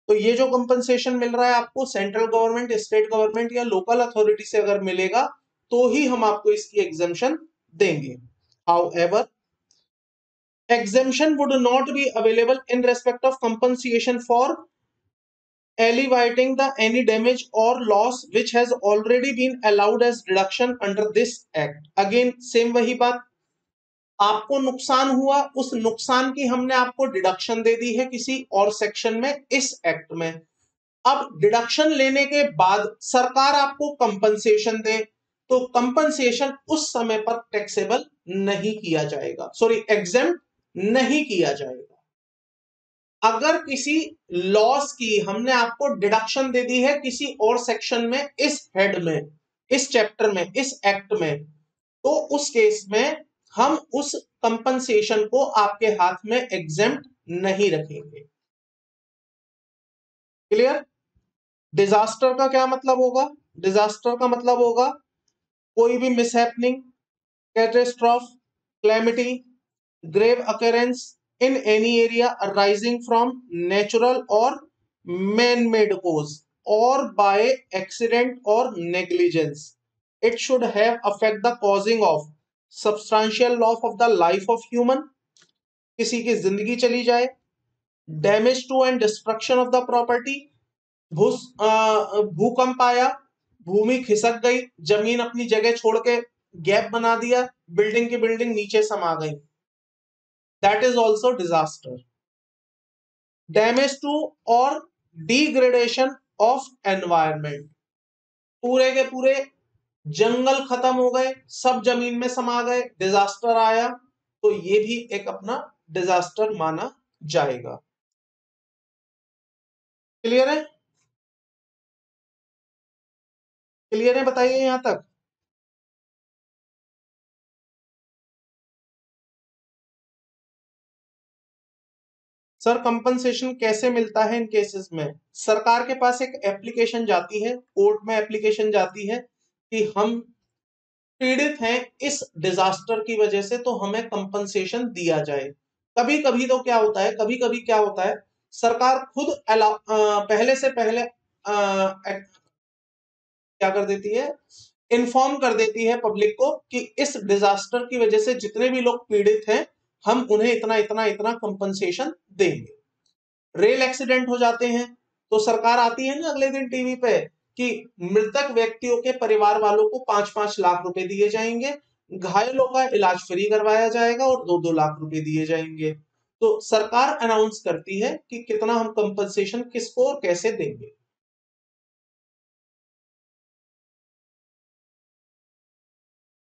A: तो ये जो कंपनसेशन मिल रहा है आपको सेंट्रल गवर्नमेंट, स्टेट गवर्नमेंट या लोकल अथॉरिटी से अगर मिलेगा तो ही हम आपको इसकी एग्जेम्पशन देंगे। However, exemption would not be available in respect of compensation for alleviating the any damage or loss which has already been allowed as deduction under this act। Again same वही बात, आपको नुकसान हुआ, उस नुकसान की हमने आपको डिडक्शन दे दी है किसी और सेक्शन में, इस एक्ट में। अब डिडक्शन लेने के बाद सरकार आपको कंपनसेशन दे तो कंपनसेशन उस समय पर टैक्सेबल नहीं किया जाएगा, सॉरी एग्जेम्प्ट नहीं किया जाएगा। अगर किसी लॉस की हमने आपको डिडक्शन दे दी है किसी और सेक्शन में, इस हेड में, इस चैप्टर में, इस एक्ट में, तो उस केस में हम उस कंपनसेशन को आपके हाथ में एग्जेम्प्ट नहीं रखेंगे। क्लियर? डिजास्टर का क्या मतलब होगा? डिजास्टर का मतलब होगा कोई भी mishappening, catastrophe, calamity, grave occurrence in any area arising from natural or man-made cause or by accident or negligence। It should have affect the causing of substantial loss of the life of human, किसी की जिंदगी चली जाए, damage to and destruction of the property, भूकंप आया, भूमि खिसक गई, जमीन अपनी जगह छोड़ के गैप बना दिया, बिल्डिंग की बिल्डिंग नीचे समा गई, that is also disaster। Damage to और डिग्रेडेशन ऑफ एनवायरमेंट, पूरे के पूरे जंगल खत्म हो गए, सब जमीन में समा गए, डिजास्टर आया, तो ये भी एक अपना डिजास्टर माना जाएगा। क्लियर है? क्लियर है, बताइए यहां तक। सर कंपनसेशन कैसे मिलता है इन केसेस में? सरकार के पास एक एप्लीकेशन जाती है, कोर्ट में एप्लीकेशन जाती है कि हम पीड़ित हैं इस डिजास्टर की वजह से, तो हमें कंपनसेशन दिया जाए। कभी कभी तो क्या होता है, कभी कभी क्या होता है, सरकार खुद पहले से पहले क्या कर देती है, इन्फॉर्म कर देती है पब्लिक को कि इस डिजास्टर की वजह से जितने भी लोग पीड़ित हैं, हम उन्हें इतना इतना इतना कंपनसेशन देंगे। रेल एक्सीडेंट हो जाते हैं तो सरकार आती है ना अगले दिन टीवी पे कि मृतक व्यक्तियों के परिवार वालों को 5-5 लाख रुपए दिए जाएंगे, घायलों का इलाज फ्री करवाया जाएगा और 2-2 लाख रुपए दिए जाएंगे। तो सरकार अनाउंस करती है कि कितना हम कंपनसेशन किसको और कैसे देंगे।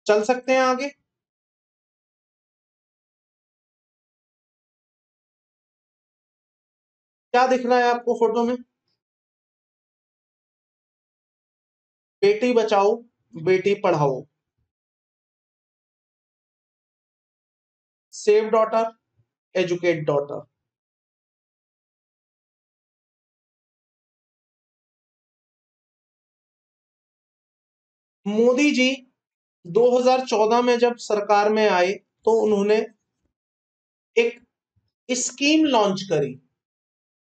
A: चल सकते हैं आगे। क्या दिख रहा है आपको फोटो में? बेटी बचाओ बेटी पढ़ाओ, save daughter educate daughter. Modi ji 2014 में जब सरकार में आए तो उन्होंने एक स्कीम लॉन्च करी,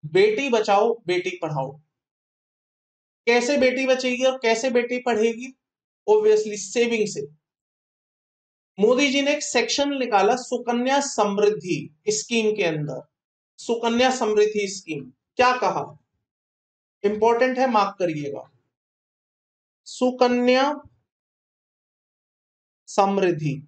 A: बेटी बचाओ बेटी पढ़ाओ। कैसे बेटी बचेगी और कैसे बेटी पढ़ेगी? ऑब्वियसली सेविंग से। मोदी जी ने एक सेक्शन निकाला सुकन्या समृद्धि स्कीम के अंदर। सुकन्या समृद्धि स्कीम क्या कहा, इंपॉर्टेंट है, मार्क करिएगा। सुकन्या समृद्धि।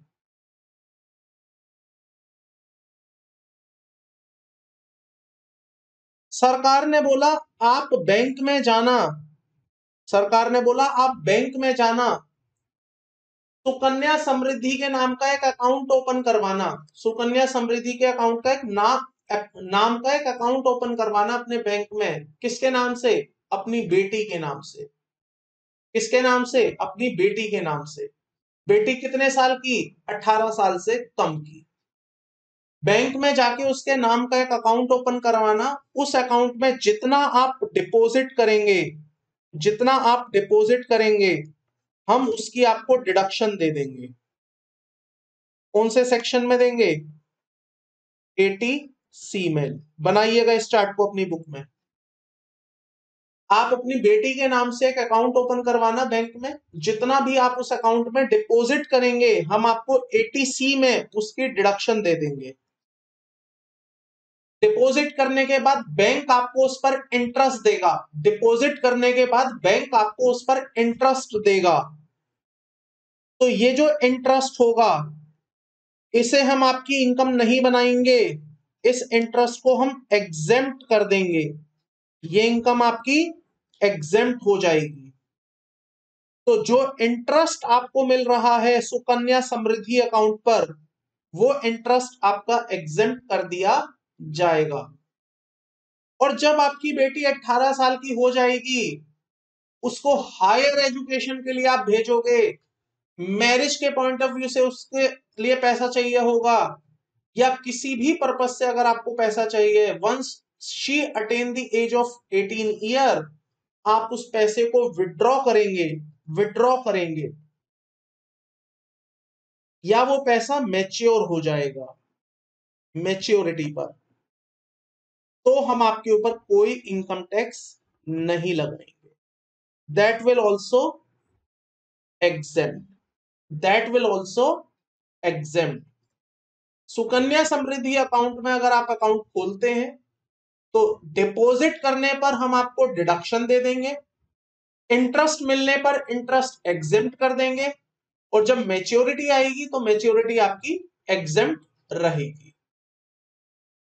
A: सरकार ने बोला आप बैंक में जाना, सरकार ने बोला आप बैंक में जाना, सुकन्या समृद्धि के नाम का एक अकाउंट ओपन करवाना, सुकन्या समृद्धि के अकाउंट का एक नाम का एक अकाउंट ओपन करवाना अपने बैंक में। किसके नाम से? अपनी बेटी के नाम से। किसके नाम से? अपनी बेटी के नाम से। बेटी कितने साल की? 18 साल से कम की। बैंक में जाके उसके नाम का एक अकाउंट ओपन करवाना। उस अकाउंट में जितना आप डिपॉजिट करेंगे, जितना आप डिपॉजिट करेंगे, हम उसकी आपको डिडक्शन दे देंगे। कौन से सेक्शन में देंगे? 80C में। बनाइएगा इस चार्ट को अपनी बुक में। आप अपनी बेटी के नाम से एक अकाउंट ओपन करवाना बैंक में, जितना भी आप उस अकाउंट में डिपॉजिट करेंगे हम आपको 80C में उसकी डिडक्शन दे देंगे। डिपॉजिट करने के बाद बैंक आपको उस पर इंटरेस्ट देगा। डिपॉजिट करने के बाद बैंक आपको उस पर इंटरेस्ट देगा। तो ये जो इंटरेस्ट होगा इसे हम आपकी इनकम नहीं बनाएंगे, इस इंटरेस्ट को हम एग्जेम्प्ट कर देंगे। ये इनकम आपकी एग्जेम्प्ट हो जाएगी। तो जो इंटरेस्ट आपको मिल रहा है सुकन्या समृद्धि अकाउंट पर, वो इंटरेस्ट आपका एग्जेम्प्ट कर दिया जाएगा। और जब आपकी बेटी 18 साल की हो जाएगी, उसको हायर एजुकेशन के लिए आप भेजोगे, मैरिज के पॉइंट ऑफ व्यू से उसके लिए पैसा चाहिए होगा, या किसी भी पर्पज से अगर आपको पैसा चाहिए, once she attain the age of 18 year, आप उस पैसे को विड्रॉ करेंगे, विड्रॉ करेंगे, या वो पैसा मैच्योर हो जाएगा मैच्योरिटी पर, तो हम आपके ऊपर कोई इनकम टैक्स नहीं लगाएंगे। That will also exempt, that will also exempt. Sukanya Samriddhi account में अगर आप अकाउंट खोलते हैं तो डिपॉजिट करने पर हम आपको डिडक्शन दे देंगे, इंटरेस्ट मिलने पर इंटरेस्ट एग्जेम्प्ट कर देंगे, और जब मैच्योरिटी आएगी तो मैच्योरिटी आपकी एग्जेम्प्ट रहेगी।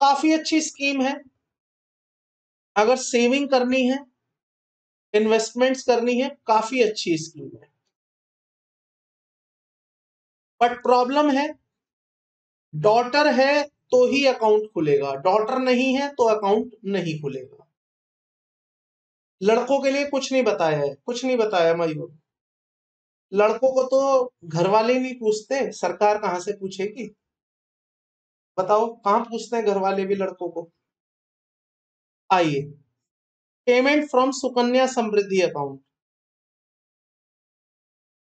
A: काफी अच्छी स्कीम है। अगर सेविंग करनी है, इन्वेस्टमेंट्स करनी है, काफी अच्छी स्कीम है। बट प्रॉब्लम है, डॉटर है तो ही अकाउंट खुलेगा, डॉटर नहीं है तो अकाउंट नहीं खुलेगा। लड़कों के लिए कुछ नहीं बताया है, कुछ नहीं बताया मयूर। लड़कों को तो घर वाले नहीं पूछते, सरकार कहां से पूछेगी? बताओ, कहां पूछते हैं घर वाले भी लड़कों को? आइए, payment from Sukanya Samriddhi account.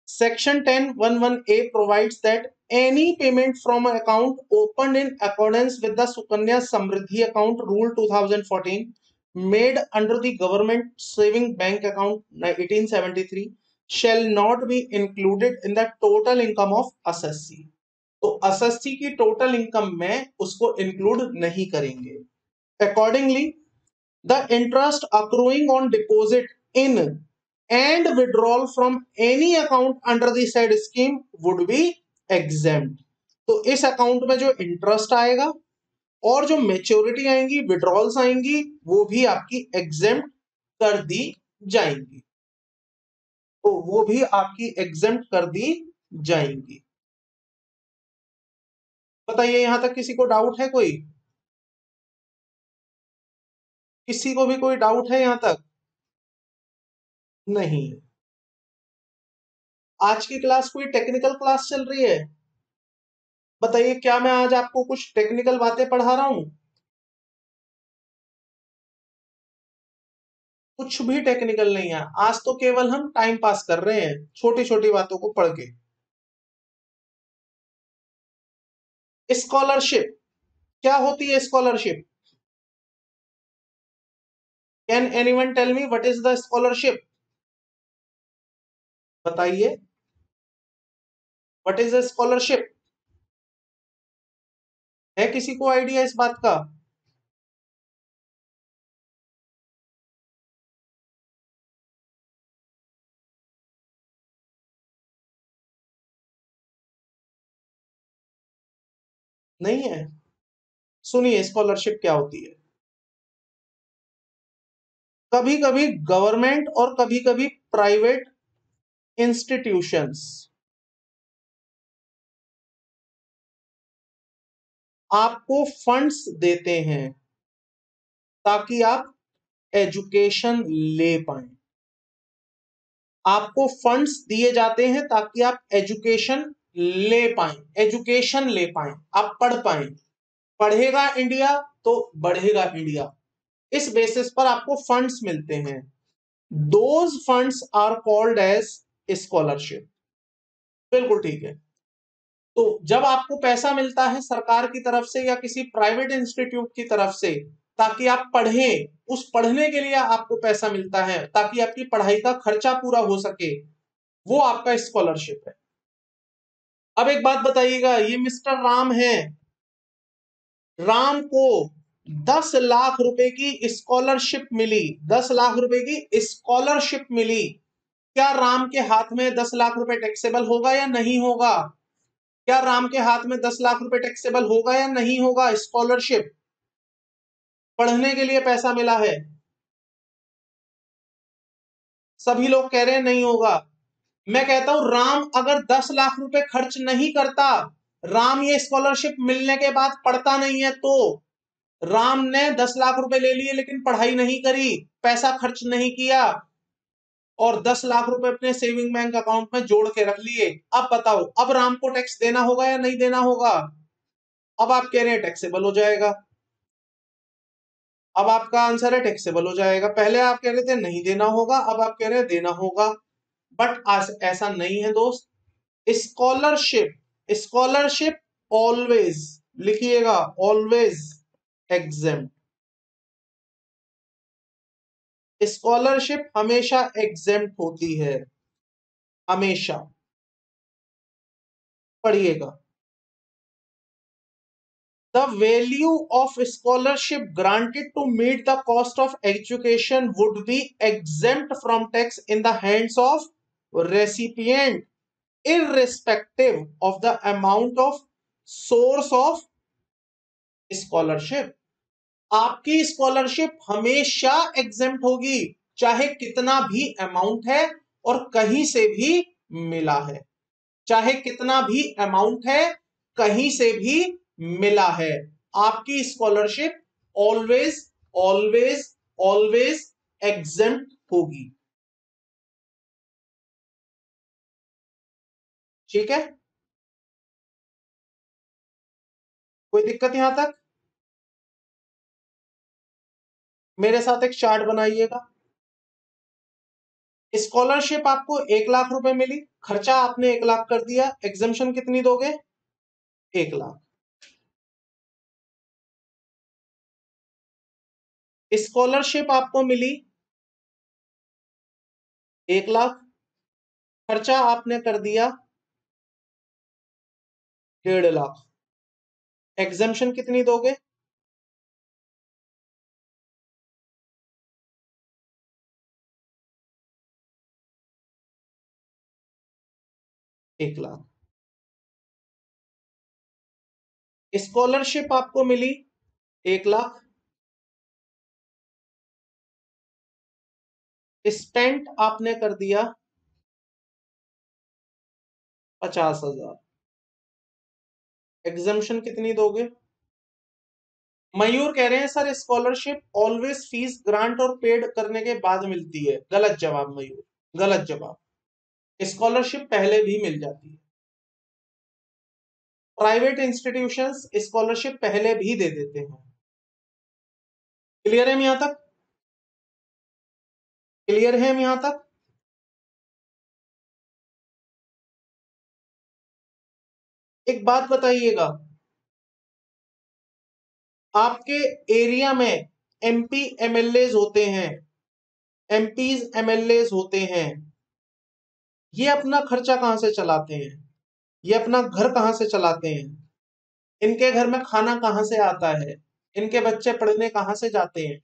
A: Section 10(11)(a) provides that any payment from an account opened in accordance with the Sukanya Samriddhi Account Rule 2014 made under the Government Saving Bank Account 1873 shall not be included in the total income of assessee. तो assessee की total income में उसको include नहीं करेंगे. Accordingly, the interest accruing on deposit in and withdrawal from any account under the said scheme would be exempt. तो इस account में जो इंटरेस्ट आएगा और जो मेच्योरिटी आएंगी, विड्रॉल्स आएंगी, वो भी आपकी एग्जेम्प्ट कर दी जाएंगी. तो वो भी आपकी एग्जेम्प्ट कर दी जाएंगी. बताइए, यहां तक किसी को डाउट है? कोई किसी को भी कोई डाउट है यहां तक? नहीं. आज की क्लास कोई टेक्निकल क्लास चल रही है? बताइए, क्या मैं आज आपको कुछ टेक्निकल बातें पढ़ा रहा हूं? कुछ भी टेक्निकल नहीं है. आज तो केवल हम टाइम पास कर रहे हैं छोटी छोटी बातों को पढ़ के. स्कॉलरशिप क्या होती है? Scholarship, can anyone tell me what is the scholarship? बताइए, व्हाट इज द स्कॉलरशिप? है किसी को आइडिया इस बात का? नहीं है? सुनिए, स्कॉलरशिप क्या होती है. कभी कभी गवर्नमेंट और कभी कभी प्राइवेट इंस्टीट्यूशंस आपको फंड्स देते हैं ताकि आप एजुकेशन ले पाए. आपको फंड्स दिए जाते हैं ताकि आप एजुकेशन ले पाए, एजुकेशन ले पाए, आप पढ़ पाए. पढ़ेगा इंडिया तो बढ़ेगा इंडिया. इस बेसिस पर आपको फंड्स मिलते हैं. Those funds are called as scholarship. बिल्कुल ठीक है. तो जब आपको पैसा मिलता है सरकार की तरफ से या किसी प्राइवेट इंस्टीट्यूट की तरफ से ताकि आप पढ़ें, उस पढ़ने के लिए आपको पैसा मिलता है ताकि आपकी पढ़ाई का खर्चा पूरा हो सके, वो आपका स्कॉलरशिप है. अब एक बात बताइएगा, ये मिस्टर राम है, राम को 10 लाख रुपए की स्कॉलरशिप मिली, 10 लाख रुपए की स्कॉलरशिप मिली. क्या राम के हाथ में 10 लाख रुपए टैक्सेबल होगा या नहीं होगा? क्या राम के हाथ में 10 लाख रुपए टैक्सेबल होगा या नहीं होगा? स्कॉलरशिप, पढ़ने के लिए पैसा मिला है. सभी लोग कह रहे हैं नहीं होगा. मैं कहता हूं, राम अगर 10 लाख रुपए खर्च नहीं करता, राम ये स्कॉलरशिप मिलने के बाद पढ़ता नहीं है, तो राम ने 10 लाख रुपए ले लिए लेकिन पढ़ाई नहीं करी, पैसा खर्च नहीं किया और 10 लाख रुपए अपने सेविंग बैंक अकाउंट में जोड़ के रख लिए. अब बताओ, अब राम को टैक्स देना होगा या नहीं देना होगा? अब आप कह रहे हैं टैक्सेबल हो जाएगा. अब आपका आंसर है टैक्सेबल हो जाएगा. पहले आप कह रहे थे नहीं देना होगा, अब आप कह रहे हैं देना होगा. बट ऐसा नहीं है दोस्त. स्कॉलरशिप, स्कॉलरशिप ऑलवेज, लिखिएगा, ऑलवेज एग्जेम्प्ट. स्कॉलरशिप हमेशा एग्जेम्प्ट होती है, हमेशा. पढ़िएगा, the value of scholarship granted to meet the cost of education would be exempt from tax in the hands of recipient irrespective of the amount of source of scholarship. आपकी scholarship हमेशा exempt होगी, चाहे कितना भी amount है और कहीं से भी मिला है. चाहे कितना भी अमाउंट है, कहीं से भी मिला है, आपकी scholarship always always always exempt होगी. ठीक है? कोई दिक्कत यहां तक? मेरे साथ एक चार्ट बनाइएगा। स्कॉलरशिप आपको 1 लाख रुपए मिली, खर्चा आपने 1 लाख कर दिया, एग्जम्पशन कितनी दोगे? 1 लाख। स्कॉलरशिप आपको मिली 1 लाख, खर्चा आपने कर दिया 1.5 लाख, एग्जम्पशन कितनी दोगे? 1 लाख। स्कॉलरशिप आपको मिली 1 लाख, स्पेंट आपने कर दिया 50,000, एग्जम्पशन कितनी दोगे? मयूर कह रहे हैं sir scholarship always fees grant और पेड करने के बाद मिलती है। गलत जवाब मयूर, गलत जवाब। स्कॉलरशिप पहले भी मिल जाती है। प्राइवेट इंस्टीट्यूशंस स्कॉलरशिप पहले भी दे देते हैं। क्लियर है यहां तक? क्लियर है यहां तक? एक बात बताइएगा, आपके एरिया में एमपी एमएलए होते हैं, एमपीज एमएलए होते हैं, ये अपना खर्चा कहां से चलाते हैं? ये अपना घर कहां से चलाते हैं? इनके घर में खाना कहां से आता है? इनके बच्चे पढ़ने कहां से जाते हैं?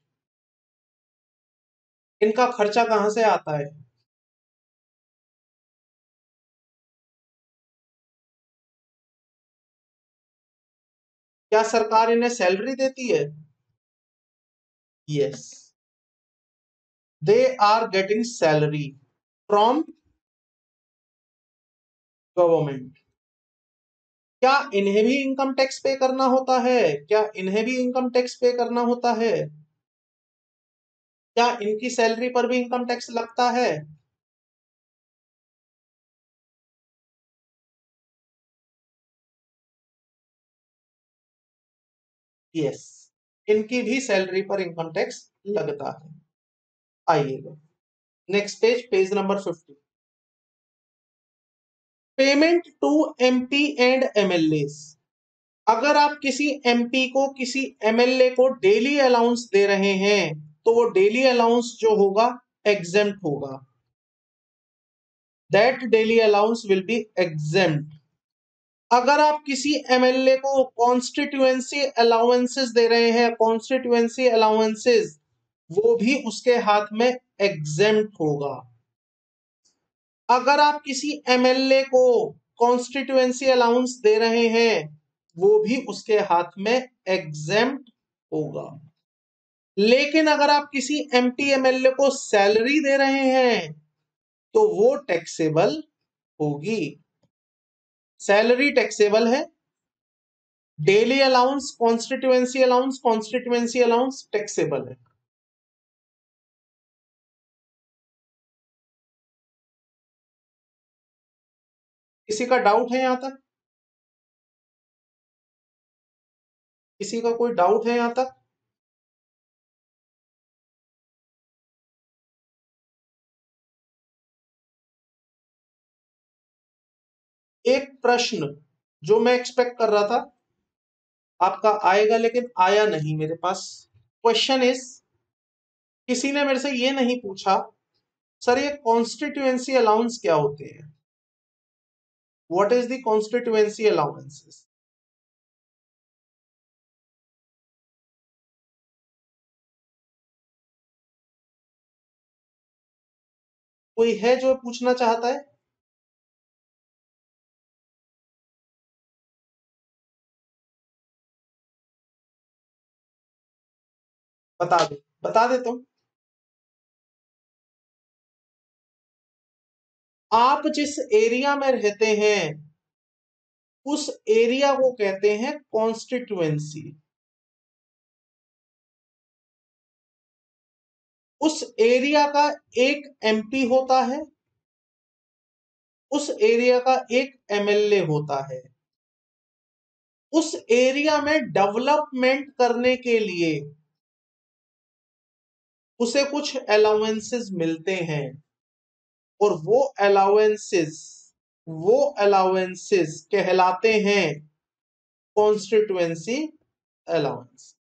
A: इनका खर्चा कहां से आता है? क्या सरकार इन्हें सैलरी देती है? Yes, they are getting salary from government. क्या इन्हें भी इनकम टैक्स पे करना होता है? क्या इन्हें भी इनकम टैक्स पे करना होता है? क्या इनकी सैलरी पर भी इनकम टैक्स लगता है? यस, इनकी भी सैलरी पर इनकम टैक्स लगता है। आइएगा next page, page number 50। Payment to MP and MLA. अगर आप किसी एमपी को किसी एमएलए को डेली अलाउंस दे रहे हैं तो वो डेली अलाउंस जो होगा एग्जेम्प्ट होगा। That daily allowance will be exempt. अगर आप किसी एमएलए को कॉन्स्टिट्यूएंसी अलाउंसेस दे रहे हैं, कॉन्स्टिट्यूएंसी अलाउंसेस, वो भी उसके हाथ में एग्जेम्प्ट होगा। अगर आप किसी एमएलए को कॉन्स्टिट्यूएंसी अलाउंस दे रहे हैं वो भी उसके हाथ में एग्जेम्प्ट होगा। लेकिन अगर आप किसी एमपी एमएलए को सैलरी दे रहे हैं तो वो टैक्सेबल होगी। सैलरी टैक्सेबल है, daily allowance constituency allowance taxable है। किसी का डाउट है यहां तक? किसी का कोई डाउट है यहां तक? एक प्रश्न जो मैं एक्सपेक्ट कर रहा था आपका आएगा लेकिन आया नहीं मेरे पास। क्वेश्चन इज, किसी ने मेरे से ये नहीं पूछा सर ये कॉन्स्टिट्यूएंसी अलाउंस क्या होते हैं? What is the constituency allowances? कोई है जो पूछना चाहता है? बता दो, बता देता हूं। आप जिस एरिया में रहते हैं उस एरिया को कहते हैं कॉन्स्टिट्यूएंसी। उस एरिया का एक एमपी होता है, उस एरिया का एक एमएलए होता है। उस एरिया में डेवलपमेंट करने के लिए उसे कुछ अलाउंसेस मिलते हैं और वो अलाउंसेस कहलाते हैं कॉन्स्टिट्यूएंसी अलाउंस।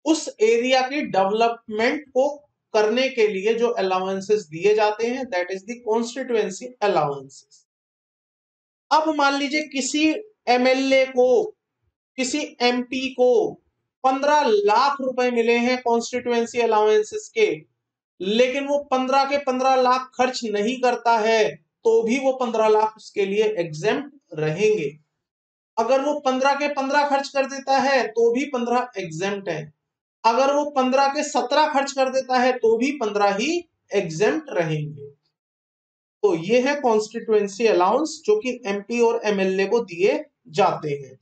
A: उस एरिया की डेवलपमेंट को करने के लिए जो अलाउंसेस दिए जाते हैं that is the constituency allowances. अब मान लीजिए किसी एमएलए को, किसी एमपी को 15 लाख रुपए मिले हैं कॉन्स्टिट्यूएंसी अलाउंसेस के, लेकिन वो 15 के 15 लाख खर्च नहीं करता है तो भी वो 15 लाख उसके लिए एग्जेम्प्ट रहेंगे। अगर वो 15 के 15 खर्च कर देता है तो भी 15 एग्जेम्प्ट है। अगर वो 15 के 17 खर्च कर देता है तो भी 15 ही एग्जेम्प्ट रहेंगे। तो ये है कॉन्स्टिट्यूएंसी अलाउंस जो कि एमपी और एमएलए को दिए जाते हैं।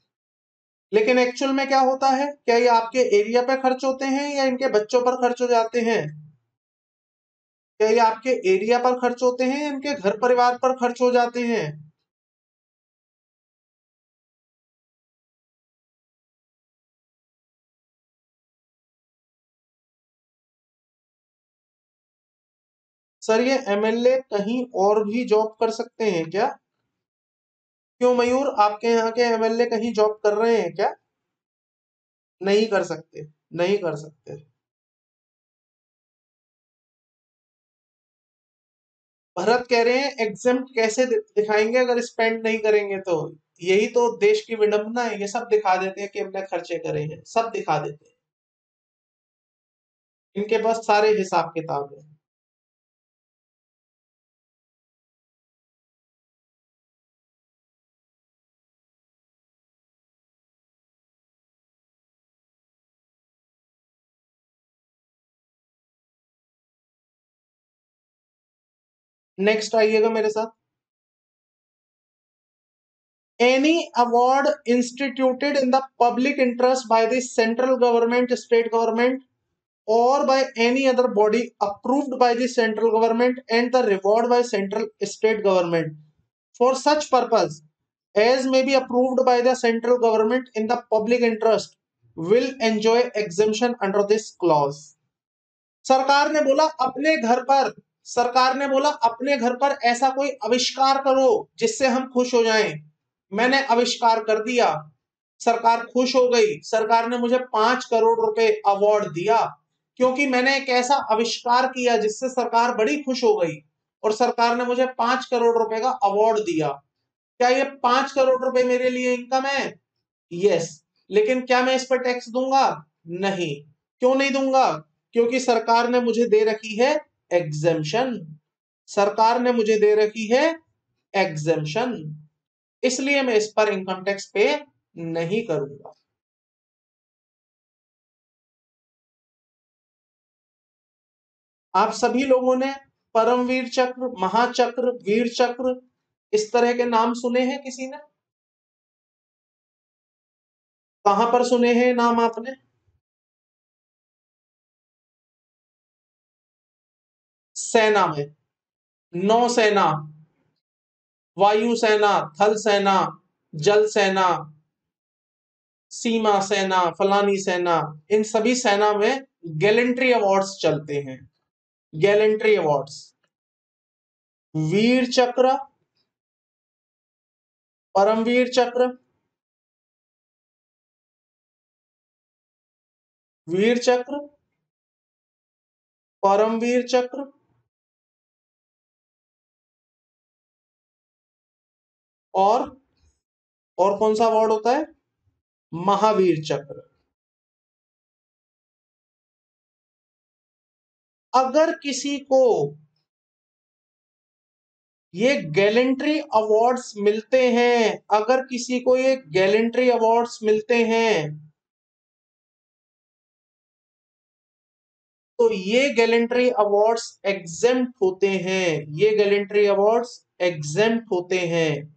A: लेकिन एक्चुअल में क्या होता है, क्या ये आपके एरिया पे खर्च होते हैं या इनके बच्चों पर खर्च हो जाते हैं? क्या ये आपके एरिया पर खर्च होते हैं या इनके घर परिवार पर खर्च हो जाते हैं? सर ये एमएलए कहीं और भी जॉब कर सकते हैं क्या? क्यों मयूर, आपके यहाँ के एमएलए कहीं जॉब कर रहे हैं क्या? नहीं कर सकते, नहीं कर सकते। भरत कह रहे हैं एग्जेम्प्ट कैसे दिखाएंगे अगर स्पेंड नहीं करेंगे तो? यही तो देश की विडंबना है, ये सब दिखा देते हैं कि हमने खर्चे करे हैं, सब दिखा देते हैं। इनके पास सारे हिसाब किताब है। नेक्स्ट आइएगा मेरे साथ। Any award instituted in the public interest by the central government, state government, or by any other body approved by the central government and the reward by central state government for such purpose as may be approved by the central government in the public interest will enjoy exemption under this clause। सरकार ने बोला अपने घर पर, सरकार ने बोला अपने घर पर ऐसा कोई आविष्कार करो जिससे हम खुश हो जाएं। मैंने आविष्कार कर दिया, सरकार खुश हो गई, सरकार ने मुझे 5 करोड़ रुपए अवार्ड दिया क्योंकि मैंने एक ऐसा आविष्कार किया जिससे सरकार बड़ी खुश हो गई और सरकार ने मुझे 5 करोड़ रुपए का अवार्ड दिया। क्या ये 5 करोड़ रुपए मेरे लिए इनकम है? यस। लेकिन क्या मैं इस पर टैक्स दूंगा? नहीं। क्यों नहीं दूंगा? क्योंकि सरकार ने मुझे दे रखी है एग्जेम्पशन, सरकार ने मुझे दे रखी है एग्जेम्पशन, इसलिए मैं इस पर इनकम टैक्स पे नहीं करूंगा। आप सभी लोगों ने परमवीर चक्र, महाचक्र, वीर चक्र इस तरह के नाम सुने हैं किसी ने? कहां पर सुने हैं नाम आपने? सेना में, नौसेना, वायुसेना, थल सेना, जल सेना, सीमा सेना, फलानी सेना, इन सभी सेना में गैलेंट्री अवार्ड्स चलते हैं। गैलेंट्री अवार्ड्स, वीर चक्र, परमवीर चक्र, वीर चक्र, परमवीर चक्र और कौन सा अवार्ड होता है? महावीर चक्र। अगर किसी को ये गैलेंट्री अवार्ड्स मिलते हैं, अगर किसी को ये गैलेंट्री अवार्ड्स मिलते हैं तो ये गैलेंट्री अवार्ड्स एग्जेम्प्ट होते हैं, ये गैलेंट्री अवार्ड्स एग्जेम्प्ट होते हैं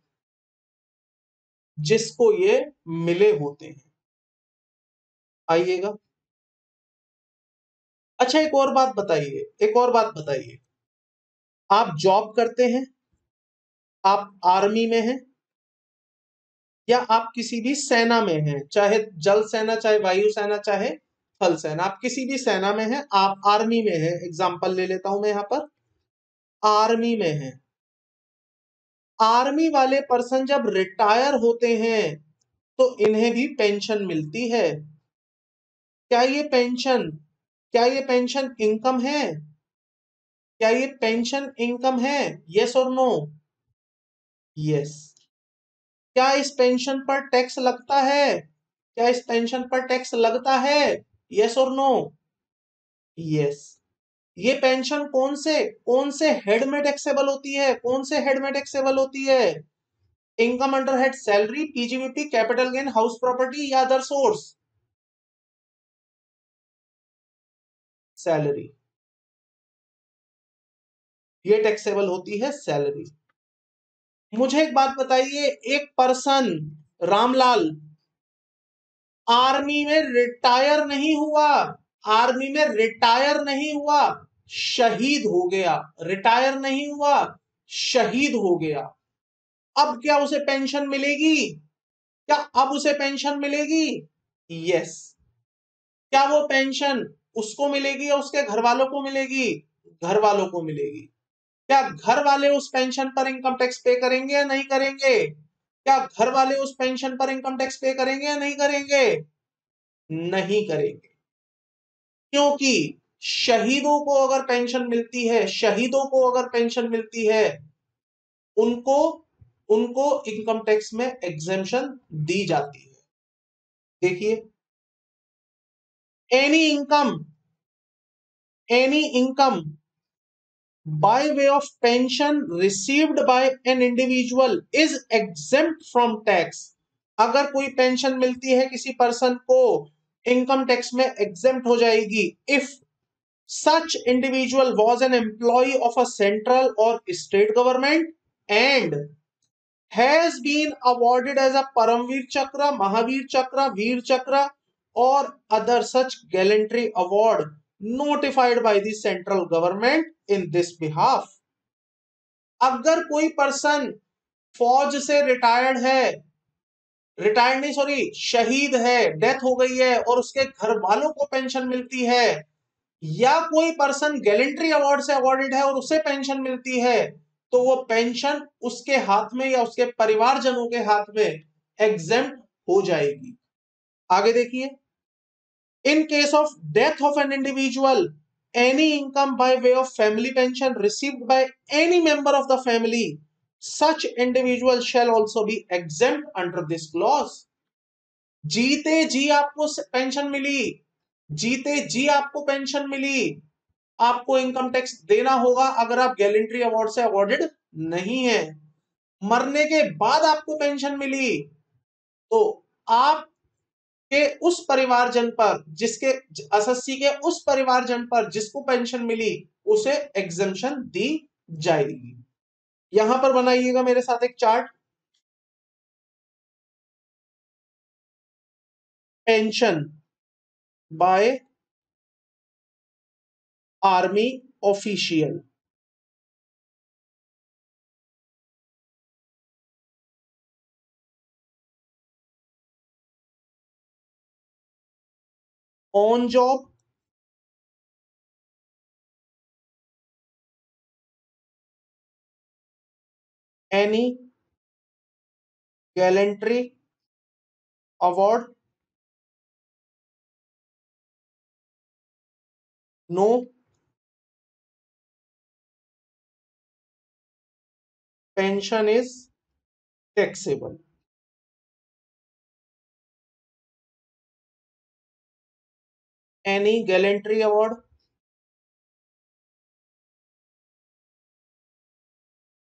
A: जिसको ये मिले होते हैं। आइएगा। अच्छा एक और बात बताइए, एक और बात बताइए, आप जॉब करते हैं, आप आर्मी में हैं या आप किसी भी सेना में हैं, चाहे जल सेना, चाहे वायु सेना, चाहे थल सेना, आप किसी भी सेना में हैं, आप आर्मी में हैं, एग्जाम्पल ले लेता हूं मैं यहां पर, आर्मी में हैं। आर्मी वाले पर्सन जब रिटायर होते हैं तो इन्हें भी पेंशन मिलती है। क्या ये पेंशन, क्या ये पेंशन इनकम है? क्या ये पेंशन इनकम है? यस और नो? यस। क्या इस पेंशन पर टैक्स लगता है? क्या इस पेंशन पर टैक्स लगता है? यस और नो? यस। ये पेंशन कौन से हेड में टैक्सेबल होती है? कौन से हेड में टैक्सेबल होती है? Income under head salary, PGBP, capital gain, house property या अदर सोर्स? सैलरी। ये टैक्सेबल होती है सैलरी। मुझे एक बात बताइए, एक पर्सन रामलाल आर्मी में रिटायर नहीं हुआ, आर्मी में रिटायर नहीं हुआ, शहीद हो गया। रिटायर नहीं हुआ, शहीद हो गया। अब क्या उसे पेंशन मिलेगी? क्या अब उसे पेंशन मिलेगी? यस। क्या वो पेंशन उसको मिलेगी या उसके घर वालों को मिलेगी? घर वालों को मिलेगी। क्या घर वाले उस पेंशन पर इनकम टैक्स पे करेंगे या नहीं करेंगे? क्या घर वाले उस पेंशन पर इनकम टैक्स पे करेंगे या नहीं करेंगे? नहीं करेंगे। क्योंकि शहीदों को अगर पेंशन मिलती है, शहीदों को अगर पेंशन मिलती है, उनको उनको इनकम टैक्स में एग्जेम्पशन दी जाती है। देखिए, any income, any income by way of pension received by an individual is exempt from tax। अगर कोई पेंशन मिलती है किसी पर्सन को, इनकम टैक्स में एग्जेम्प्ट हो जाएगी if such individual was an employee of a central or state government and has been awarded as a Paramveer Chakra, Mahavir Chakra, Veer Chakra or other such gallantry award notified by the central government in this behalf। अगर कोई person फौज से retired है, retired नहीं sorry, शहीद है, death हो गई है और उसके घर वालों को पेंशन मिलती है, या कोई पर्सन गैलेंट्री अवार्ड से अवॉर्डेड है और उसे पेंशन मिलती है, तो वो पेंशन उसके हाथ में या उसके परिवारजनों के हाथ में एग्जेम्प्ट हो जाएगी। आगे देखिए, in case of death of an individual any income by way of family pension received by any member of the family, such individual shall also be exempt under this clause। जीते जी आपको pension मिली, जीते जी आपको pension मिली, आपको income tax देना होगा अगर आप gallantry award से अवॉर्डेड नहीं है। मरने के बाद आपको पेंशन मिली तो आप के उस परिवारजन पर, जिसके असस्सी के उस परिवारजन पर जिसको पेंशन मिली, उसे एग्जेम्पशन दी जाएगी। यहां पर बनाइएगा मेरे साथ एक chart. Pension by army official, on job, any gallantry award, no pension is taxable. Any gallantry award,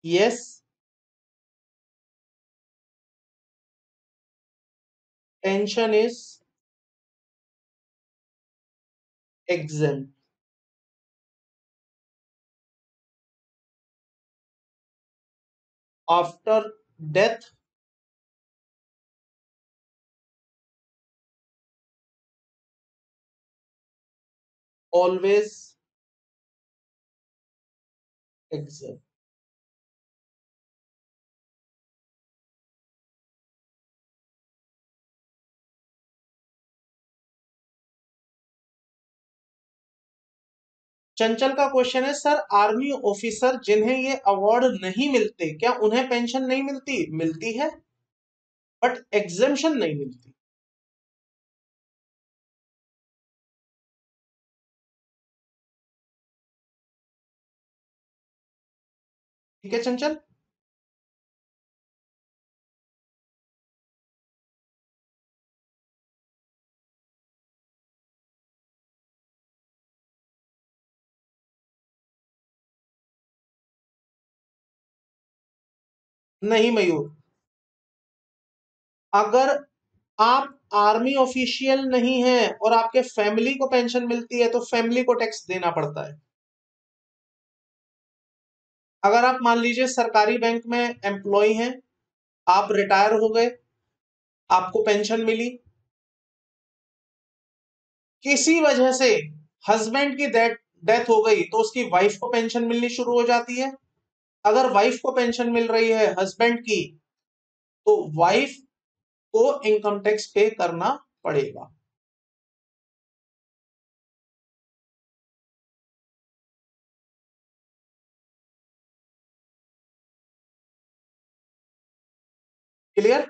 A: yes, pension is exempt। After death always exempt। Chanchal का क्वेश्चन है, सर आर्मी ऑफिसर जिन्हें ये अवार्ड नहीं मिलते, क्या उन्हें पेंशन नहीं मिलती? मिलती है, बट एग्जेम्पशन नहीं मिलती। ठीक है चंचल। नहीं मयूर, अगर आप आर्मी ऑफिशियल नहीं है और आपके फैमिली को पेंशन मिलती है तो फैमिली को टैक्स देना पड़ता है। अगर आप मान लीजिए सरकारी बैंक में एम्प्लॉय हैं, आप रिटायर हो गए, आपको पेंशन मिली, किसी वजह से हस्बैंड की डेथ डेथ हो गई तो उसकी वाइफ को पेंशन मिलनी शुरू हो जाती है। अगर वाइफ को पेंशन मिल रही है हस्बैंड की, तो वाइफ को इनकम टैक्स पे करना पड़ेगा। क्लियर?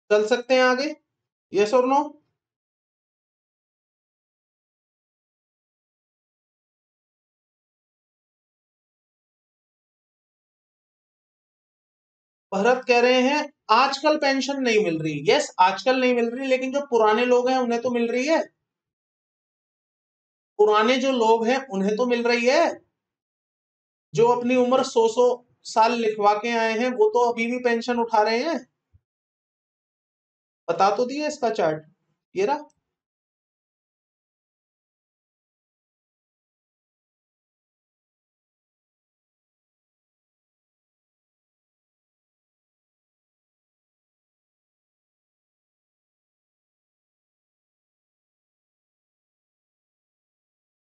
A: चल सकते हैं आगे, यस और नो? भरत कह रहे हैं आजकल पेंशन नहीं मिल रही। यस, आजकल नहीं मिल रही, लेकिन जो पुराने लोग हैं उन्हें तो मिल रही है। पुराने जो लोग हैं उन्हें तो मिल रही है। जो अपनी उम्र 100 साल लिखवा के आए हैं वो तो अभी भी पेंशन उठा रहे हैं। बता तो दिया इसका चार्ट, ये रहा।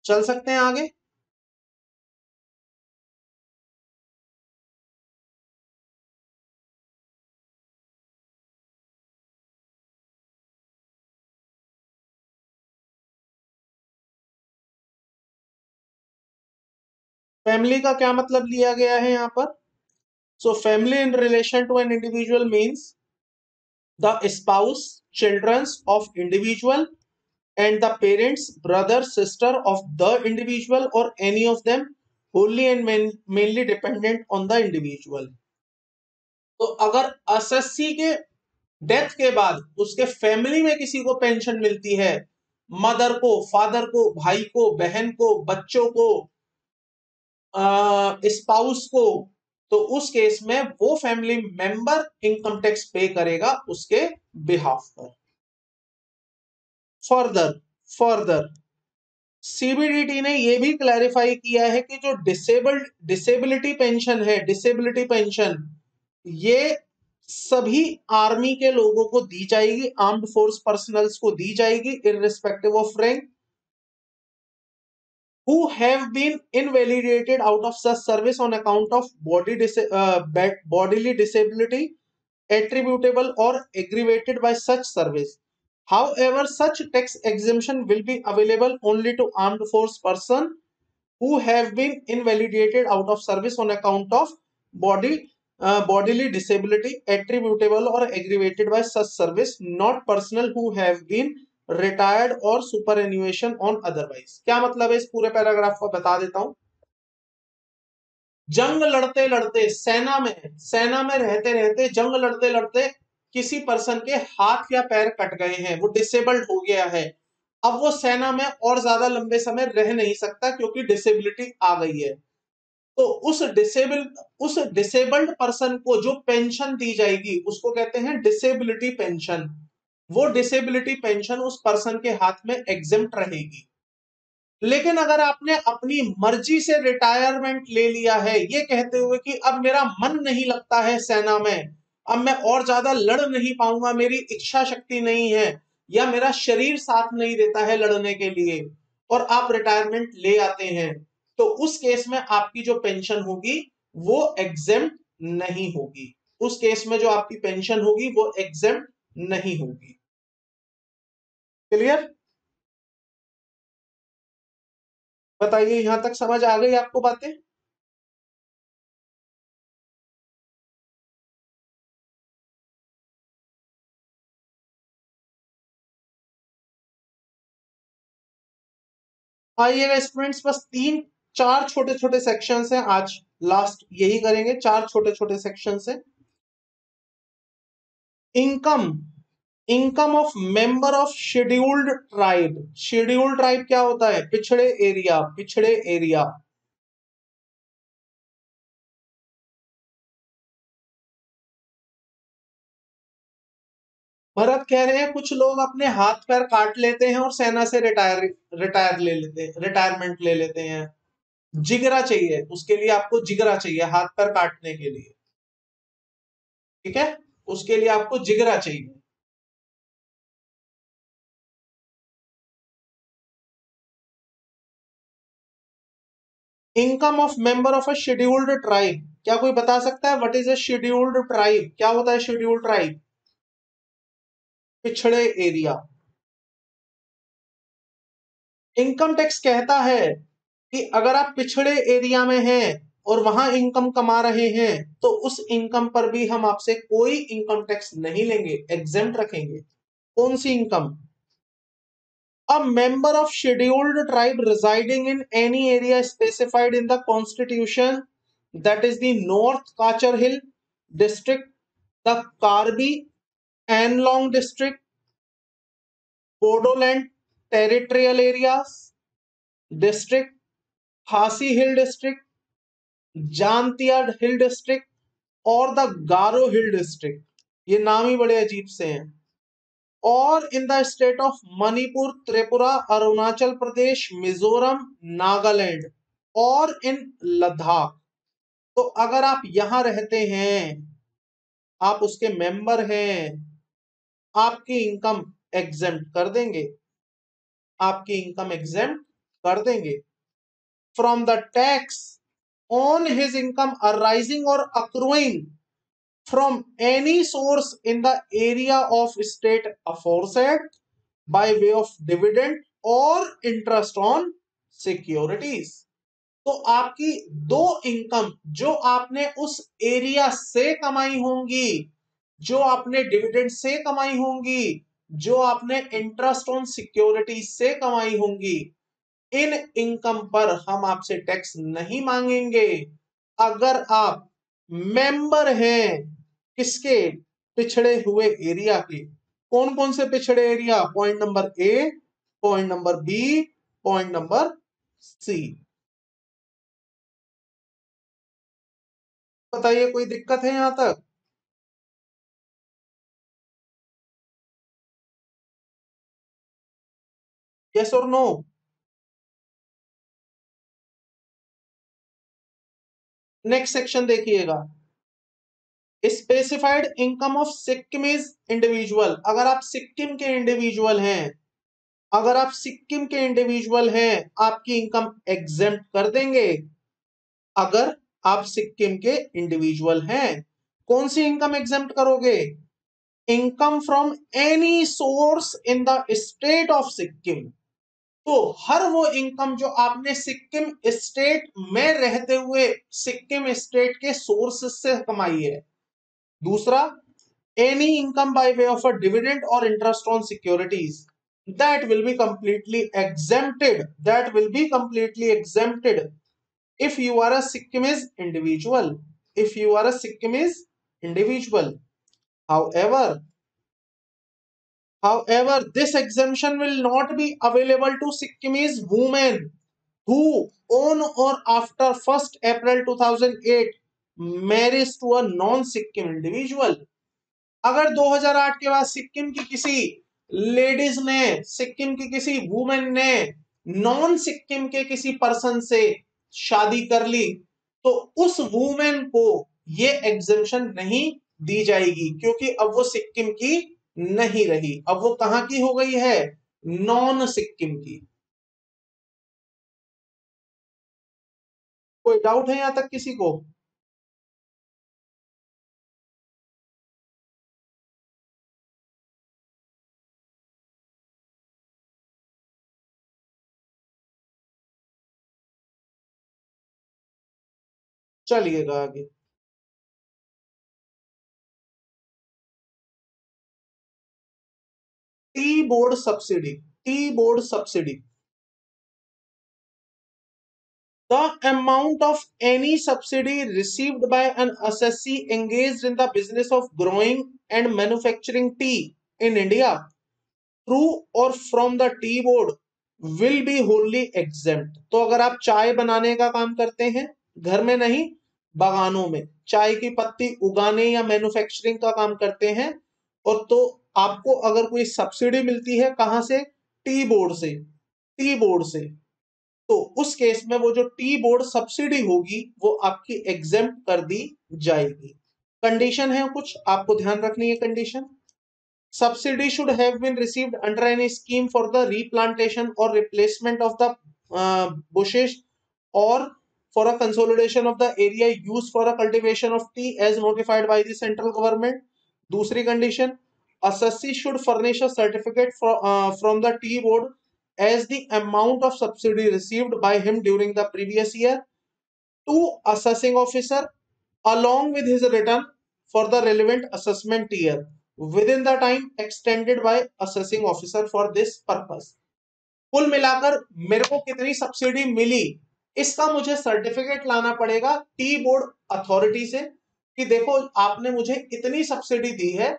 A: चल सकते हैं आगे। फैमिली का क्या मतलब लिया गया है यहाँ पर? So family in relation to an individual means the spouse, childrens of individual and the parents, brother, sister of the individual or any of them wholly and mainly dependent on the individual। तो अगर SSC के death के बाद उसके family में किसी को pension मिलती है, मदर को, फादर को, भाई को, बहन को, बच्चों को, स्पाउस को, तो उस केस में वो family member income tax pay करेगा उसके बिहाफ पर। फर्दर फर्दर सीबीडीटी ने यह भी क्लैरिफाई किया है कि जो डिसेबिलिटी पेंशन है, डिसेबिलिटी पेंशन, ये सभी आर्मी के लोगों को दी जाएगी, आर्म्ड फोर्स पर्सनल्स को दी जाएगी, irrespective of rank, who have been invalidated out of such service on account of bodily disability attributable or aggravated by such service. However, such tax exemption will be available only to armed force person who have been invalidated out of service on account of bodily disability attributable or aggravated by such service, not personnel who have been retired or superannuation on otherwise। क्या मतलब है इस पूरे paragraph को बता देता हूं। जंग लड़ते लड़ते सेना में रहते रहते जंग लड़ते लड़ते किसी पर्सन के हाथ या पैर कट गए हैं, वो डिसेबल्ड हो गया है। अब वो सेना में और ज्यादा लंबे समय रह नहीं सकता क्योंकि डिसेबिलिटी आ गई है। तो उस डिसेबल्ड पर्सन को जो पेंशन दी जाएगी उसको कहते हैं डिसेबिलिटी पेंशन। वो डिसेबिलिटी पेंशन उस पर्सन के हाथ में एग्जेम्प्ट रहेगी। लेकिन अगर आपने अपनी मर्जी से रिटायरमेंट ले लिया है ये कहते हुए कि अब मेरा मन नहीं लगता है सेना में, अब मैं और ज्यादा लड़ नहीं पाऊंगा, मेरी इच्छा शक्ति नहीं है, या मेरा शरीर साथ नहीं देता है लड़ने के लिए, और आप रिटायरमेंट ले आते हैं, तो उस केस में आपकी जो पेंशन होगी वो एग्जेम्प्ट नहीं होगी। उस केस में जो आपकी पेंशन होगी वो एग्जेम्प्ट नहीं होगी। क्लियर? बताइए, यहां तक समझ आ गई आपको बातें? आइएगा स्टूडेंट्स, बस तीन चार छोटे छोटे सेक्शंस हैं आज, लास्ट यही करेंगे, चार छोटे छोटे सेक्शंस हैं। Income, income of member of scheduled tribe. Scheduled tribe क्या होता है? पिछड़े एरिया, पिछड़े एरिया। भरत कह रहे हैं कुछ लोग अपने हाथ पैर काट लेते हैं और सेना से रिटायर ले लेते हैं, रिटायरमेंट ले लेते हैं। जिगरा चाहिए उसके लिए, आपको जिगरा चाहिए हाथ पैर काटने के लिए, ठीक है? उसके लिए आपको जिगरा चाहिए। Income of member of a scheduled tribe, क्या कोई बता सकता है what is a scheduled tribe? क्या होता है शेड्यूल्ड ट्राइब? पिछड़े एरिया। इनकम टैक्स कहता है कि अगर आप पिछड़े एरिया में हैं और वहां इनकम कमा रहे हैं तो उस इनकम पर भी हम आपसे कोई इनकम टैक्स नहीं लेंगे, एग्जेम्प्ट रखेंगे। कौन सी income? A member of scheduled tribe residing in any area specified in the constitution, that is the North Kachar Hill district, the Karbi Anlong district, Bodoland territorial areas district, Khasi Hill district, Jantiad Hill district और the Garo hill district, ये नाम ही बड़े अजीब से हैं, और in the state of Manipur, Tripura, Arunachal Pradesh, Mizoram, Nagaland और इन लद्दाख। तो अगर आप यहां रहते हैं, आप उसके मेंबर हैं, आपकी इनकम एग्जेम्प्ट कर देंगे, आपकी इनकम एग्जेम्प्ट कर देंगे from the tax on his income arising और accruing from any source in the area of state aforesaid by way of dividend or interest on securities। तो आपकी दो इनकम जो आपने उस एरिया से कमाई होंगी, जो आपने डिविडेंड से कमाई होंगी, जो आपने इंटरेस्ट ऑन सिक्योरिटी से कमाई होंगी, इन इनकम पर हम आपसे टैक्स नहीं मांगेंगे अगर आप मेंबर हैं किसके? पिछड़े हुए एरिया के। कौन कौन से पिछड़े area? Point number A, point number B, point number C. बताइए, कोई दिक्कत है यहां तक? यस और नो? नेक्स्ट सेक्शन देखिएगा, specified income of Sikkim is individual. अगर आप सिक्किम के इंडिविजुअल हैं, अगर आप सिक्किम के इंडिविजुअल हैं, आपकी इनकम एग्जेम्प्ट कर देंगे। अगर आप सिक्किम के इंडिविजुअल हैं, कौन सी इनकम एग्जेम्प्ट करोगे? Income from any source in the state of Sikkim. तो हर वो इनकम जो आपने सिक्किम स्टेट में रहते हुए सिक्किम स्टेट के सोर्सेस से कमाई है। दूसरा, any income by way of a dividend or interest on securities, that will be completely exempted, that will be completely exempted if you are a Sikkimese individual, if you are a Sikkimese individual. However, however, this exemption will not be available to Sikkimese women who on or after 1st April 2008 marries to a non-Sikkim individual। अगर 2008 के बाद सिक्किम की किसी ladies ने, सिक्किम की किसी women ने non Sikkim के किसी पर्सन से शादी कर ली, तो उस वुमेन को ये एग्जेम्पशन नहीं दी जाएगी, क्योंकि अब वो सिक्किम की नहीं रही, अब वो कहां की हो गई है? नॉन सिक्किम की। कोई डाउट है यहां तक किसी को? चलिएगा आगे। Tea board subsidy, tea board subsidy, the amount of any subsidy received by an assessee engaged in the business of growing and manufacturing tea in India through or from the tea board will be wholly exempt। तो अगर आप चाय बनाने का काम करते हैं, घर में नहीं, बागानों में चाय की पत्ती उगाने या मैन्युफैक्चरिंग का काम करते हैं, और तो आपको अगर कोई सब्सिडी मिलती है, कहां से? टी बोर्ड से, टी बोर्ड से, तो उस केस में वो जो टी बोर्ड सब्सिडी होगी वो आपकी एग्जेम्प्ट कर दी जाएगी। कंडीशन है कुछ आपको ध्यान रखनी है condition. Subsidy should have been received under any scheme for the replantation और replacement of the bushes or for a consolidation of the area used for a cultivation of tea as notified by the central government। दूसरी condition, assessee should furnish a certificate from the tea board as the amount of subsidy received by him during the previous year to assessing officer along with his return for the relevant assessment year within the time extended by assessing officer for this purpose। कुल मिलाकर मेरे को कितनी subsidy मिली, इसका मुझे certificate लाना पड़ेगा tea board authority से कि देखो आपने मुझे इतनी सब्सिडी दी है,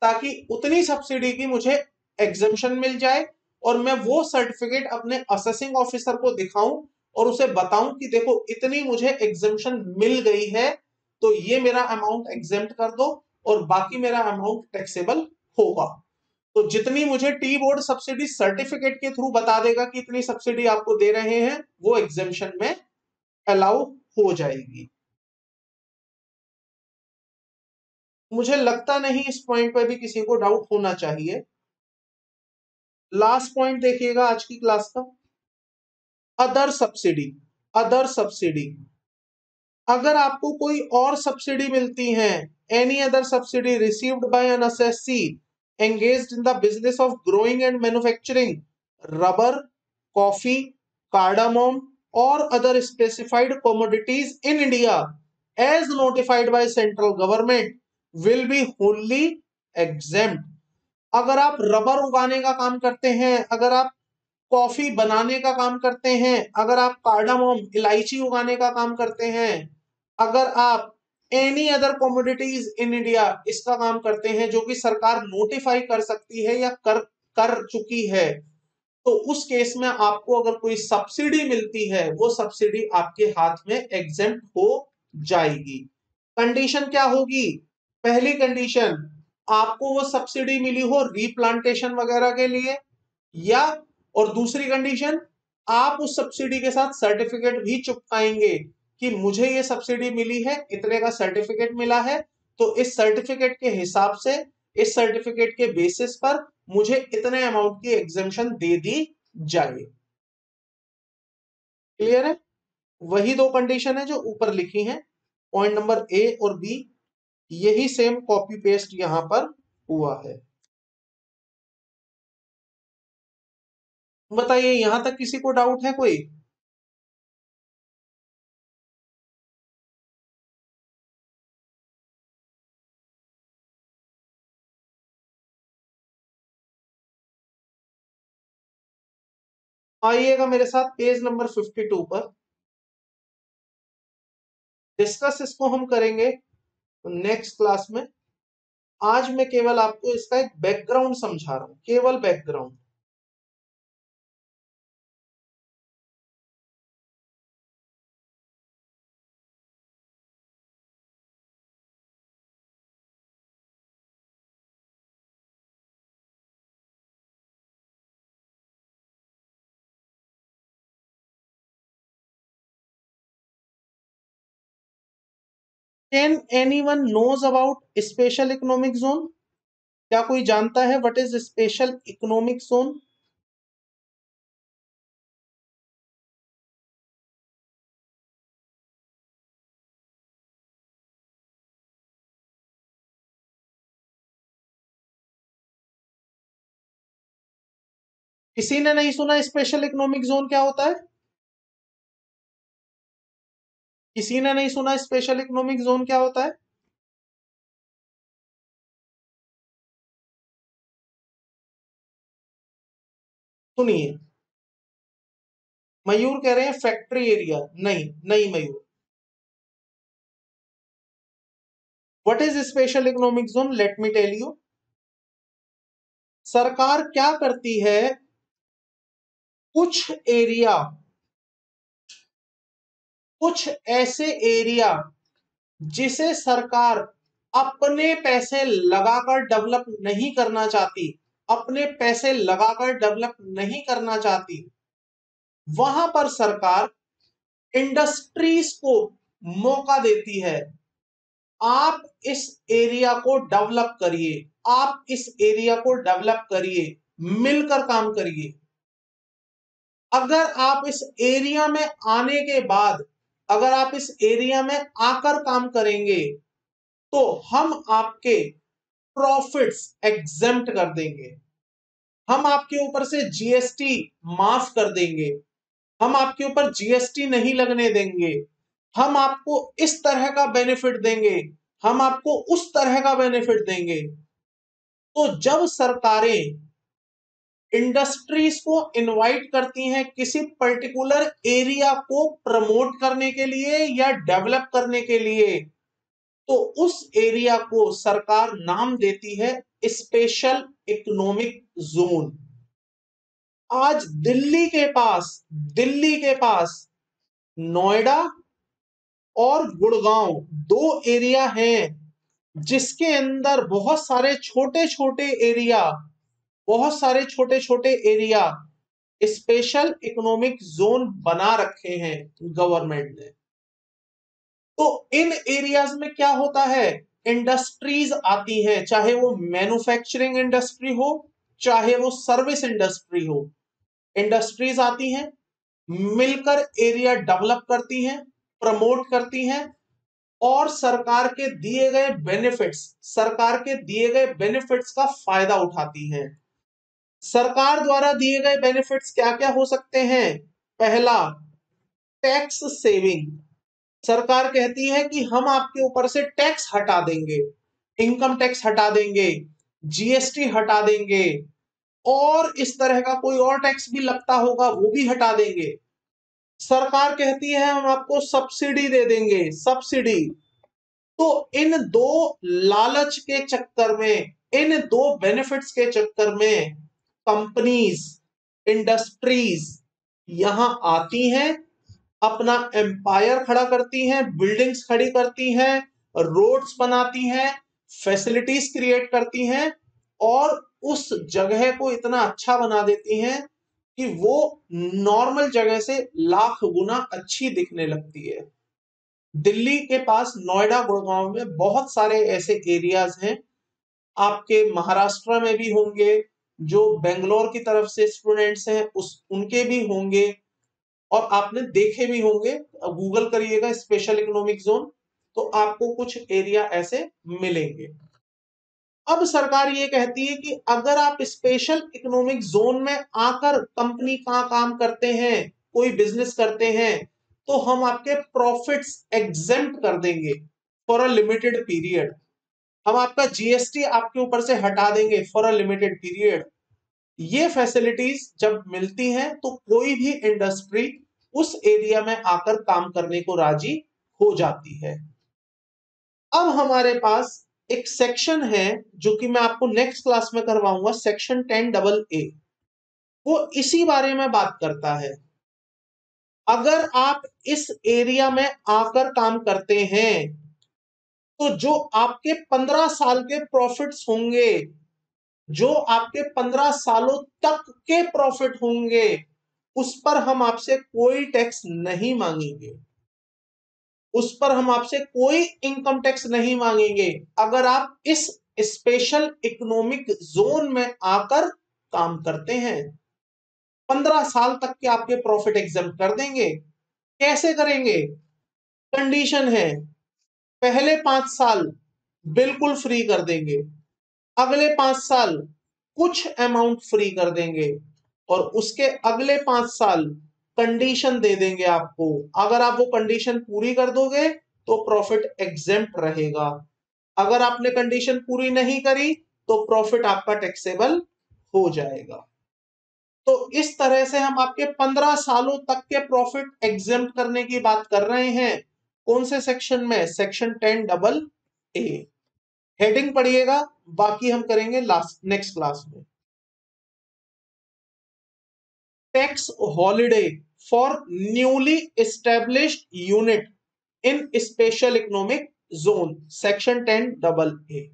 A: ताकि उतनी सब्सिडी की मुझे एग्जेम्पशन मिल जाए और मैं वो सर्टिफिकेट अपने असेसिंग ऑफिसर को दिखाऊं और उसे बताऊं कि देखो इतनी मुझे एग्जेम्पशन मिल गई है, तो ये मेरा अमाउंट एग्जेम्प्ट कर दो और बाकी मेरा अमाउंट टैक्सेबल होगा। तो जितनी मुझे टी बोर्ड सब्सिडी सर्टिफिकेट के थ्रू बता देगा कि इतनी सब्सिडी आपको दे रहे हैं, वो एग्जेम्पशन में अलाउ हो जाएगी। मुझे लगता नहीं इस पॉइंट पे भी किसी को डाउट होना चाहिए। लास्ट पॉइंट देखिएगा आज की क्लास का, अदर सब्सिडी। अदर सब्सिडी, अगर आपको कोई और सब्सिडी मिलती है, any other subsidy received by N assessee engaged in the business of growing and manufacturing rubber, coffee, cardamom or other specified commodities in India as notified by central government will be wholly exempt। अगर आप rubber उगाने का काम करते हैं, अगर आप coffee बनाने का काम करते हैं, अगर आप कार्डामोम इलायची उगाने का काम करते हैं, अगर आप any other commodities in India इसका काम करते हैं जो कि सरकार नोटिफाई कर सकती है या कर कर चुकी है, तो उस केस में आपको अगर कोई सब्सिडी मिलती है, वो सब्सिडी आपके हाथ में एग्जेम्प्ट हो जाएगी। कंडीशन क्या होगी? पहली कंडीशन, आपको वो सब्सिडी मिली हो रीप्लांटेशन वगैरह के लिए, या और दूसरी कंडीशन, आप उस सब्सिडी के साथ सर्टिफिकेट भी चिपकाएंगे कि मुझे ये सब्सिडी मिली है, इतने का सर्टिफिकेट मिला है, तो इस सर्टिफिकेट के हिसाब से, इस सर्टिफिकेट के बेसिस पर मुझे इतने अमाउंट की एग्जेम्पशन दे दी जाए। क्लियर है? वही दो कंडीशन है जो ऊपर लिखी हैं, पॉइंट नंबर ए और बी, यही सेम कॉपी पेस्ट यहां पर हुआ है। बताइए यहां तक किसी को डाउट है कोई? आइएगा मेरे साथ पेज नंबर 52 पर, डिस्कस इसको हम करेंगे नेक्स्ट क्लास में। आज मैं केवल आपको इसका एक बैकग्राउंड समझा रहा हूं, केवल background. Can anyone knows about special economic zone? क्या कोई जानता है what is special economic zone? किसी ने नहीं सुना स्पेशल इकोनॉमिक जोन क्या होता है? किसी ने नहीं सुना स्पेशल इकोनॉमिक जोन क्या होता है? सुनिए, मयूर कह रहे हैं फैक्ट्री एरिया। नहीं नहीं Mayur. What is special economic zone? Let me tell you. सरकार क्या करती है, कुछ एरिया, कुछ ऐसे एरिया जिसे सरकार अपने पैसे लगाकर डेवलप नहीं करना चाहती, अपने पैसे लगाकर डेवलप नहीं करना चाहती, वहां पर सरकार इंडस्ट्रीज को मौका देती है, आप इस एरिया को डेवलप करिए, आप इस एरिया को डेवलप करिए, मिलकर काम करिए। अगर आप इस एरिया में आने के बाद, अगर आप इस एरिया में आकर काम करेंगे तो हम आपके प्रॉफिट्स एग्जेम्प्ट कर देंगे, हम आपके ऊपर से जीएसटी माफ कर देंगे, हम आपके ऊपर जीएसटी नहीं लगने देंगे, हम आपको इस तरह का बेनिफिट देंगे, हम आपको उस तरह का बेनिफिट देंगे। तो जब सरकारें इंडस्ट्रीज को इनवाइट करती हैं किसी पर्टिकुलर एरिया को प्रमोट करने के लिए या डेवलप करने के लिए, तो उस एरिया को सरकार नाम देती है स्पेशल इकोनॉमिक जोन। आज दिल्ली के पास नोएडा और गुड़गांव दो एरिया हैं जिसके अंदर बहुत सारे छोटे छोटे एरिया, बहुत सारे छोटे छोटे एरिया स्पेशल इकोनॉमिक जोन बना रखे हैं गवर्नमेंट ने। तो इन एरियाज में क्या होता है, इंडस्ट्रीज आती हैं, चाहे वो मैन्युफैक्चरिंग इंडस्ट्री हो, चाहे वो सर्विस इंडस्ट्री हो, इंडस्ट्रीज आती हैं, मिलकर एरिया डेवलप करती हैं, प्रमोट करती हैं और सरकार के दिए गए बेनिफिट्स, सरकार के दिए गए बेनिफिट्स का फायदा उठाती हैं। सरकार द्वारा दिए गए बेनिफिट्स क्या क्या हो सकते हैं? पहला, टैक्स सेविंग। सरकार कहती है कि हम आपके ऊपर से टैक्स हटा देंगे, इनकम टैक्स हटा देंगे, जीएसटी हटा देंगे और इस तरह का कोई और टैक्स भी लगता होगा वो भी हटा देंगे। सरकार कहती है हम आपको सब्सिडी दे देंगे, सब्सिडी। तो इन दो लालच के चक्कर में, इन दो बेनिफिट्स के चक्कर में कंपनीज, इंडस्ट्रीज यहां आती हैं, अपना एम्पायर खड़ा करती हैं, बिल्डिंग्स खड़ी करती हैं, रोड्स बनाती हैं, फैसिलिटीज क्रिएट करती हैं और उस जगह को इतना अच्छा बना देती हैं कि वो नॉर्मल जगह से लाख गुना अच्छी दिखने लगती है। दिल्ली के पास नोएडा गुड़गांव में बहुत सारे ऐसे एरियाज हैं, आपके महाराष्ट्र में भी होंगे, जो बेंगलोर की तरफ से स्टूडेंट्स हैं उस उनके भी होंगे और आपने देखे भी होंगे। गूगल करिएगा स्पेशल इकोनॉमिक जोन तो आपको कुछ एरिया ऐसे मिलेंगे। अब सरकार ये कहती है कि अगर आप स्पेशल इकोनॉमिक जोन में आकर कंपनी का काम करते हैं, कोई बिजनेस करते हैं, तो हम आपके प्रॉफिट्स एग्जेम्प्ट कर देंगे फॉर अ लिमिटेड पीरियड, हम आपका जीएसटी आपके ऊपर से हटा देंगे फॉर अ लिमिटेड पीरियड। ये फैसिलिटीज जब मिलती हैं तो कोई भी इंडस्ट्री उस एरिया में आकर काम करने को राजी हो जाती है। अब हमारे पास एक सेक्शन है जो कि मैं आपको नेक्स्ट क्लास में करवाऊंगा, सेक्शन 10AA। वो इसी बारे में बात करता है। अगर आप इस एरिया में आकर काम करते हैं तो जो आपके 15 साल के प्रॉफिट्स होंगे, जो आपके 15 सालों तक के प्रॉफिट होंगे, उस पर हम आपसे कोई टैक्स नहीं मांगेंगे, उस पर हम आपसे कोई इनकम टैक्स नहीं मांगेंगे अगर आप इस स्पेशल इकोनॉमिक जोन में आकर काम करते हैं। 15 साल तक के आपके प्रॉफिट एग्जाम कर देंगे। कैसे करेंगे? कंडीशन है, पहले 5 साल बिल्कुल फ्री कर देंगे, अगले 5 साल कुछ अमाउंट फ्री कर देंगे और उसके अगले 5 साल कंडीशन दे देंगे आपको। अगर आप वो कंडीशन पूरी कर दोगे तो प्रॉफिट एग्जेम्प्ट रहेगा, अगर आपने कंडीशन पूरी नहीं करी तो प्रॉफिट आपका टैक्सेबल हो जाएगा। तो इस तरह से हम आपके 15 सालों तक के प्रॉफिट एग्जेम्प्ट करने की बात कर रहे हैं। कौन से सेक्शन में? Section 10AA। हेडिंग पढ़िएगा, बाकी हम करेंगे लास्ट नेक्स्ट क्लास में। Tax holiday for newly established unit in special economic zone, section 10AA।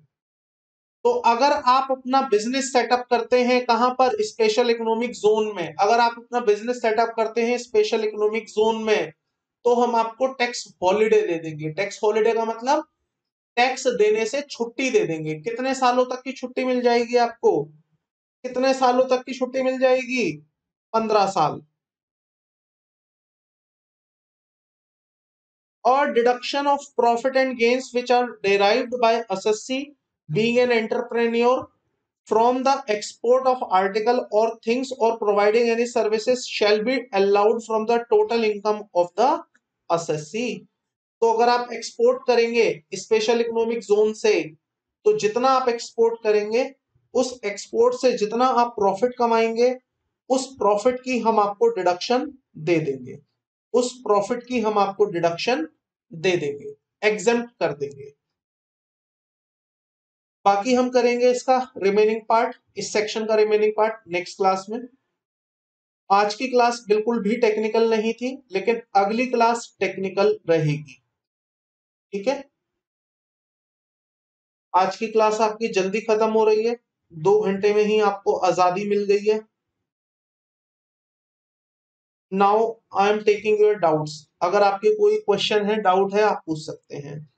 A: तो अगर आप अपना बिजनेस सेटअप करते हैं कहां पर? स्पेशल इकोनॉमिक जोन में। अगर आप अपना बिजनेस सेटअप करते हैं स्पेशल इकोनॉमिक जोन में तो हम आपको टैक्स हॉलिडे दे देंगे। टैक्स हॉलिडे का मतलब टैक्स देने से छुट्टी दे देंगे। कितने सालों तक की छुट्टी मिल जाएगी आपको? कितने सालों तक की छुट्टी मिल जाएगी? 15 साल। और deduction of profit and gains which are derived by assessee being an entrepreneur from the export of article or things or providing any services shall be allowed from the total income of the assessee। तो अगर आप export करेंगे special economic zone से तो जितना आप export करेंगे उस एक्सपोर्ट से जितना आप प्रॉफिट कमाएंगे उस प्रॉफिट की हम आपको डिडक्शन दे देंगे, उस प्रॉफिट की हम आपको डिडक्शन दे देंगे, एग्जेम्प्ट कर देंगे। बाकी हम करेंगे इसका रिमेनिंग पार्ट, इस सेक्शन का रिमेनिंग पार्ट नेक्स्ट क्लास में। आज की क्लास बिल्कुल भी टेक्निकल नहीं थी, लेकिन अगली क्लास टेक्निकल रहेगी, ठीक है। आज की क्लास आपकी जल्दी खत्म हो रही है, 2 घंटे में ही आपको आजादी मिल गई है। Now I am taking your doubts. अगर आपके कोई क्वेश्चन है, डाउट है, आप पूछ सकते हैं।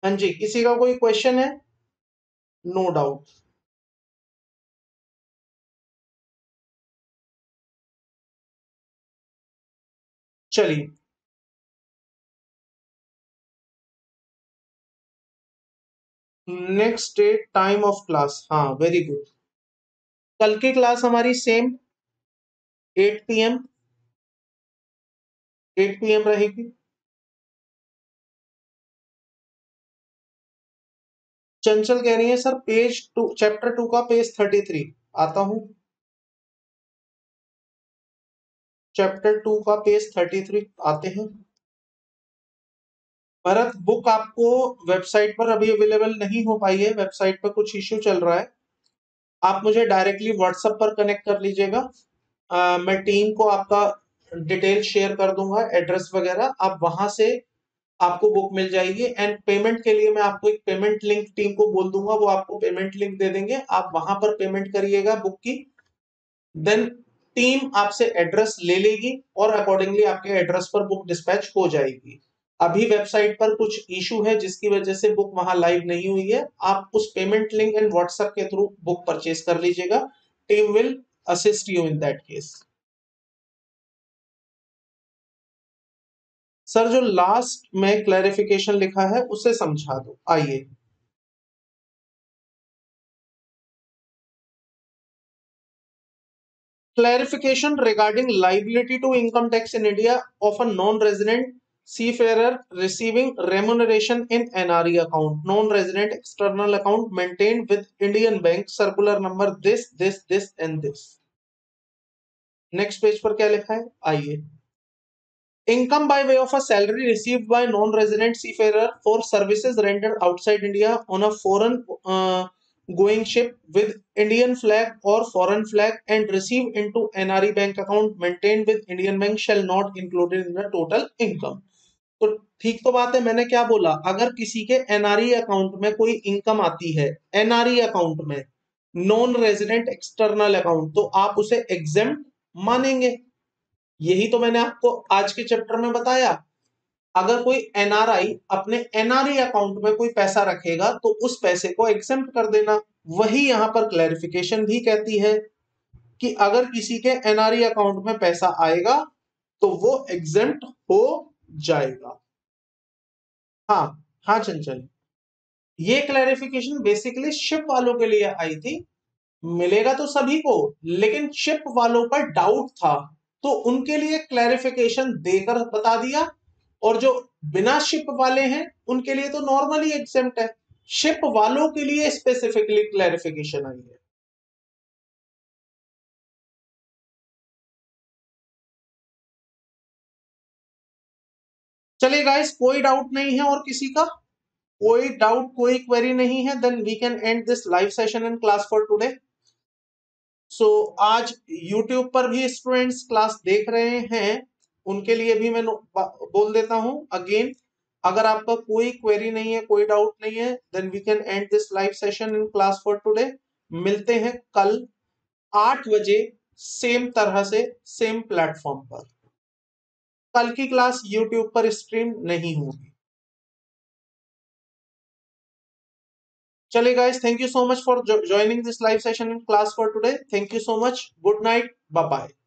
A: हाँ जी, किसी का कोई क्वेश्चन है? No doubt. चलिए, next day time of class, हाँ वेरी गुड। कल की क्लास हमारी सेम 8 PM, 8 PM रहेगी। चंचल कह रही है सर पेज 2 चैप्टर 2 का पेज 33। आता हूं, चैप्टर 2 का पेज 33 आते हैं। भरत, बुक आपको वेबसाइट पर अभी अवेलेबल नहीं हो पाई है, वेबसाइट पर कुछ इश्यू चल रहा है। आप मुझे डायरेक्टली व्हाट्सएप पर कनेक्ट कर लीजिएगा। मैं टीम को आपका डिटेल शेयर कर दूंगा, एड्रेस वगैरह, आप वहां से आपको बुक मिल जाएगी। एंड पेमेंट के लिए मैं आपको एक पेमेंट लिंक टीम को बोल दूंगा, वो आपको पेमेंट लिंक दे देंगे, आप वहां पर पेमेंट करिएगा बुक की। देन टीम आपसे एड्रेस ले लेगी और अकॉर्डिंगली आपके एड्रेस पर बुक डिस्पैच हो जाएगी। अभी वेबसाइट पर कुछ इशू है जिसकी वजह से बुक वहां लाइव नहीं हुई है। आप उस पेमेंट लिंक एंड व्हाट्सएप के थ्रू बुक परचेज कर लीजिएगा, team will assist you in that case. Sir जो लास्ट में क्लैरिफिकेशन लिखा है उसे समझा दो, आइए। Clarification regarding liability to income tax in India of a non-resident seafarer receiving remuneration in NRE account, non-resident external account maintained with Indian Bank, circular number this and this. Next page पर क्या लिखा है, आइए। Income by way of a salary received by non-resident seafarer for services rendered outside India on a foreign going ship with Indian flag or foreign flag and received into NRE bank account maintained with Indian bank shall not included in the total income। तो ठीक तो बात है, मैंने क्या बोला, अगर किसी के एनआरई अकाउंट में कोई इनकम आती है, एनआरई अकाउंट में, नॉन रेजिडेंट एक्सटर्नल अकाउंट, तो आप उसे एग्जेम्प्ट मानेंगे। यही तो मैंने आपको आज के चैप्टर में बताया। अगर कोई एनआरआई अपने एनआरई अकाउंट में कोई पैसा रखेगा तो उस पैसे को एग्जेम्प्ट कर देना। वही यहां पर क्लैरिफिकेशन भी कहती है कि अगर किसी के एनआरई अकाउंट में पैसा आएगा तो वो एग्जेम्प्ट हो जाएगा। हाँ हाँ चंचल, ये क्लैरिफिकेशन बेसिकली शिप वालों के लिए आई थी। मिलेगा तो सभी को, लेकिन शिप वालों पर डाउट था तो उनके लिए क्लैरिफिकेशन देकर बता दिया, और जो बिना शिप वाले हैं उनके लिए तो नॉर्मली एग्जेम्प्ट है। शिप वालों के लिए स्पेसिफिकली क्लैरिफिकेशन आई है। चलिए गाइस, कोई डाउट नहीं है और किसी का कोई डाउट, कोई क्वेरी नहीं है, then we can end this live session in class for today. So आज YouTube पर भी स्टूडेंट्स क्लास देख रहे हैं, उनके लिए भी मैं बोल देता हूं अगेन, अगर आपका कोई क्वेरी नहीं है, कोई डाउट नहीं है, then we can end this live session in class for today. मिलते हैं कल 8 बजे सेम तरह से, सेम प्लेटफॉर्म पर। कल की क्लास YouTube पर स्ट्रीम नहीं होगी। चलिए guys, thank you so much for joining this live session in class for today. Thank you so much. Good night. Bye bye.